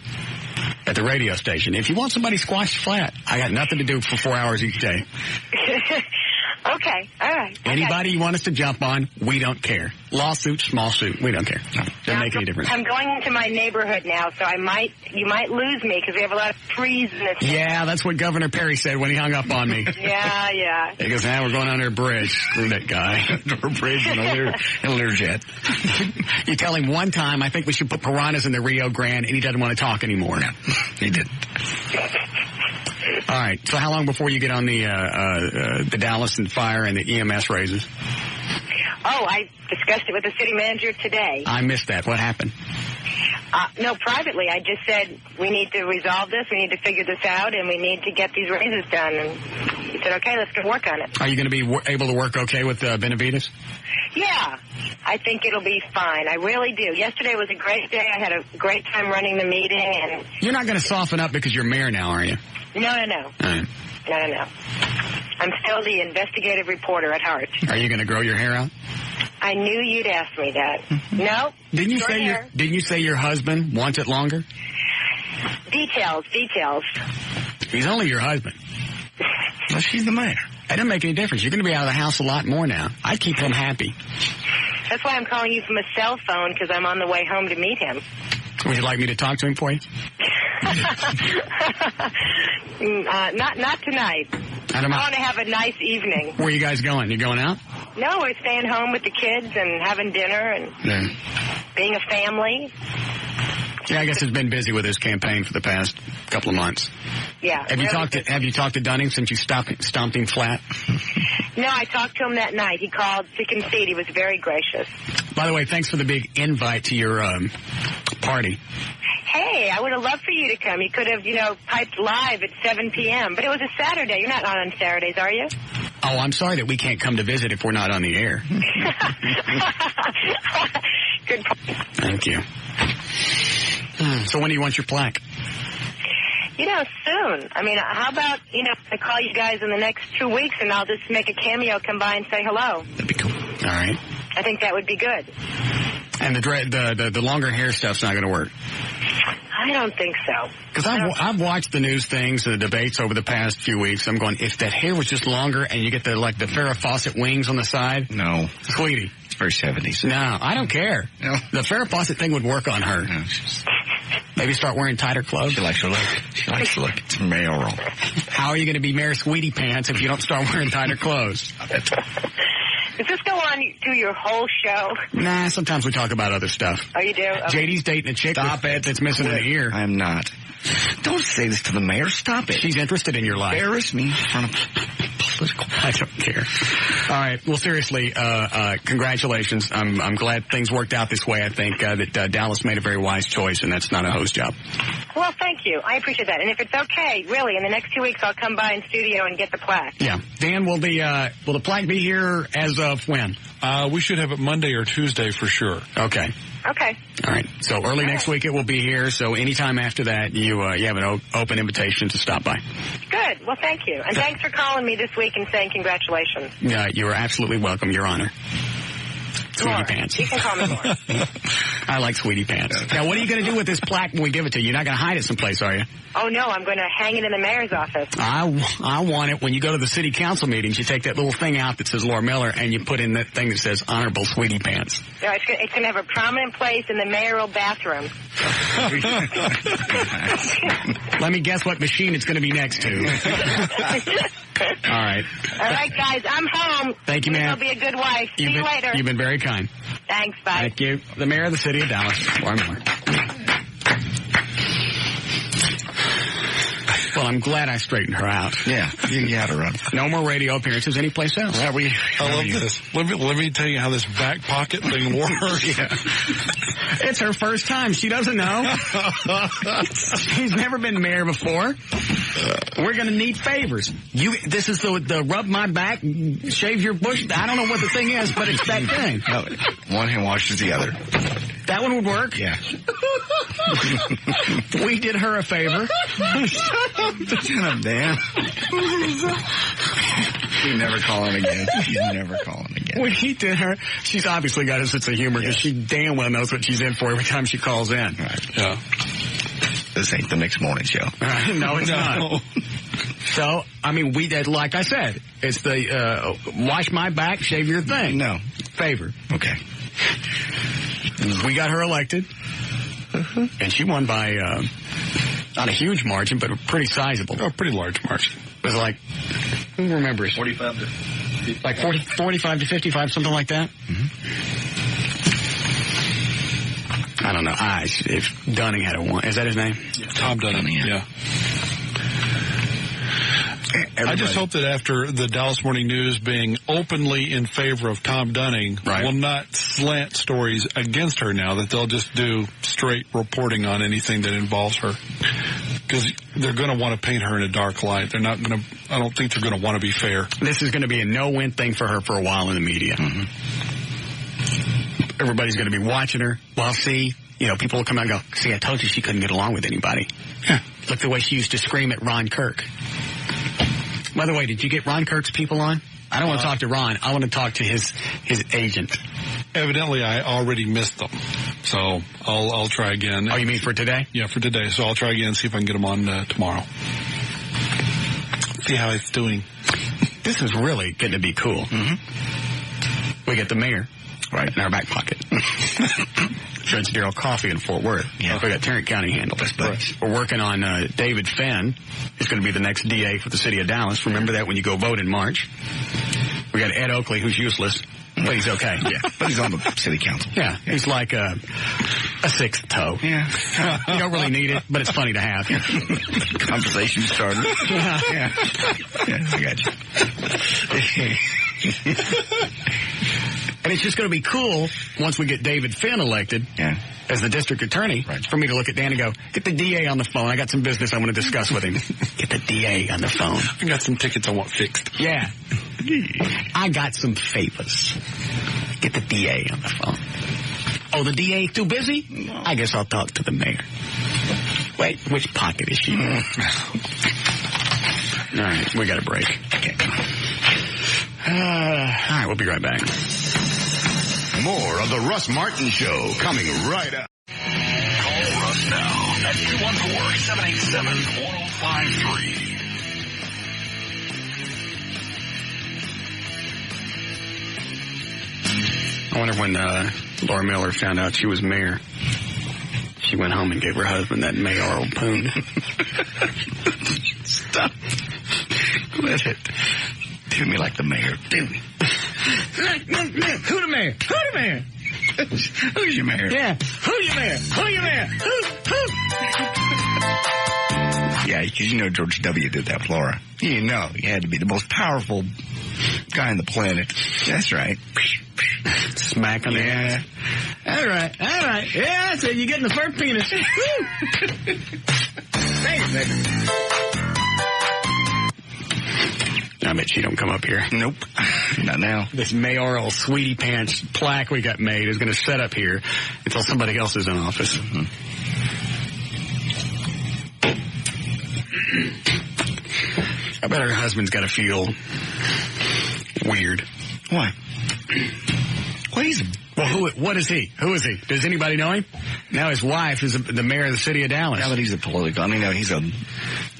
at the radio station. If you want somebody squashed flat, I got nothing to do for 4 hours each day. Okay, all right. Anybody you want us to jump on, we don't care. Lawsuit, small suit, we don't care. No, doesn't make any difference. I'm going into my neighborhood now, so you might lose me because we have a lot of trees in this. Yeah, that's what Governor Perry said when he hung up on me. Yeah. He goes, we're going under a bridge. Screw that guy. Under a bridge and a Learjet. You tell him one time, I think we should put piranhas in the Rio Grande, and he doesn't want to talk anymore. No, he didn't. All right. So how long before you get on the Dallas and fire and the EMS raises? Oh, I discussed it with the city manager today. I missed that. What happened? No, privately. I just said we need to resolve this, we need to figure this out, and we need to get these raises done. And he said, okay, let's go work on it. Are you going to be able to work okay with Benavides? Yeah, I think it'll be fine. I really do. Yesterday was a great day. I had a great time running the meeting. And you're not going to soften up because you're mayor now, are you? No. All right. No. I'm still the investigative reporter at heart. Are you going to grow your hair out? I knew you'd ask me that. No. Didn't you say your husband wants it longer? Details. He's only your husband. Well, she's the mayor. That doesn't make any difference. You're going to be out of the house a lot more now. I'd keep him happy. That's why I'm calling you from a cell phone, because I'm on the way home to meet him. Would you like me to talk to him for you? Not tonight. I want to have a nice evening. Where are you guys going? You going out? No, we're staying home with the kids and having dinner and being a family. Yeah, I guess it's been busy with his campaign for the past couple of months. Yeah. Have you talked to Dunning since you stomped him flat? No, I talked to him that night. He called to concede. He was very gracious. By the way, thanks for the big invite to your party. Hey, I would have loved for you to come. You could have, piped live at 7 p.m. But it was a Saturday. You're not on Saturdays, are you? Oh, I'm sorry that we can't come to visit if we're not on the air. Good point. Thank you. So when do you want your plaque? Soon. I mean, how about, I call you guys in the next 2 weeks and I'll just make a cameo, come by and say hello. That'd be cool. All right. I think that would be good. And the longer hair stuff's not going to work? I don't think so. Because I've watched the news things, the debates over the past few weeks. I'm going, if that hair was just longer and you get the Farrah Fawcett wings on the side. No. Sweetie. It's very 70s. No, I don't care. No. The Farrah Fawcett thing would work on her. No, maybe start wearing tighter clothes. She likes her look. It's mayoral. How are you going to be Mayor Sweetie Pants if you don't start wearing tighter clothes? Does this go on through your whole show? Nah, sometimes we talk about other stuff. Oh, you do? Okay. JD's dating a chick that's missing an ear. I am not. Don't say this to the mayor. Stop it. She's interested in your life. Embarrass me in front of political. I don't care. All right. Well, seriously, congratulations. I'm glad things worked out this way. I think that Dallas made a very wise choice, and that's not a host job. Well, thank you. I appreciate that. And if it's okay, really, in the next 2 weeks, I'll come by in studio and get the plaque. Yeah. Dan, will the plaque be here as of when? We should have it Monday or Tuesday for sure. Okay. Okay. All right. So early next week it will be here. So anytime after that, you have an open invitation to stop by. Good. Well, thank you. And thanks for calling me this week and saying congratulations. You are absolutely welcome, Your Honor. Sweetie Pants. You can call me Laura. I like Sweetie Pants. Now, what are you going to do with this plaque when we give it to you? You're not going to hide it someplace, are you? Oh, no, I'm going to hang it in the mayor's office. I want it when you go to the city council meetings, you take that little thing out that says Laura Miller and you put in that thing that says Honorable Sweetie Pants. No, it's going to have a prominent place in the mayoral bathroom. Let me guess what machine it's going to be next to. All right. All right, guys, I'm home. Thank you, ma'am. I'll be a good wife. See you later. You've been very kind. Thanks, bye. Thank you. The mayor of the city of Dallas, Laura Miller. Well, I'm glad I straightened her out. Yeah, you had her run. No more radio appearances anyplace else. I love this. Let me tell you how this back pocket thing works. Yeah. It's her first time. She doesn't know. She's never been mayor before. We're going to need favors. This is the rub my back, shave your bush. I don't know what the thing is, but it's that thing. No, one hand washes the other. That one would work? Yeah. We did her a favor. Shut up, Dan. She's never calling again. She's never calling again. We did her. She's obviously got a sense of humor because she damn well knows what she's in for every time she calls in. Right. Yeah. This ain't the next morning show. No, it's not. So, I mean, we did, like I said, it's the wash my back, shave your thing. No. Favor. Okay. We got her elected, and she won by not a huge margin, but a pretty sizable. Oh, pretty large margin. It was like, who remembers? 45 to 55. Like 45 to 55, something like that? Mm-hmm. I don't know. If Dunning had a one. Is that his name? Yeah. Tom Dunning, yeah. I just hope that after the Dallas Morning News being openly in favor of Tom Dunning will not slant stories against her now, that they'll just do straight reporting on anything that involves her. Because they're going to want to paint her in a dark light. They're not going to, I don't think they're going to want to be fair. This is going to be a no-win thing for her for a while in the media. Mm-hmm. Everybody's going to be watching her. Well, see, people will come out and go, see, I told you she couldn't get along with anybody. Yeah. Look the way she used to scream at Ron Kirk. By the way, did you get Ron Kirk's people on? I don't want to talk to Ron. I want to talk to his agent. Evidently, I already missed them. So I'll try again. Oh, you mean for today? Yeah, for today. So I'll try again, see if I can get them on tomorrow. See how it's doing. This is really going to be cool. Mm-hmm. We get the mayor in our back pocket. Judge Darrell Coffey in Fort Worth. Yeah. We got Tarrant County handled. But we're working on David Fenn, who's going to be the next DA for the city of Dallas. Remember that when you go vote in March. We got Ed Oakley, who's useless, but he's okay. Yeah, but he's on the city council. Yeah, he's like a sixth toe. Yeah. You don't really need it, but it's funny to have. Conversation started. Yeah, I got you. And it's just going to be cool once we get David Fenn elected as the district attorney for me to look at Dan and go, get the DA on the phone. I got some business I want to discuss with him. Get the DA on the phone. I got some tickets I want fixed. Yeah. I got some favors. Get the DA on the phone. Oh, the DA too busy? I guess I'll talk to the mayor. Wait, which pocket is she in? All right, we got a break. Okay. All right, we'll be right back. More of the Russ Martin Show coming right up. Call Russ now at 214-787-1053. I wonder when Laura Miller found out she was mayor, she went home and gave her husband that mayoral poon. Stop. Let it. Do me like the mayor. Do me. Who the mayor? Who the mayor? Who's your mayor? Yeah. Who your mayor? Who your mayor? Who? Yeah, because George W. did that, Laura. He had to be the most powerful guy on the planet. That's right. Smack on the ass. All right. Yeah, I said you're getting the first penis. Thanks, baby. I bet she don't come up here. Nope. Not now. This mayoral sweetie pants plaque we got made is going to set up here until somebody else is in office. Mm-hmm. I bet her husband's got to feel weird. Why? Well, he's Well, what is he? Who is he? Does anybody know him? Now his wife is the mayor of the city of Dallas. Yeah, but he's a political. He's a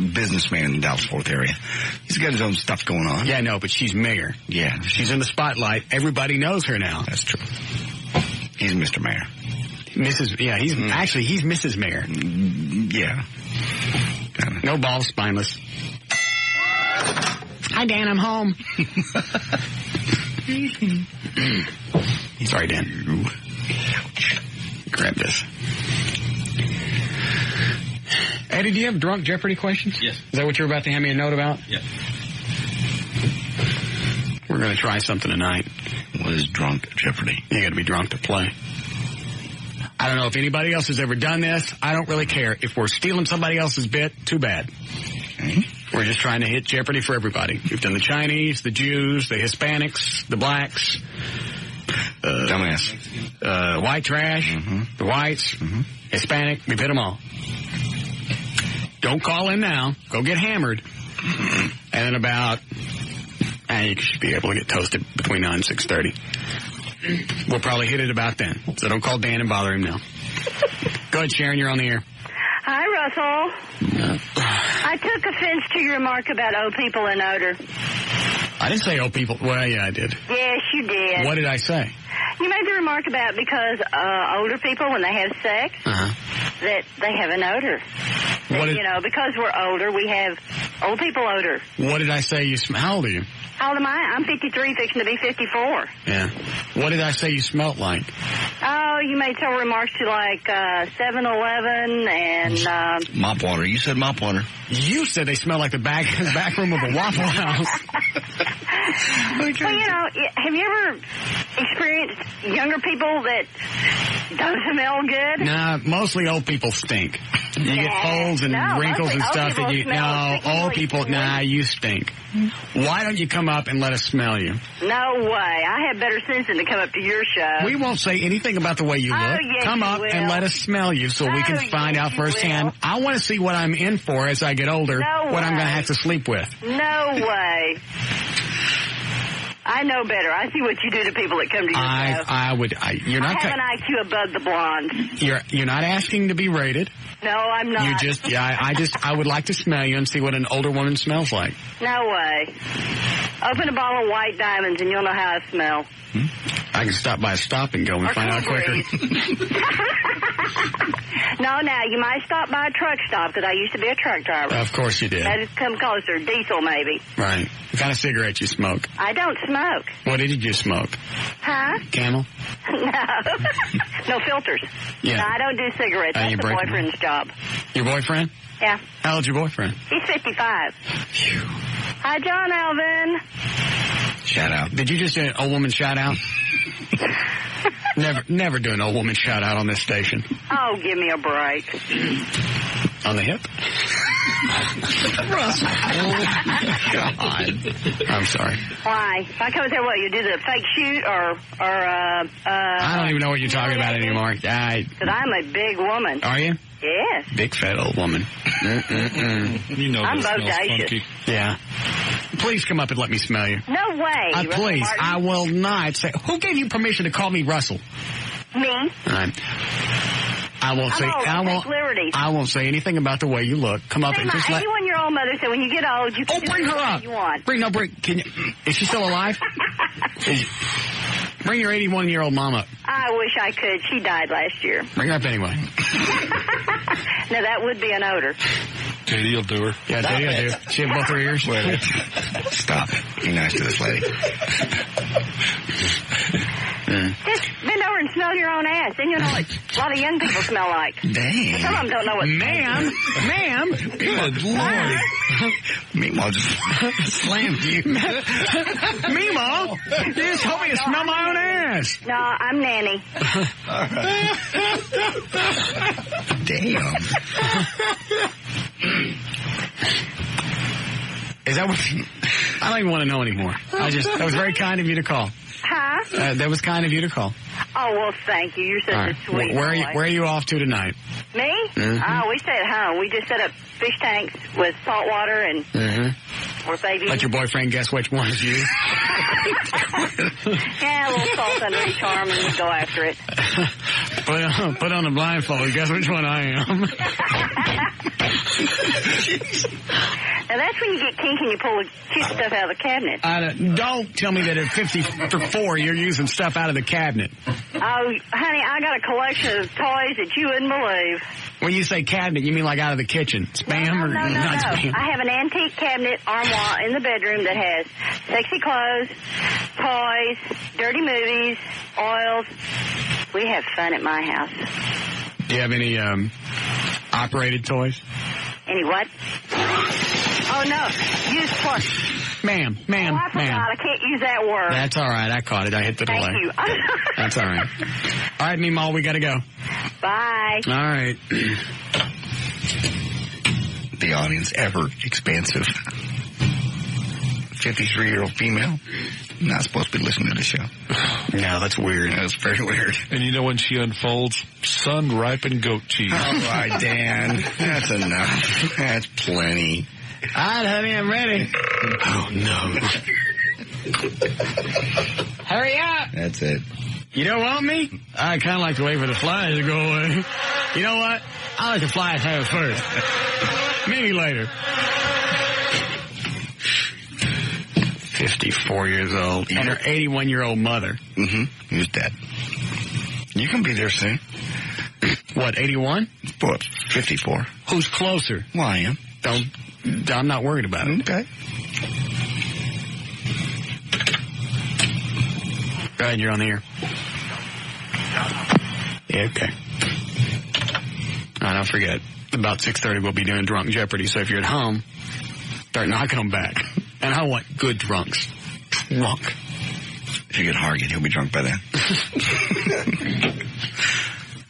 businessman in the Dallas-Fort area. He's got his own stuff going on. Yeah, I know, but she's mayor. Yeah. She's in the spotlight. Everybody knows her now. That's true. He's Mr. Mayor. He's Mrs. Mayor. Yeah. No balls, spineless. Hi, Dan, I'm home. Sorry, Dan. Grab this. Eddie, do you have drunk Jeopardy questions? Yes. Is that what you're about to hand me a note about? Yeah. We're going to try something tonight. What is drunk Jeopardy? You got to be drunk to play. I don't know if anybody else has ever done this. I don't really care. If we're stealing somebody else's bit, too bad. Okay. We're just trying to hit Jeopardy for everybody. We've done the Chinese, the Jews, the Hispanics, the blacks. Dumbass. White trash, the whites, Hispanic. We've hit them all. Don't call in now. Go get hammered. And then about, you should be able to get toasted between 9 and 6:30. We'll probably hit it about then. So don't call Dan and bother him now. Go ahead, Sharon. You're on the air. Hi, Russell. I took offense to your remark about old people and odor. I didn't say old people. Well, yeah, I did. Yes, you did. What did I say? You made the remark about because older people, when they have sex, that they have an odor. That, because we're older, we have old people odor. What did I say you smell? How old are you? How old am I? I'm 53, fixing to be 54. Yeah. What did I say you smelled like? Oh, you made several remarks to 7-Eleven and... mop water. You said mop water. You said they smell like the back room of a Waffle House. Well, have you ever experienced younger people that don't smell good? Nah, mostly old people stink. You get folds and wrinkles and stuff. Old people, you stink. Why don't you come up and let us smell you? No way. I have better sense than to come up to your show. We won't say anything about the way you look. Yes, come up and let us smell you so we can find out firsthand. I want to see what I'm in for as I get older, what I'm going to have to sleep with. No way. I know better. I see what you do to people that come to your show. You're not. I have an IQ above the blondes. You're not asking to be rated. No, I'm not. You just, I would like to smell you and see what an older woman smells like. No way. Open a bottle of White Diamonds and you'll know how I smell. I can stop by a Stop and Go and find out quicker. No, now, you might stop by a truck stop, because I used to be a truck driver. Of course you did. That has come closer. Diesel, maybe. Right. What kind of cigarette you smoke? I don't smoke. What did you smoke? Huh? Camel? No. No filters. Yeah. No, I don't do cigarettes. That's the boyfriend's job. Your boyfriend? Yeah. How old's your boyfriend? He's 55. Phew. Hi, John Alvin. Shout out. Did you just do an old woman shout out? Never do an old woman shout out on this station. Oh, give me a break. On the hip? Russ. Oh, God. I'm sorry. Why? If I come there, what, you do the fake shoot or I don't even know what you're talking about anymore. Because I'm a big woman. Are you? Yes. Big fat old woman. You know I'm this smells bodacious. funky. Yeah. Please come up and let me smell you. No way. Please. Martin. I will not say. Who gave you permission to call me Russell? Me. I won't say anything about the way you look. Come up and just let. 81-year-old mother said, when you get old, you can do bring her whatever up. you want. Can you? Is she still alive? Bring your 81-year-old mom up. I wish I could. She died last year. Bring her up anyway. Now, that would be an odor. Katie will do her. Yeah, Katie will do her. She have both her ears? Stop. Be nice to this lady. Just bend over and smell your own ass. Then you know what a lot of young people smell like. Dang. Some of them don't know what. Ma'am. Good Lord. Meemaw just slammed you. Meemaw, you just told me to smell my own ass. No, I'm Nanny. Damn. Is that what? I don't even want to know anymore. That was very kind of you to call. Huh? That was kind of you to call. Oh, well, thank you. You're such a sweet Where boy. are you off to tonight? Me? Mm-hmm. Oh, we stay at home. We just set up fish tanks with salt water and Or baby. Let your boyfriend guess which one is you. Yeah, a little salt under each arm and we go after it. Put on the blindfold. Guess which one I am. Now that's when you get kinky and you pull the cute stuff out of the cabinet. Don't tell me that at 54 you're using stuff out of the cabinet. Oh, honey, I got a collection of toys that you wouldn't believe. When you say cabinet, you mean like out of the kitchen? Spam or not spam? I have an antique cabinet armoire in the bedroom that has sexy clothes, toys, dirty movies, oils. We have fun at my house. Do you have any operated toys? Any what? Oh, no. Use plus. Ma'am. Oh, I forgot. I can't use that word. That's all right. I caught it. I hit the delay. Thank you. That's all right. All right, Meemaw, we got to go. Bye. All right. The audience, ever expansive. 53-year-old female. Not supposed to be listening to the show. No, that's weird. That's very weird. And you know when she unfolds? Sun-ripened goat cheese. All right, Dan. That's enough. That's plenty. All right, honey, I'm ready. Oh, no. Hurry up. That's it. You don't want me? I kind of like to wait for the flies to go away. You know what? I like the flies have first. Maybe later. 54 years old. And her 81-year-old mother. Mm-hmm. Who's dead. You can be there soon. What, 81? What, 54. Who's closer? Well, I am. I'm not worried about it. Okay. Go ahead, you're on the air. Yeah, okay. All right, don't forget. About 6:30 we'll be doing Drunk Jeopardy, so if you're at home, start knocking them back. And I want good drunks. Drunk. If you get Hargett, he'll be drunk by then.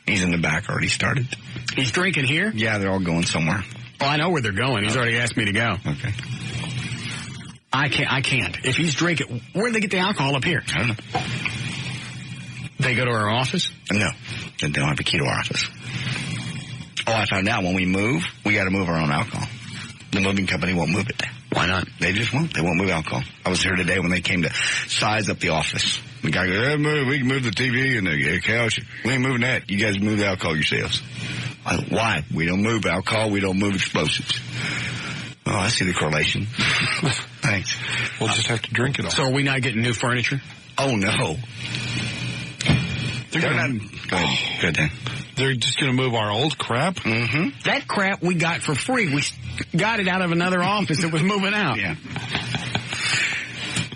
He's in the back, already started. He's drinking here? Yeah, they're all going somewhere. Oh, I know where they're going. He's already asked me to go. Okay. I can't. If he's drinking, where do they get the alcohol up here? I don't know. They go to our office? No. They don't have a key to our office. Oh, I found out when we move, we got to move our own alcohol. The moving company won't move it. Why not? They just won't. They won't move alcohol. I was here today when they came to size up the office. The guy goes, we can move the TV and the couch. We ain't moving that. You guys move the alcohol yourselves. Why? We don't move alcohol. We don't move explosives. Oh, I see the correlation. Thanks. We'll just have to drink it all. So are we not getting new furniture? Oh, no. They're not. Go ahead. Go ahead, Dan. They're just going to move our old crap? Mm-hmm. That crap we got for free. We got it out of another office that was moving out. Yeah.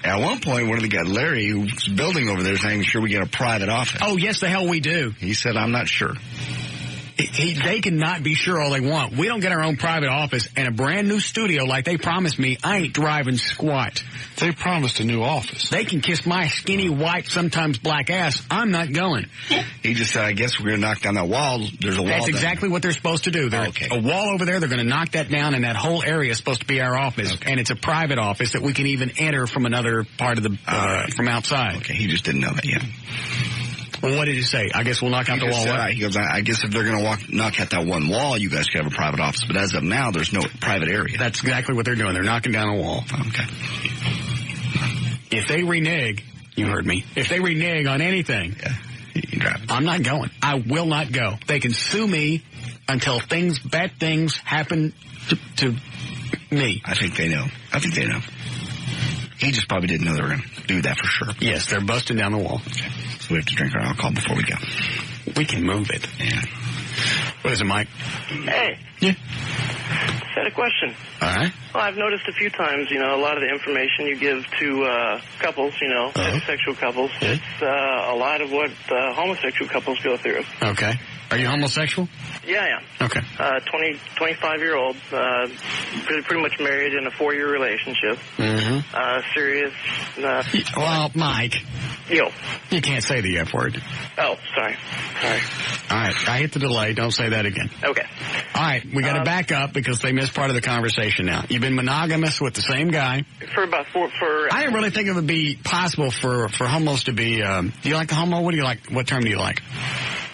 At one point, one of the guys, Larry, who's building over there, is saying, sure we get a private office. Oh, yes, the hell we do. He said, I'm not sure. They can not be sure all they want. We don't get our own private office and a brand new studio like they promised me. I ain't driving squat. They promised a new office. They can kiss my skinny, white, sometimes black ass. I'm not going. He just said, I guess we're going to knock down that wall. There's a wall. That's exactly what they're supposed to do. There's a wall over there. They're going to knock that down, and that whole area is supposed to be our office. Okay. And it's a private office that we can even enter from another part of the from outside. Okay, he just didn't know that yet. Well, what did he say? I guess we'll knock out the wall. He goes, I guess if they're going to knock out that one wall, you guys could have a private office. But as of now, there's no private area. That's exactly what they're doing. They're knocking down a wall. Okay. If they renege, you heard me. If they renege on anything, I'm not going. I will not go. They can sue me until bad things happen to me. I think they know. He just probably didn't know they were going to do that for sure. Yes, they're busting down the wall. Okay. So we have to drink our alcohol before we go. We can move it. Yeah. What is it, Mike? Hey. Yeah. Just had a question. All right. Well, I've noticed a few times, a lot of the information you give to couples, heterosexual couples, it's a lot of what homosexual couples go through. Okay. Are you homosexual? Yeah, I am. Okay. 25-year-old, pretty much married in a 4-year relationship. Mm-hmm. Serious. Well, Mike. Yo. You can't say the F word. Oh, sorry. All right. I hit the delay. Don't say that again. Okay. All right. We got to back up because they missed part of the conversation now. You've been monogamous with the same guy. For about I didn't really think it would be possible for homos to be, do you like the homo? What term do you like?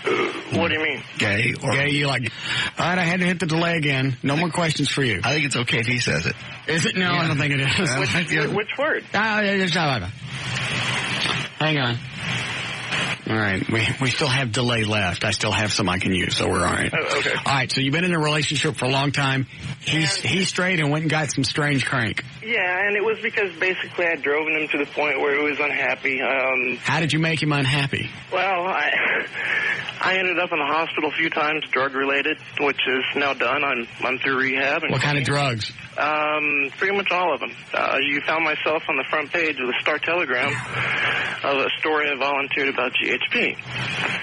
What do you mean? Gay or gay? You like? All right, I had to hit the delay again. No more questions for you. I think it's okay if he says it. Is it? No, I don't think it is. Which word? Hang on. All right, we still have delay left. I still have some I can use, so we're all right. Oh, okay. All right, so you've been in a relationship for a long time. He's straight and went and got some strange crank. Yeah, and it was because basically I'd driven him to the point where he was unhappy. How did you make him unhappy? Well, I ended up in the hospital a few times, drug-related, which is now done. I'm through rehab. And what kind of drugs? Pretty much all of them. You found myself on the front page of the Star Telegram of a story I volunteered about GHB.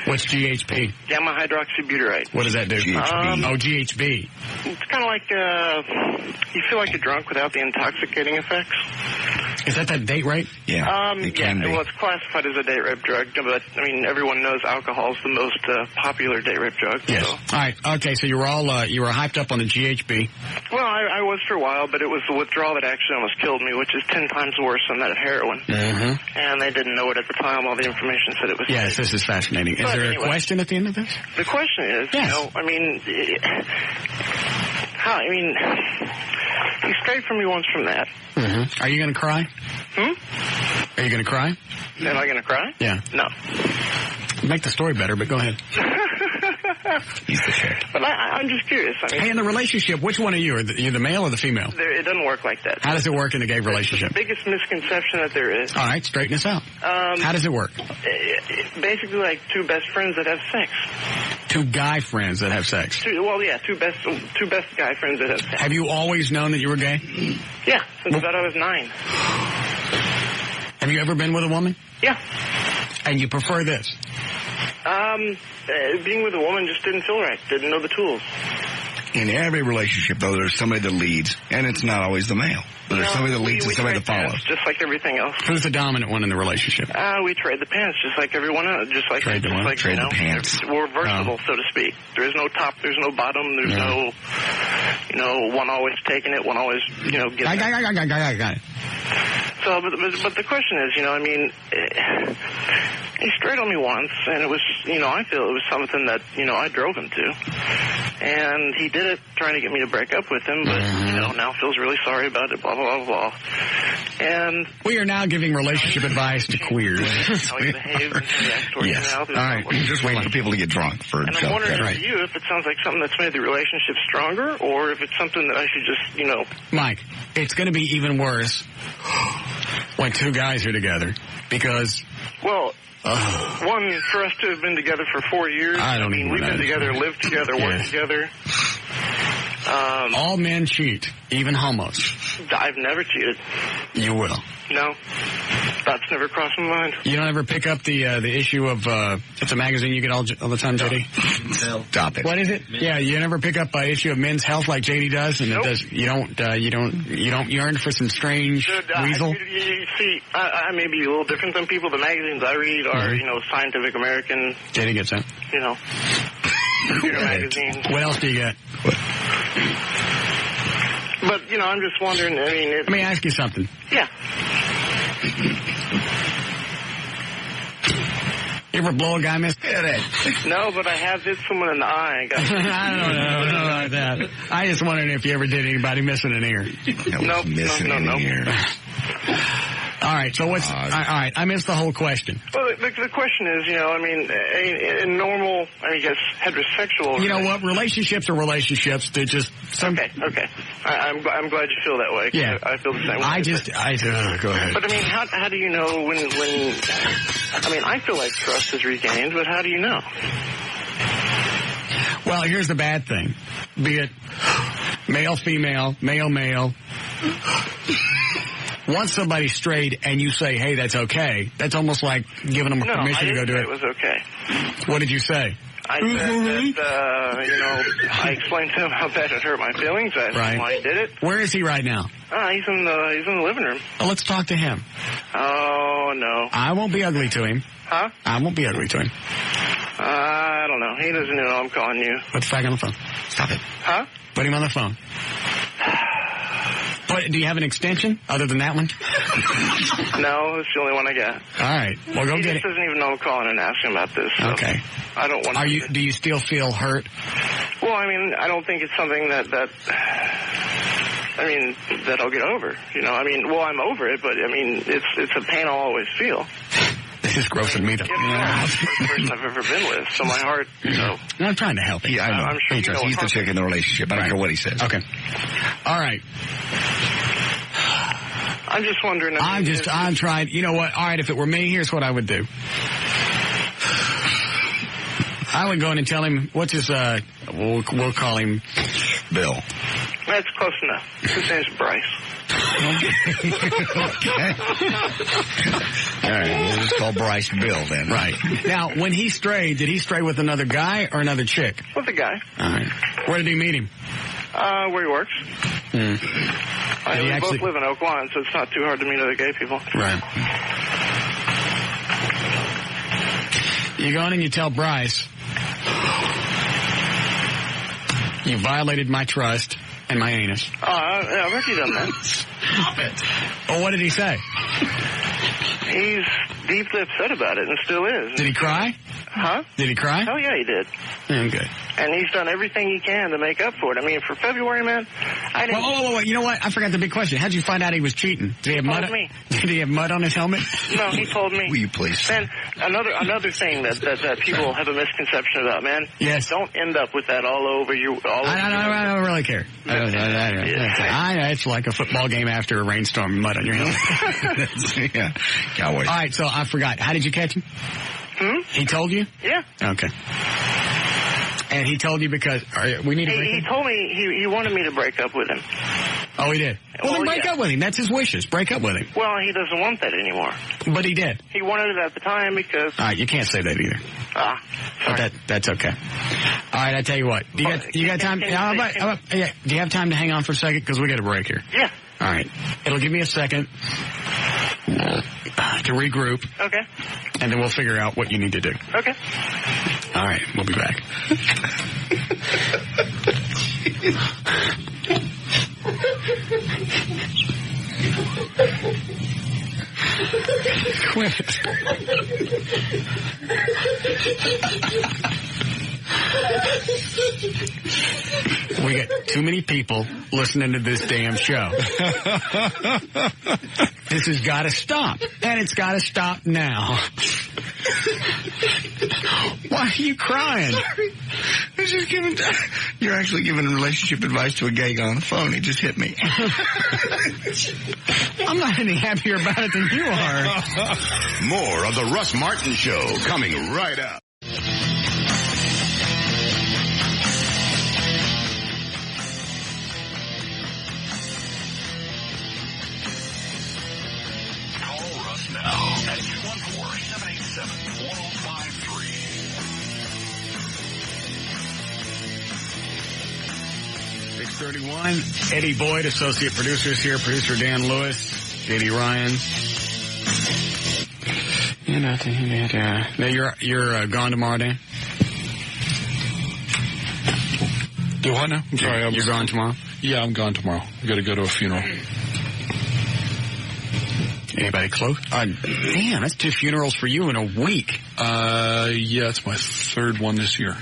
What's GHB? Gamma hydroxybutyrate. What does that do? GHB. GHB. It's kind of like you feel like you're drunk without the intoxicating effects. Is that date rape? Yeah. It can be. Well, it's classified as a date rape drug, but I mean everyone knows alcohol is the most popular date rape drug. Yes. So. All right. Okay. So you were all you were hyped up on the GHB. Well, I was for a while, but it was the withdrawal that actually almost killed me, which is 10 times worse than that of heroin. Mm-hmm. And they didn't know it at the time. All the information said it was. Yes, this is fascinating. Is there a question at the end of this? The question is, yes. He strayed from me once from that. Mm-hmm. Are you going to cry? Are you going to cry? Am I going to cry? Yeah. No. Make the story better, but go ahead. But I'm just curious. Hey, in the relationship, which one are you? Are you the male or the female? It doesn't work like that. How does it work in a gay relationship? It's the biggest misconception that there is. All right, straighten us out. How does it work? Basically like two best friends that have sex. Two guy friends that have sex? Two best guy friends that have sex. Have you always known that you were gay? Yeah, since about I was 9. Have you ever been with a woman? Yeah. And you prefer this? Being with a woman just didn't feel right. Didn't know the tools. In every relationship, though, there's somebody that leads, and it's not always the male. But there's somebody that leads and somebody that follows. Just like everything else. Who's the dominant one in the relationship? We trade the pants, just like everyone else. Trade the pants. We're versatile, so to speak. There's no top, there's no bottom, there's no, one always taking it, one always, getting I got it. So, but the question is, he strayed on me once, and it was, I feel it was something that, I drove him to. And he did it trying to get me to break up with him, but, now feels really sorry about it, blah, blah, blah, blah. And we are now giving relationship advice to queers. How he behaves and how he acts towards yes. All right. You're just waiting for people to get drunk for and I'm wondering to you if it sounds like something that's made the relationship stronger, or if it's something that I should just, Mike, it's going to be even worse when two guys are together, because... Well... one, for us to have been together for 4 years. We've been together, lived together, worked together. All men cheat, even homos. I've never cheated. You will. No. That's never crossed my mind. You don't ever pick up the issue of, it's a magazine you get all the time, JD? No. Stop it. What is it? Yeah, you never pick up an issue of Men's Health like JD does? And nope. It does. You don't yearn for some strange weasel? You see, I may be a little different than people. The magazines I read are, Scientific American. JD gets that. Computer magazines. What else do you get? But, I'm just wondering, let me ask you something. Yeah. You ever blow a guy, miss? No, but I have hit someone in the eye. I don't know like that. I just wondered if you ever did anybody missing an ear. Nope. No. Ear. All right, so what's... all right, I missed the whole question. Well, the question is, in normal, I guess, heterosexual... You know what? Relationships are relationships. They're just... Okay. I'm glad you feel that way. Yeah. I feel the same way. Go ahead. But, how do you know when... I feel like trust is regained, but how do you know? Well, here's the bad thing. Be it male, female, male... Once somebody's straight and you say, hey, that's okay, that's almost like giving them permission to go do it. No, I didn't say it was okay. What did you say? I said that, I explained to him how bad it hurt my feelings. I asked him why he did it. Where is he right now? He's in the living room. Well, let's talk to him. Oh, no. I won't be ugly to him. Huh? I won't be ugly to him. I don't know. He doesn't know I'm calling you. Put the fag on the phone. Stop it. Huh? Put him on the phone. Do you have an extension other than that one? No, it's the only one I got. All right. Well, go get it. He doesn't even know I'm calling and asking about this. So okay. I don't want to. Do you still feel hurt? Well, I mean, I don't think it's something that I'll get over. You know, I mean, well, I'm over it, but I mean, it's a pain I'll always feel. This is grossing me to... Yeah, it's the first person I've ever been with, so my heart, you know... I'm trying to help you. I know. I'm sure you know he's the chick in the relationship. I don't care what he says. Okay. All right. I'm just wondering... I'm trying... You know what? All right, if it were me, here's what I would do. I would go in and tell him, what's his... We'll call him... Bill. That's close enough. His name's Bryce. Okay. All right, we'll just call Bryce Bill then. Right. Now, when he strayed, did he stray with another guy or another chick? With a guy. All right. Where did he meet him? Where he works. We both live in Oak Lawn, so it's not too hard to meet other gay people. Right. You go in and you tell Bryce, you violated my trust and my anus. Yeah, I've already done that. Stop it. Well, what did he say? He's deeply upset about it and still is. Did he cry? Huh? Did he cry? Oh, yeah, he did. Okay. And he's done everything he can to make up for it. I mean, for February, man, I didn't... Well, you know what? I forgot the big question. How'd you find out he was cheating? Did he have mud? Did he have mud on his helmet? No, he told me. Will you please? Man, another thing that people have a misconception about, man. Yes. Don't end up with that all over you. I don't really care. I know. It's like a football game after a rainstorm, mud on your helmet. Yeah. Cowboys. All right, so I forgot. How did you catch him? He told you? Yeah. Okay. And he told you because we need to break He told me he wanted me to break up with him. Oh, he did? Well, then break up with him. That's his wishes. Break up with him. Well, he doesn't want that anymore. But he did. He wanted it at the time because... All right, you can't say that either. But that's okay. All right, I tell you what. Do you got time? Do you have time to hang on for a second? Because we got a break here. Yeah. All right. It'll give me a second to regroup. Okay. And then we'll figure out what you need to do. Okay. All right, we'll be back. Quit. We got too many people listening to this damn show. This has got to stop. And it's got to stop now. Why are you crying? Sorry. I was just you're actually giving relationship advice to a gay guy on the phone. He just hit me. I'm not any happier about it than you are. More of the Russ Martin Show coming right up. Now at 214-787-1053. .31. Eddie Boyd, associate producers here. Producer Dan Lewis, J.D. Ryan. Now you're gone tomorrow, Dan? Do what now? I'm sorry. You're gone tomorrow? Yeah, I'm gone tomorrow. I've got to go to a funeral. Anybody close? Damn, that's 2 funerals for you in a week. Yeah, it's my 3rd one this year.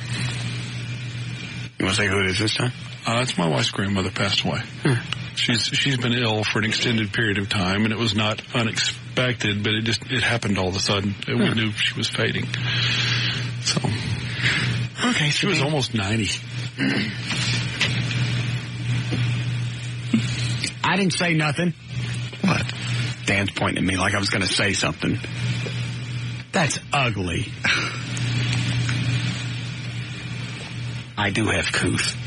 You want to say who it is this time? It's my wife's grandmother passed away. She's been ill for an extended period of time, and it was not unexpected, but it happened all of a sudden. We knew she was fading. So, okay, she was almost 90. I didn't say nothing. What? Dan's pointing at me like I was going to say something. That's ugly. I do have couth.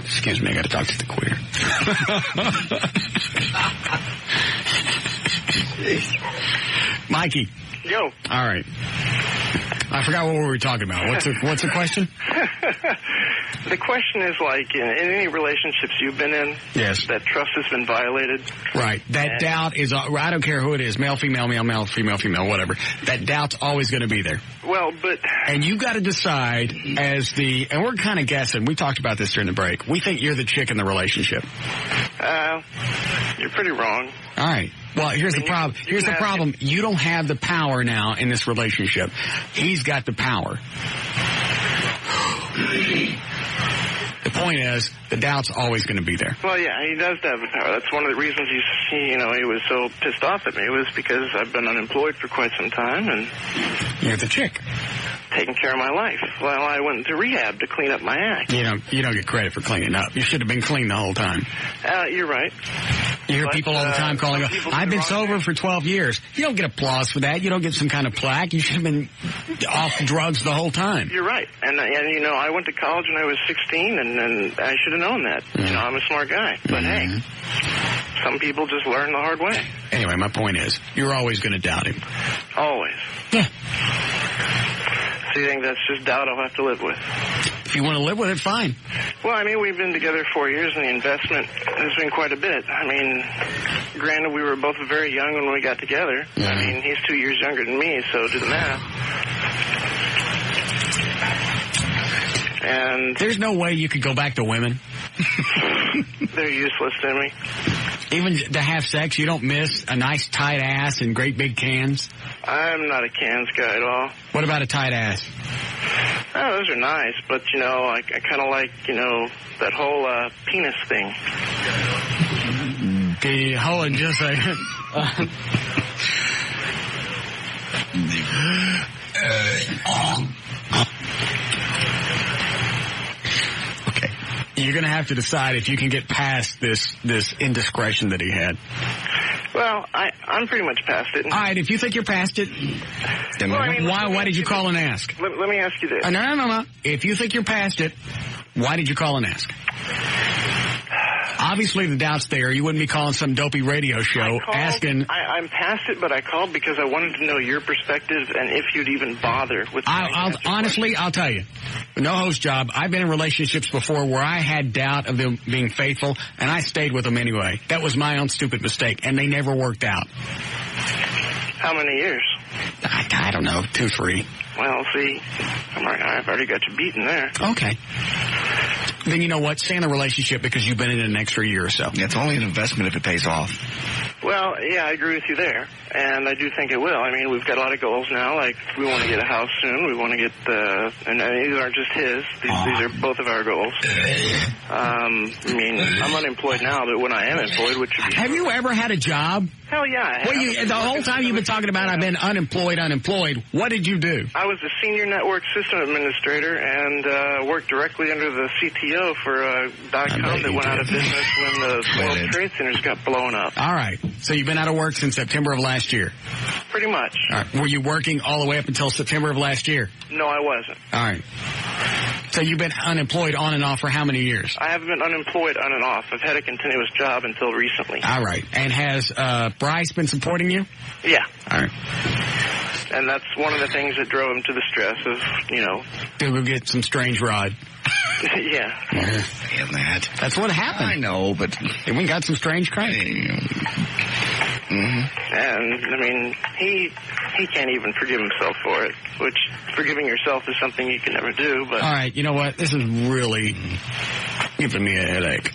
Excuse me, I got to talk to the queer. Mikey. Yo. All right. I forgot what we were talking about. What's the question? The question is, like, in any relationships you've been in, yes, that trust has been violated. Right. That doubt is, I don't care who it is, male, female, female, whatever. That doubt's always going to be there. Well, but... And you got to decide and we're kind of guessing, we talked about this during the break, we think you're the chick in the relationship. You're pretty wrong. All right. Well, here's the problem. Here's the problem. You don't have the power now in this relationship. He's got the power. The point is, the doubt's always going to be there. Well, yeah, he does have the power. That's one of the reasons he was so pissed off at me, was because I've been unemployed for quite some time, and... You're the chick. Taking care of my life. Well, I went to rehab to clean up my act. You don't get credit for cleaning up. You should have been clean the whole time. You're right. You hear people all the time calling, I've been sober for 12 years. You don't get applause for that. You don't get some kind of plaque. You should have been off drugs the whole time. You're right. And I went to college when I was 16, and I should have known that. Mm-hmm. I'm a smart guy. But hey, some people just learn the hard way. Anyway, my point is, you're always going to doubt him. Always. Yeah. So you think that's just doubt I'll have to live with? If you want to live with it, fine. Well, I mean, we've been together 4 years, and the investment has been quite a bit. I mean, granted, we were both very young when we got together. Mm-hmm. I mean, he's 2 years younger than me, so do the math. And there's no way you could go back to women. They're useless to me. Even to have sex, you don't miss a nice tight ass and great big cans? I'm not a cans guy at all. What about a tight ass? Oh, those are nice, but, I kind of like, that whole penis thing. Okay, hold on just a second. Okay. You're going to have to decide if you can get past this indiscretion that he had. Well, I'm pretty much past it. All right, if you think you're past it, then why did you call and ask? Let me ask you this. No. If you think you're past it, why did you call and ask? Obviously, the doubt's there. You wouldn't be calling some dopey radio show asking... I'm past it, but I called because I wanted to know your perspective and if you'd even bother with... Honestly, I'll tell you. No host job. I've been in relationships before where I had doubt of them being faithful, and I stayed with them anyway. That was my own stupid mistake, and they never worked out. How many years? I don't know, 2, 3. Well, see, I've already got you beaten there. Okay. Then you know what? Stay in the relationship because you've been in it an extra year or so. Yeah, it's only an investment if it pays off. Well, yeah, I agree with you there, and I do think it will. I mean, we've got a lot of goals now. Like, we want to get a house soon. We want to get and these aren't just his. These are both of our goals. I mean, I'm unemployed now, but when I am employed, which would be... Have you ever had a job? Hell yeah, I have. Well, the whole time you've been talking about I've been unemployed. What did you do? I was a senior network system administrator and worked directly under the CTO for .com that went out of business when the World Trade Centers got blown up. All right. So you've been out of work since September of last year? Pretty much. All right. Were you working all the way up until September of last year? No, I wasn't. All right. So you've been unemployed on and off for how many years? I haven't been unemployed on and off. I've had a continuous job until recently. All right. And has Bryce been supporting you? Yeah. All right. And that's one of the things that drove him to the stress of, To go get some strange rod. Yeah. Damn that. That's what happened. I know, but... we got some strange crank. Mm-hmm. And, I mean, he can't even forgive himself for it, which forgiving yourself is something you can never do, but... All right, you know what? This is really giving me a headache.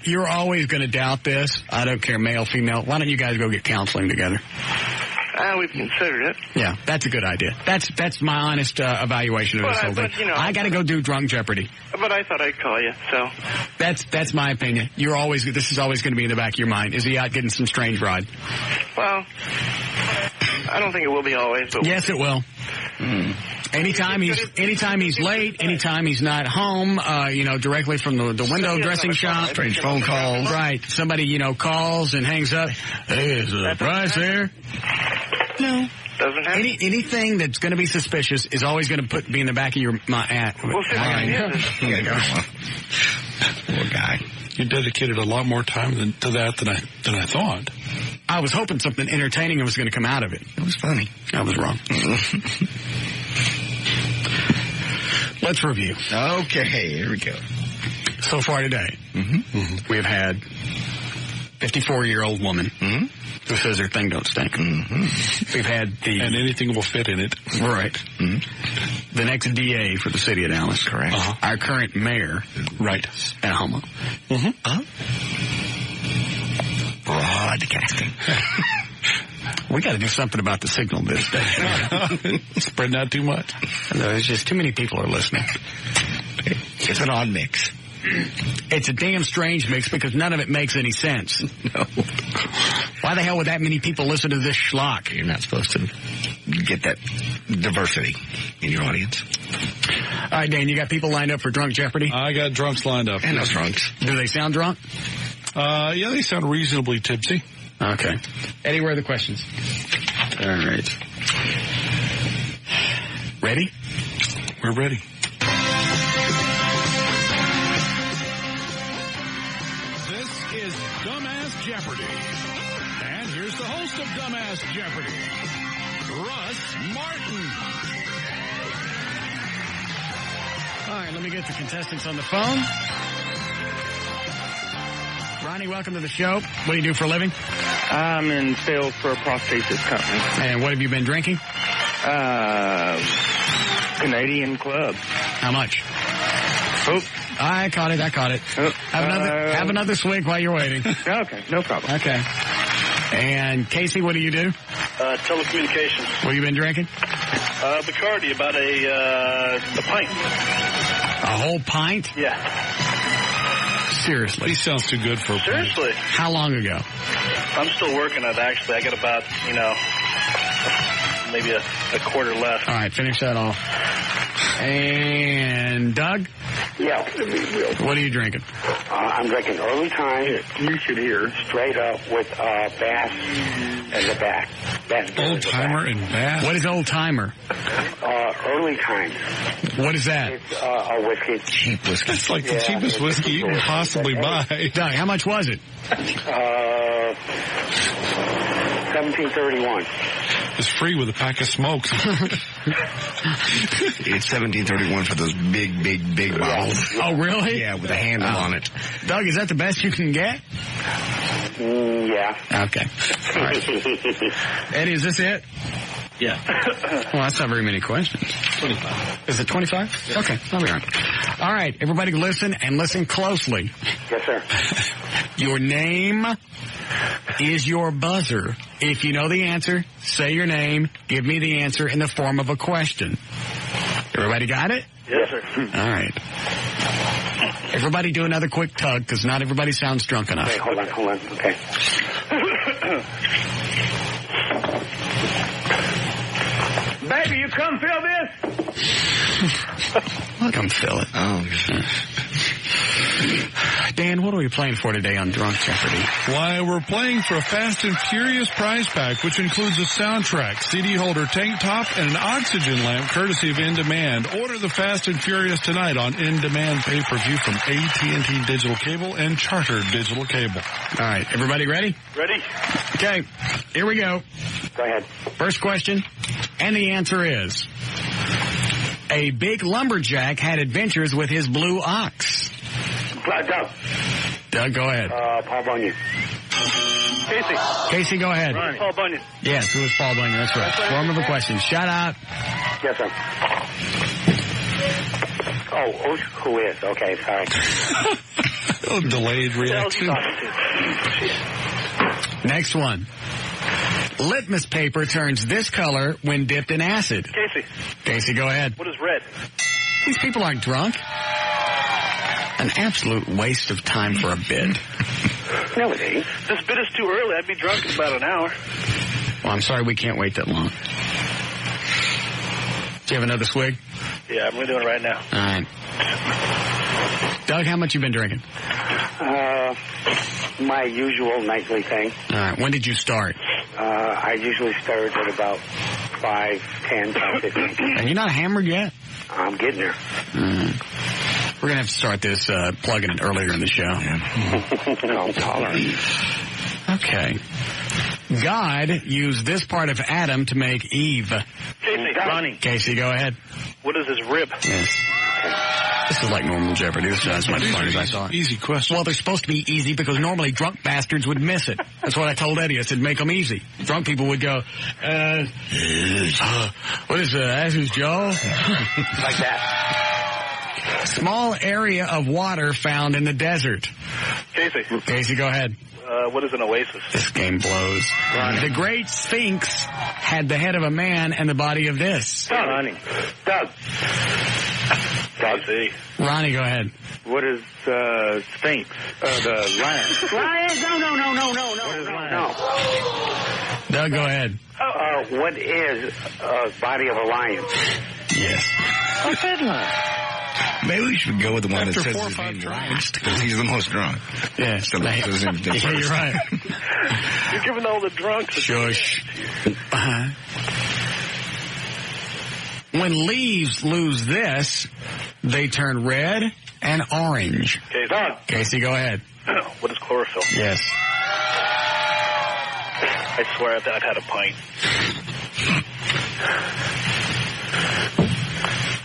You're always going to doubt this. I don't care, male, female. Why don't you guys go get counseling together? We've considered it. Yeah, that's a good idea. That's my honest evaluation of this whole thing. I got to go do Drunk Jeopardy. But I thought I'd call you, so. That's my opinion. This is always going to be in the back of your mind. Is he out getting some strange ride? Well, I don't think it will be always, but. Yes, it will. Anytime he's late, anytime he's not home, directly from the window dressing shop. Strange phone calls. Right. Somebody, calls and hangs up. Hey, is the price there? No. Doesn't happen. Anything that's going to be suspicious is always going to be in the back of your mind. We'll see what Poor guy. You dedicated a lot more time to that than I thought. I was hoping something entertaining was going to come out of it. It was funny. I was wrong. Let's review. Okay, here we go. So far today, we have had 54-year-old woman who says her thing don't stink. We've had the... And anything will fit in it. Right. The next DA for the city of Dallas. Correct. Our current mayor. Right. And homo. Broadcasting. We got to do something about the signal this day. Spreading out too much. There's just too many people are listening. It's an odd mix. It's a damn strange mix because none of it makes any sense. No. Why the hell would that many people listen to this schlock? You're not supposed to get that diversity in your audience. All right, Dan, you got people lined up for Drunk Jeopardy? I got drunks lined up. And those drunks. Do they sound drunk? Yeah, they sound reasonably tipsy. Okay. Eddie, where are the questions? All right. Ready? We're ready. This is Dumbass Jeopardy. And here's the host of Dumbass Jeopardy, Russ Martin. All right, let me get the contestants on the phone. Ronnie, welcome to the show. What do you do for a living? I'm in sales for a prosthesis company. And what have you been drinking? Canadian Club. How much? Oh. I caught it. Oh. Have another swig while you're waiting. Okay, no problem. Okay. And Casey, what do you do? Telecommunications. What have you been drinking? Bacardi, about a pint. A whole pint? Yeah. Seriously. He sounds too good for a pint. Seriously. How long ago? I'm still working on it, actually. I got about, maybe a quarter left. All right, finish that off. And Doug? Yeah. What are you drinking? I'm drinking early time. You should hear. Straight up with Bass in the back. Old timer and Bass? What is old timer? Early time. What is that? It's a whiskey. Cheap whiskey. That's like the cheapest whiskey you can possibly buy. Doug, how much was it? $17.31. It's free with a pack of smokes. It's $17.31 for those big bottles. Oh, really? Yeah, with a handle on it. Doug, is that the best you can get? Yeah. Okay. All right. Eddie, is this it? Yeah. Well, that's not very many questions. 25. Is it 25? Yeah. Okay, I'll be right. All right, everybody listen and listen closely. Yes, sir. Your name is your buzzer. If you know the answer, say your name. Give me the answer in the form of a question. Everybody got it? Yes, sir. All right. Everybody do another quick tug, because not everybody sounds drunk enough. Okay, hold on. Okay. Baby, you come fill this? Come fill it. Oh, Dan, what are we playing for today on Drunk Jeopardy? Why, we're playing for a Fast and Furious prize pack, which includes a soundtrack, CD holder, tank top, and an oxygen lamp, courtesy of In Demand. Order the Fast and Furious tonight on In Demand pay-per-view from AT&T Digital Cable and Charter Digital Cable. All right, everybody ready? Ready? Okay, here we go. Go ahead. First question, and the answer is, a big lumberjack had adventures with his blue ox. Doug. Doug, go ahead. Paul Bunyan. Casey, go ahead. Paul Bunyan. Yes, it was Paul Bunyan. That's right. Form of a question. Shout out. Yes, sir. Oh, who is? Okay, sorry. Delayed reaction. Next one. Litmus paper turns this color when dipped in acid. Casey, go ahead. What is red? These people aren't drunk. An absolute waste of time for a bid. No, it ain't. This bid is too early. I'd be drunk in about an hour. Well, I'm sorry we can't wait that long. Do you have another swig? Yeah, I'm going to do it right now. All right. Doug, how much you been drinking? My usual nightly thing. All right. When did you start? I usually start at about 5:10, 5:15. And you're not hammered yet? I'm getting there. We're going to have to start this plugging it earlier in the show. I'm tolerant. Okay. God used this part of Adam to make Eve. Casey, Ronnie. Casey, go ahead. What is his rib? Yes. This is like normal Jeopardy. This is as much fun as I thought. Easy question. Well, they're supposed to be easy because normally drunk bastards would miss it. That's what I told Eddie. I said, make them easy. Drunk people would go, what is that? That's his jaw? Like that. Small area of water found in the desert. Casey, go ahead. What is an oasis? This game blows. The Great Sphinx had the head of a man and the body of this. Doug. Casey. Ronnie, go ahead. What is Sphinx? The lion. Lion? No. Doug, go ahead. What is body of a lion? Yes. I said lion. Maybe we should go with the one After that says 4 or his 5 name tries. last, because he's the most drunk. Yeah, So that says him yeah, first. you're right. You're giving all the drunks a Shush. When leaves lose this, they turn red and orange. Casey, go ahead. What is chlorophyll? Yes. I swear I've had a pint.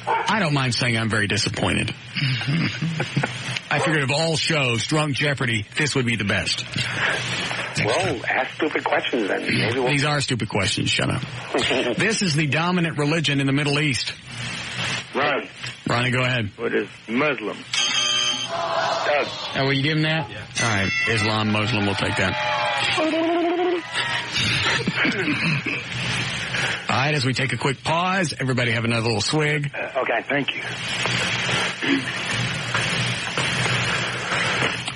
I don't mind saying I'm very disappointed. I figured of all shows, Drunk Jeopardy, this would be the best. Well, ask stupid questions then. Maybe we'll... These are stupid questions. Shut up. This is the dominant religion in the Middle East. Ronnie, go ahead. What is Muslim? Will you give him that? Yeah. All right. Islam, Muslim, we'll take that. All right, as we take a quick pause, everybody have another little swig. Okay, thank you.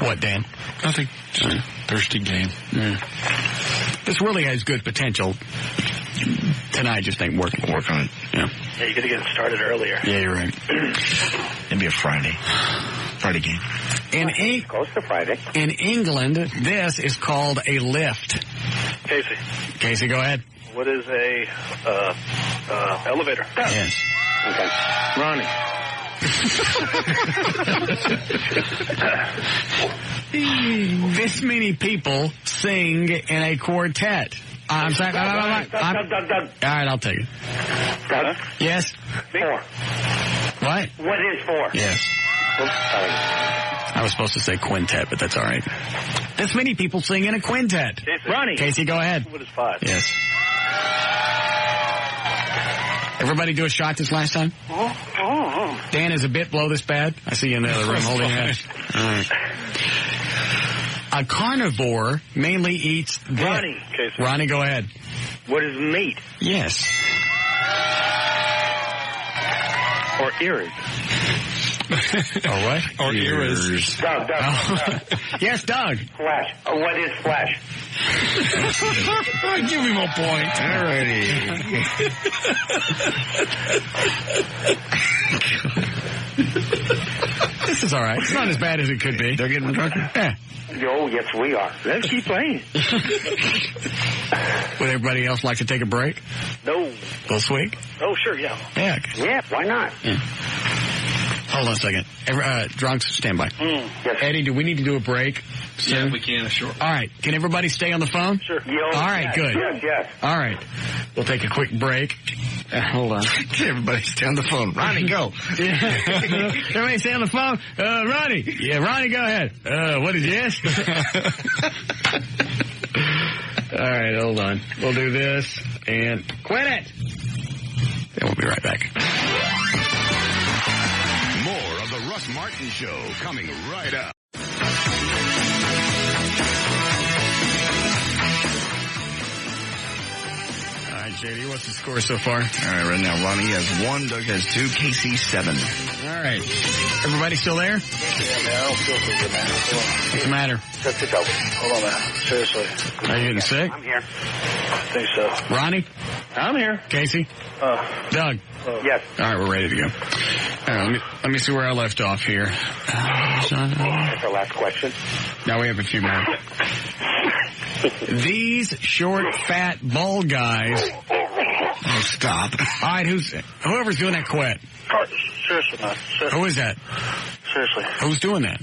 What, Dan? Nothing. Just a thirsty game. This really has good potential. Tonight just ain't working. We'll work on it. Yeah. Yeah, you got to get it started earlier. Yeah, you're right. It'd be a Friday game. Close to Friday. In England, this is called a lift. Casey, go ahead. What is a elevator? Yes. Okay. Ronnie. This many people sing in a quartet. I'm sorry. Doug. All right, I'll take it. Doug? Yes? 4. What? What is 4? Yes. Oops, sorry. I was supposed to say quintet, but that's all right. This many people sing in a quintet. Ronnie. Casey, go ahead. What is 5? Yes. Everybody do a shot this last time? Dan, is a bit below this bad? I see you in the other room holding it. All right. A carnivore mainly eats this. Ronnie. Ronnie, go ahead. What is meat? Yes. Or ears? Or what? Or ears. Doug. Yes, Doug. Flash. What is flash? Give him a point. Alrighty. This is all right. It's not as bad as it could be. They're getting drunker? Yeah. Oh, yes, we are. Let's keep playing. Would everybody else like to take a break? No. Little swig? Oh, sure, yeah. Yeah. Yeah, why not? Yeah. Hold on a second. Drunks, stand by. Yes. Eddie, do we need to do a break soon? Yeah, we can, sure. All right. Can everybody stay on the phone? Sure. Yo, all right, good. Yes. All right. We'll take a quick break. Hold on. Everybody stay on the phone. Ronnie, go. Everybody stay on the phone. Ronnie. Yeah, Ronnie, go ahead. What is yes? All right, hold on. We'll do this and quit it. Then we'll be right back. More of the Russ Martin Show coming right up. All right, JD, what's the score so far? All right, right now Ronnie has 1, Doug has 2, Casey 7. All right. Everybody still there? Yeah, man, I don't feel so good, man. What's the matter? Just to go. Hold on, man. Seriously. Are you getting sick? I'm here. I think so. Ronnie? I'm here. Casey? Doug? Yes. All right, we're ready to go. All right, let me see where I left off here. That's our last question. Now we have a few more. These short, fat, bald guys. Oh, stop. All right, whoever's doing that, quit. Seriously, man. Who is that? Seriously. Who's doing that?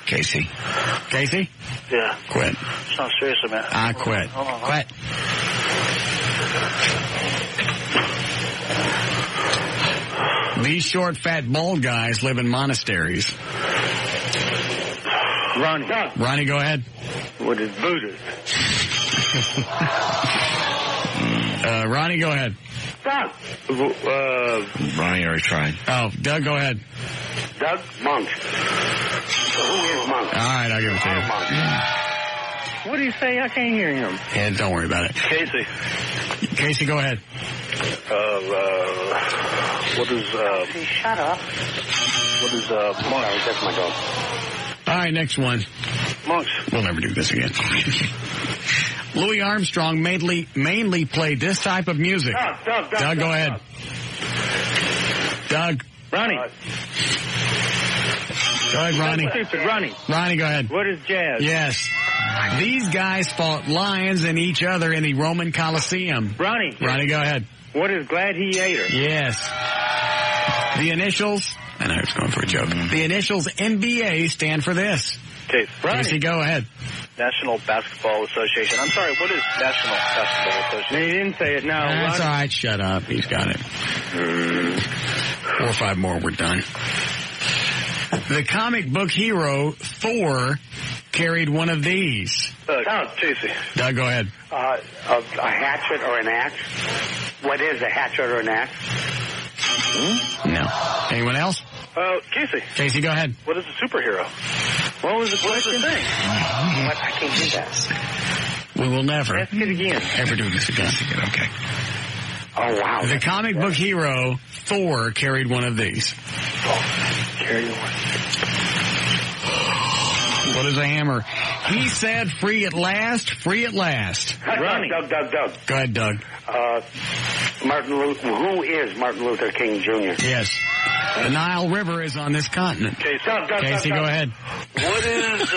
Casey. Casey? Yeah. Quit. No, seriously, man. I quit. Hold on. Quit. These short, fat, bald guys live in monasteries. Ronnie. Ronnie, go ahead. What is Buddhist? Ronnie, go ahead. Doug. Ronnie already tried. Oh, Doug, go ahead. Doug, monk. Who is monk? All right, I'll give it to you. What do you say? I can't hear him. Yeah, don't worry about it. Casey. Casey, go ahead. What is, Shut up. what is, Monk? That's my dog. All right, next one. Monks. We'll never do this again. Louis Armstrong mainly played this type of music. Doug, go ahead. Doug. Ronnie. Go ahead, Ronnie. Ronnie, go ahead. What is jazz? Yes. These guys fought lions and each other in the Roman Colosseum. Ronnie, go ahead. what is gladiator? Yes. The initials, I know I was going for a joke. The initials NBA stand for this. Okay, Casey, go ahead. National Basketball Association. I'm sorry, what is National Basketball Association? He didn't say it now. That's all right, shut up. He's got it. 4 or 5 more, we're done. The comic book hero Thor carried one of these. Casey. Doug, go ahead. A hatchet or an axe? What is a hatchet or an axe? No. Anyone else? Casey. Casey, go ahead. What is a superhero? What was the question? What? I can't do that. We will never Ask it again. ever do this again. Okay. Oh, wow. The comic book hero Thor carried one of these. Carry one. What is a hammer? He said, free at last, free at last. Ronnie. Doug. Go ahead, Doug. Who is Martin Luther King Jr.? Yes. The Nile River is on this continent. Casey, go ahead. What is,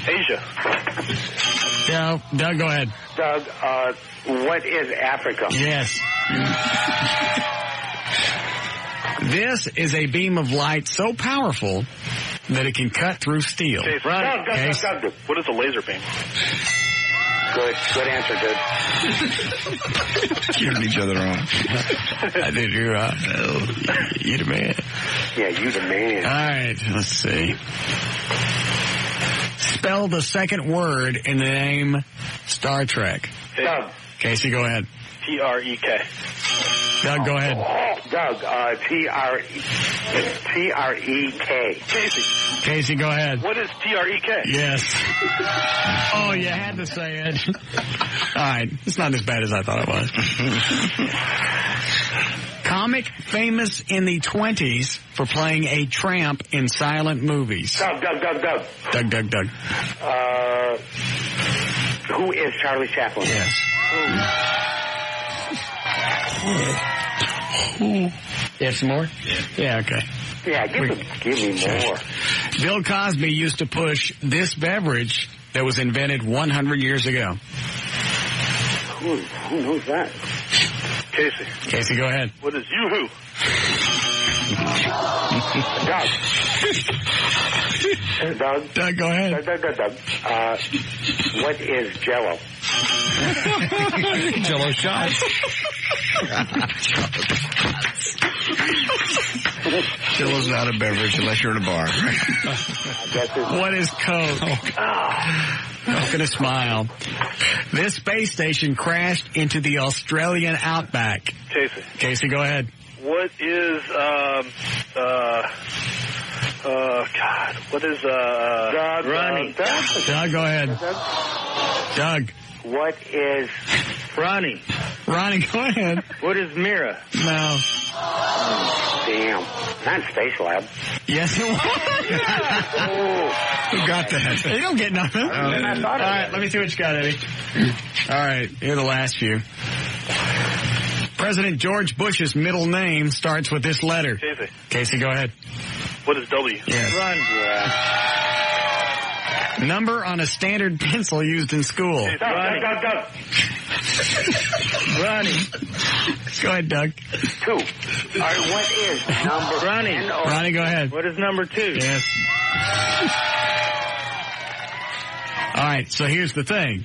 Asia? Doug, go ahead. Doug, what is Africa? Yes. This is a beam of light so powerful that it can cut through steel. Doug. What is a laser beam? Good answer, dude. Cheering each other on. I did. You're you the man. Yeah, you the man. All right, let's see. Spell the second word in the name Star Trek. Doug. Casey, go ahead. T-R-E-K. Doug, go ahead. Doug, T-R-E-K. Casey, go ahead. What is T-R-E-K? Yes. Oh, you had to say it. All right, it's not as bad as I thought it was. Comic famous in the 20s for playing a tramp in silent movies. Doug. Doug. Who is Charlie Chaplin? Yes. You have some more? Yeah, okay. Yeah, give me more. Bill Cosby used to push this beverage that was invented 100 years ago. Who knows that? Casey, go ahead. what is Yoo-hoo? Doug, go ahead. Doug. What is Jell-O? Jell-O shots. Jell-O's not a beverage unless you're in a bar. What is Coke? Coke and a smile. This space station crashed into the Australian outback. Casey, go ahead. What is, what is, Ronnie? Doug, go ahead. Doug. What is Ronnie? Ronnie, go ahead. What is Mira? No. Damn. Not Space Lab. Yes, it was. Who got that? You don't get nothing. All right, let me see what you got, Eddie. All right, here are the last few. President George Bush's middle name starts with this letter. Casey, go ahead. What is W? Yes. Number on a standard pencil used in school. Doug. Ronnie. Go ahead, Doug. 2. All right, what is number? Ronnie, go ahead. What is number 2? Yes. All right, so here's the thing.